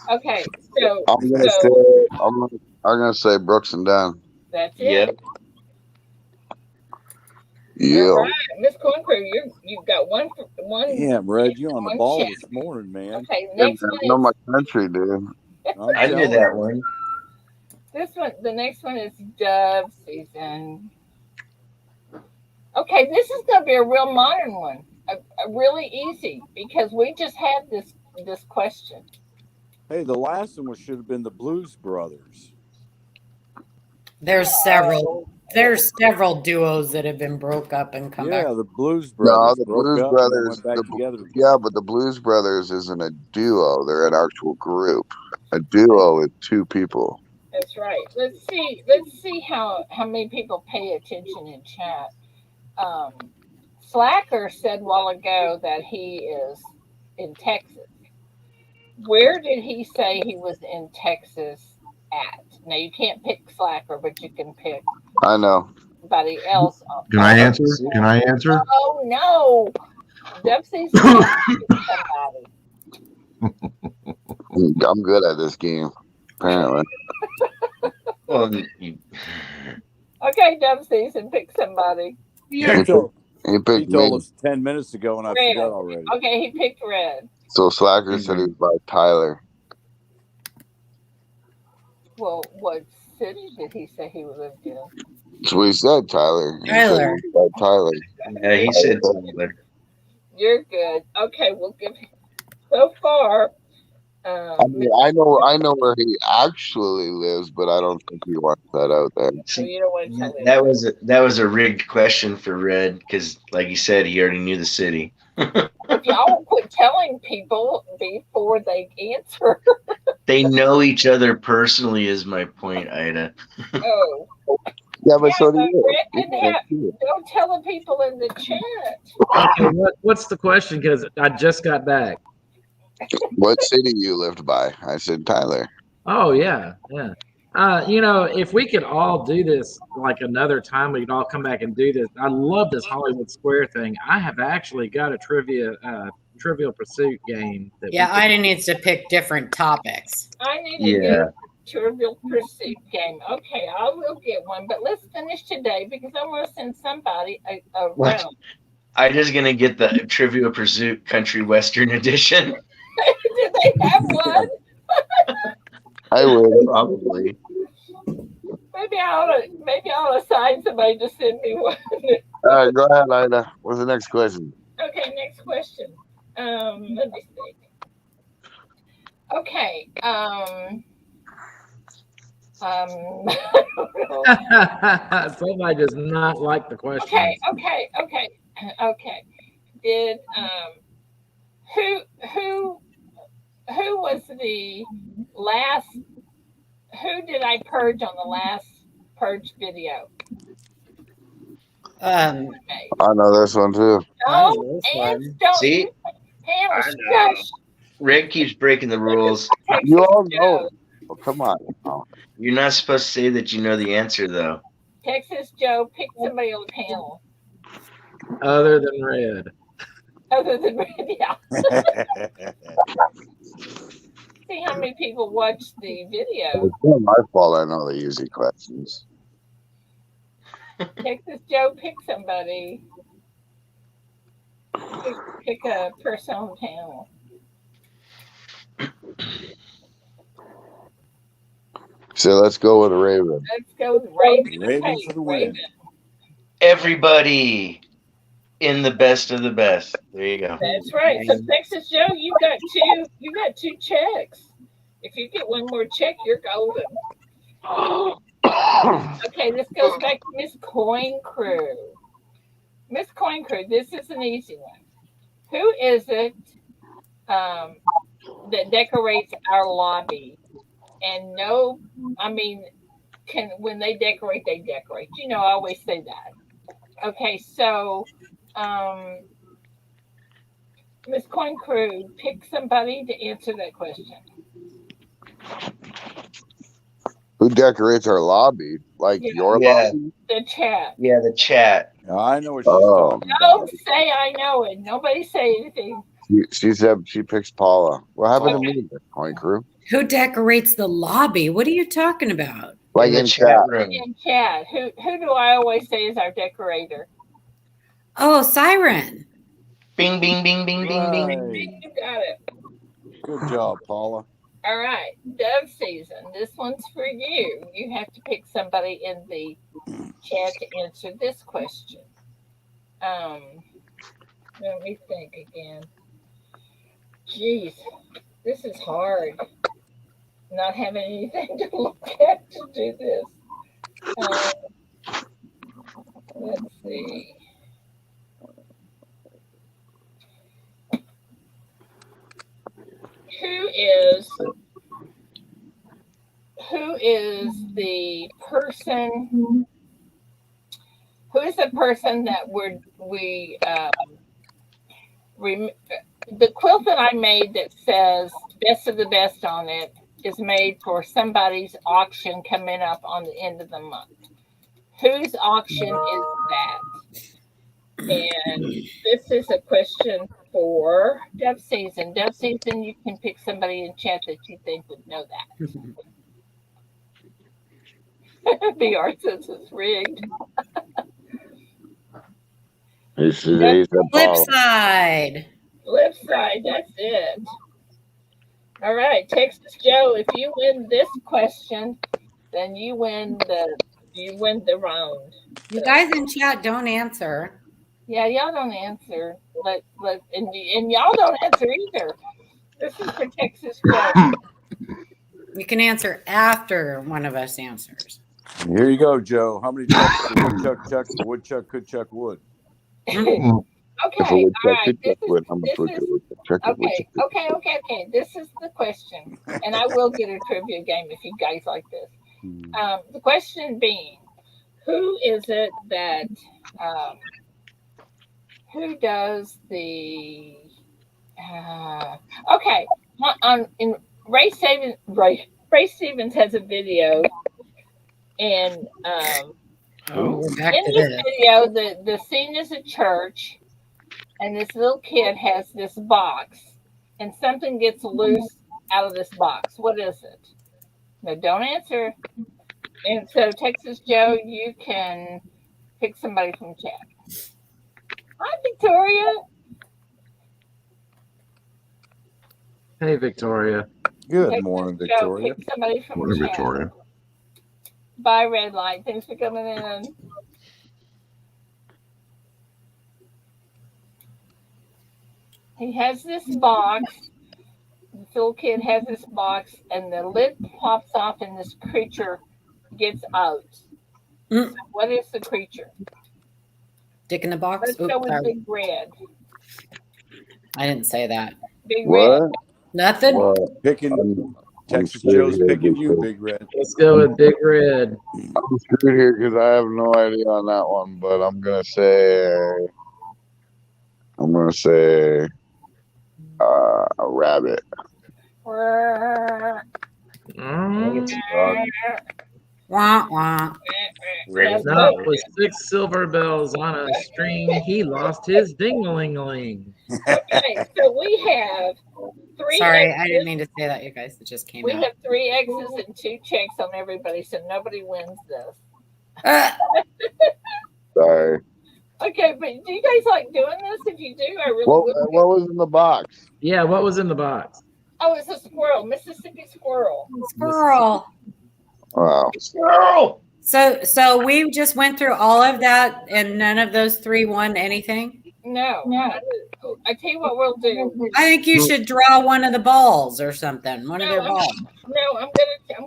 Okay, so
I'm gonna say Brooks and Dunn.
That's it.
Yep.
Yeah.
All right, Miss Coin Crew, you've got one.
Yeah, Red, you on the ball
check.
this morning, man.
Okay, next one
I know my country, dude.
I knew that one.
The next one is Dove Season. Okay, this is going to be a real modern one, a really easy because we just had this question.
Hey, the last one should have been the Blues Brothers.
There's several. There's several duos that have been broke up and come back.
Yeah, the Blues Brothers.
No, the Blues Brothers. But the Blues Brothers isn't a duo; they're an actual group. A duo is 2 people.
That's right. Let's see how many people pay attention in chat. Slacker said a while ago that he is in Texas. Where did he say he was in Texas at? Now you can't pick Slacker, but you can pick.
I know.
Somebody else.
Can I answer? Can I answer?
Oh no! Dove Season. Somebody.
I'm good at this game, apparently.
Well, you,
Okay, Dove Season, pick somebody.
He
He told,
picked
he told
me.
us 10 minutes ago, and I
Red.
forgot already.
Okay, he picked Red.
So Slacker said he was by Tyler.
Well, what city did he say he lived in?
That's what he said, Tyler. He said
Tyler.
he was by Tyler.
yeah, he said Tyler.
You're good. Okay, we'll give him. So far,
I mean, I know where he actually lives, but I don't think he wants that out there.
so you don't want to tell him.
That was a rigged question for Red because, like you said, he already knew the city.
If y'all quit telling people before they answer.
They know each other personally, is my point, Ida.
Oh.
Yeah, but so do
Red
you.
didn't have, don't tell the people in the chat.
Okay, what's the question? Because I just got back.
What city you lived by? I said Tyler.
Oh yeah, yeah. If we could all do this like another time, we could all come back and do this. I love this Hollywood Square thing. I have actually got a Trivial Pursuit game that
Yeah, Ida needs to pick different topics.
I need to get a Trivial Pursuit game. Okay, I will get one, but let's finish today because I want to send somebody around.
Ida's gonna get the Trivial Pursuit Country Western Edition.
Do they have one?
I would
Probably.
Maybe I ought to assign somebody to send me one.
All right, go ahead, Ida. What's the next question?
Okay, next question. Let me think. Okay.
Somebody does not like the question.
Okay. Did who was the last? Who did I purge on the last purge video?
I know this one too.
No, and don't.
See?
Hannah,
I know.
shush.
Rick keeps breaking the rules.
You all know. Oh, come on.
You're not supposed to say that you know the answer, though.
Texas Joe, pick somebody on the panel.
Other than Red.
Other than yeah. See how many people watch the video.
It's not my fault. I know the easy questions.
Texas Joe, pick somebody. Pick a person on the panel.
So let's go with Raven.
Let's go with Raven.
Raven
Okay,
for the win.
Raven.
Everybody in the best of the best. There you go.
That's right. So Texas Joe, you got two checks. If you get one more check, you're golden. Okay, this goes back to Miss Coin Crew. Miss Coin Crew, this is an easy one. Who is it that decorates our lobby? And when they decorate, they decorate. You know, I always say that. Okay, so Miss Coin Crew, pick somebody to answer that question.
Who decorates our lobby? Like your lobby?
The chat.
Yeah, the chat.
I know what she's talking about.
Don't say I know it. Nobody say anything.
She said she picks Paula. What happened to me, Miss Coin Crew?
Who decorates the lobby? What are you talking about?
Like in chat
room.
In chat. Who do I always say is our decorator?
Oh, Siren.
Bing, bing, bing, bing, bing, bing.
Right.
You got it.
Good job, Paula.
All right, Dove Season. This one's for you. You have to pick somebody in the chat to answer this question. Let me think again. Jeez, this is hard. Not having anything to look at to do this. Let's see. Who is the person? Who is the person that the quilt that I made that says "Best of the Best" on it is made for somebody's auction coming up on the end of the month. Whose auction is that? And this is a question for Dove Season. Dove Season, you can pick somebody in chat that you think would know that. BR says it's rigged.
He's a
Flip
baller.
side.
Left side, that's it. All right, Texas Joe, if you win this question, then you win the round.
You guys in chat don't answer.
Yeah, y'all don't answer. And y'all don't answer either. This is for Texas Joe.
You can answer after one of us answers.
Here you go, Joe. How many chucks the woodchuck chuck the woodchuck could chuck wood?
Okay,
If a
all
woodchuck
right.
could
This
chuck wood,
is
how much would
this
a
is
woodchuck chuck a woodchuck?
okay. This is the question, and I will get a trivia game if you guys like this. The question being, who is it that who does the okay in Ray Stevens has a video, and
We're back
in
to
this
this.
video the scene is a church, and this little kid has this box, and something gets loose out of this box. What is it? No, don't answer. And so, Texas Joe, you can pick somebody from chat. Hi, Victoria.
Hey, Victoria.
Good
Texas
morning,
Joe,
Victoria.
pick somebody from
Morning,
chat.
Victoria.
Bye, Red Light. Thanks for coming in. He has this box. This little kid has this box, and the lid pops off, and this creature gets out. So what is the creature?
Dick in the box.
Let's go with
Sorry.
Big Red.
I didn't say that.
Big Red.
What?
Nothing.
What?
Picking Texas
screwed
Joe's
here,
picking you,
because
Big Red.
Let's go with Big Red.
I'm screwed here because I have no idea on that one, but I'm gonna say a rabbit.
Wah wah.
Yes,
Up with 6 silver bells on a string, he lost his ding-a-ling-a-ling.
Okay, so we have 3
Sorry,
X's.
I didn't mean to say that, you guys. It just came
We
out.
have 3 X's and 2 checks on everybody, so nobody wins this.
Sorry.
Okay, but do you guys like doing this? If you do, I really
What
would.
what was in the box?
Yeah, what was in the box?
Oh, it's a squirrel, Mississippi squirrel.
Squirrel.
Wow.
Squirrel.
So we just went through all of that, and none of those 3 won anything.
No. I tell you what we'll do.
I think you should draw one of the balls or something. One of their balls.
No, I'm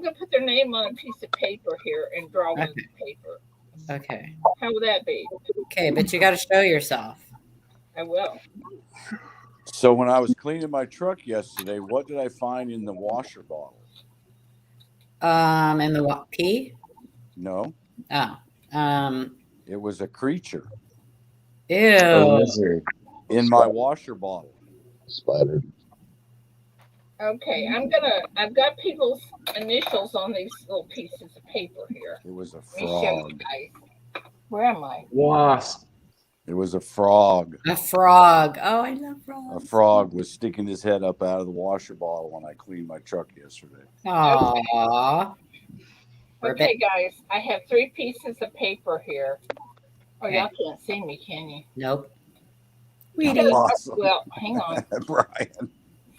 gonna put their name on a piece of paper here and draw one of the paper.
Okay.
How would that be?
Okay, but you got to show yourself.
I will.
So when I was cleaning my truck yesterday, what did I find in the washer bottle?
And the what? Pee?
No,
Oh.
it was a creature
Ew.
in my washer bottle.
Spider.
Okay, I've got people's initials on these little pieces of paper here.
It was a
Let me show you
frog.
guys. Where am I?
Wasp.
It was a frog.
A frog. Oh, I love
A
frogs.
frog was sticking his head up out of the washer bottle when I cleaned my truck yesterday.
Aww.
Okay, guys, I have 3 pieces of paper here. Oh, y'all can't see me, can you?
Nope.
Awesome.
Well, hang on.
Brian.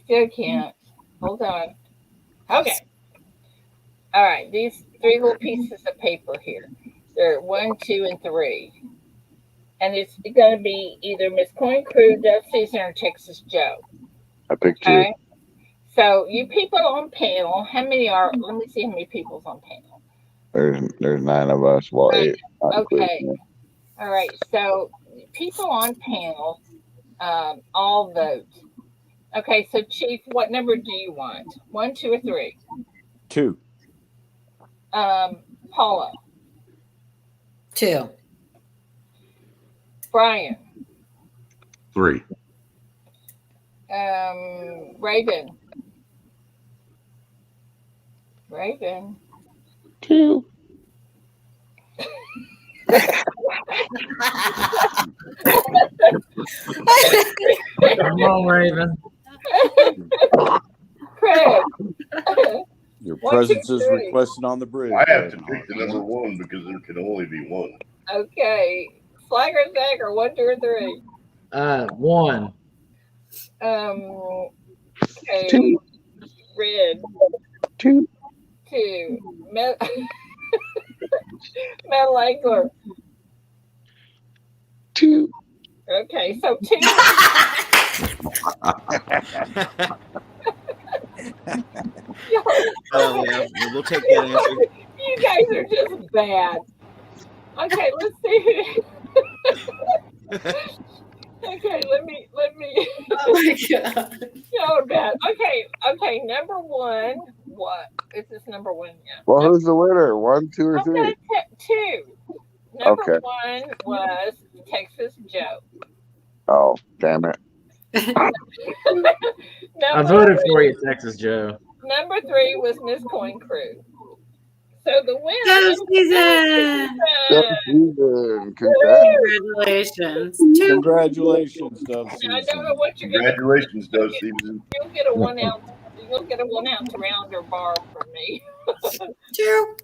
Still can't. Hold on. Okay. All right, these 3 little pieces of paper here. They're 1, 2, and 3. And it's going to be either Miss Coin Crew, Dove Season, or Texas Joe.
I picked 2.
Okay. So you people on panel, how many are? Let me see how many people's on panel.
There's 9 of us. Well, 8.
Okay. All right. So people on panel, all vote. Okay. So Chief, what number do you want? 1, 2, or 3?
2.
Paula.
2.
Brian.
3.
Raven. Raven.
2.
Come on, Raven.
Craig.
You're
1, 2,
presence is
3.
requested on the bridge.
I have to
Ravenhawk.
pick the number 1 because there can only be one.
Okay. Slag or Zag or 1, 2, or 3.
1.
Okay.
Two.
Red.
2.
2. Metal Angler.
2.
Okay, so 2.
Yeah, we'll take that answer.
You guys are just bad. Okay, let's see. Okay, let me.
Oh my god.
Y'all are bad. Okay. Number 1. What is this number 1? Yeah.
Well, who's the winner? 1, 2, or
I'm
3?
gonna 2. Number
Okay.
1 was Texas Joe.
Oh, damn it.
I
Number
voted for you, Texas Joe.
Number 3 was Miss Coin Crew. So the winner
Go
is
season!
Dove Season. Congrats.
Congratulations.
Congratulations, Dove
I don't know
Season.
what you're gonna.
Congratulations, Dove Season.
You'll get a 1 ounce. You'll get a 1 ounce rounder bar from me.
Two.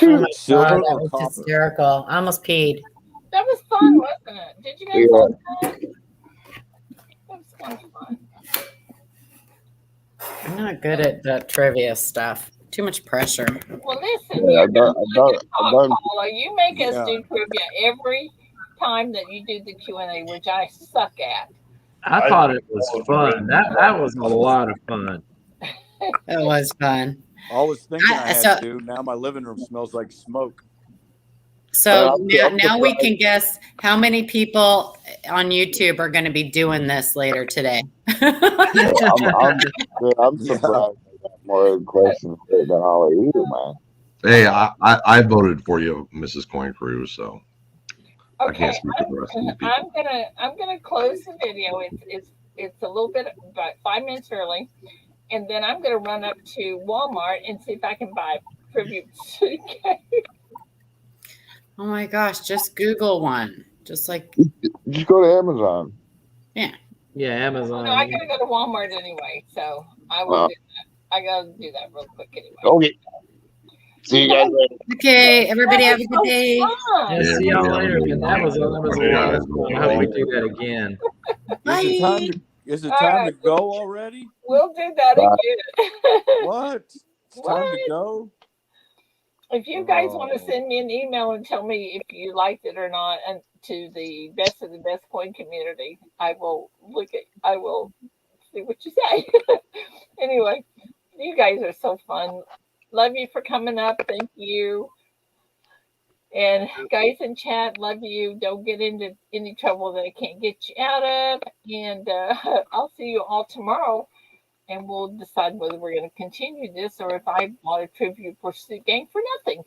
Oh my
Silver
God.
That
or
was
copper?
hysterical. I almost peed.
That was fun, wasn't it? Did you guys
Yeah.
like that? That was kind of fun.
I'm not good at that trivia stuff. Too much pressure.
Well, listen,
Yeah,
you're gonna
I've done.
Paula. You make us
Yeah.
do trivia every time that you do the Q&A, which I suck at.
I thought it was fun. That was a lot of fun.
It was fun.
I was thinking I had
So-
to. Now my living room smells like smoke.
So
I'm
now we
surprised.
can guess how many people on YouTube are going to be doing this later today.
I'm
Yeah.
surprised I got more questions than all of you, man.
Hey, I voted for you, Mrs. Coin Crew, so I
Okay,
can't speak for the rest of these people.
I'm gonna close the video. It's a little bit about 5 minutes early, and then I'm gonna run up to Walmart and see if I can buy tribute suitcase.
Oh my gosh, just Google one. Just like,
Just go to Amazon.
Yeah, Amazon.
No, I gotta go to Walmart anyway, so I will do that. I gotta do that real quick anyway.
Okay. See you guys later.
okay, everybody have a good day.
Fun.
Yeah, see y'all later. Man. That was a lot of fun. I hope we do that again.
Bye.
Is it
All
time
right.
to go already?
We'll do that
Bye.
again.
What? It's time to
What?
go?
If you guys want to
Oh.
send me an email and tell me if you liked it or not, and to the best of the best coin community, I will see what you say. Anyway, you guys are so fun. Love you for coming up. Thank you. And guys in chat, love you. Don't get into any trouble that I can't get you out of. And I'll see you all tomorrow. And we'll decide whether we're going to continue this or if I bought a Tribute Pursuit game for nothing.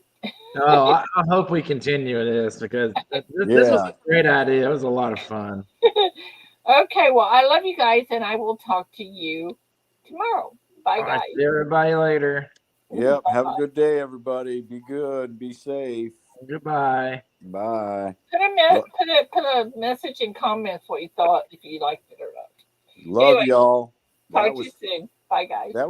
Oh, I hope we continue this because this was a great idea. It was a lot of fun.
Okay, well, I love you guys, and I will talk to you tomorrow. Bye,
All right,
guys.
see everybody later.
Yep. Have a good day, everybody. Be good. Be safe.
Goodbye.
Bye.
Put a message in comments what you thought, if you liked it or not.
Love
Anyway,
y'all.
Talk to you soon. Bye, guys.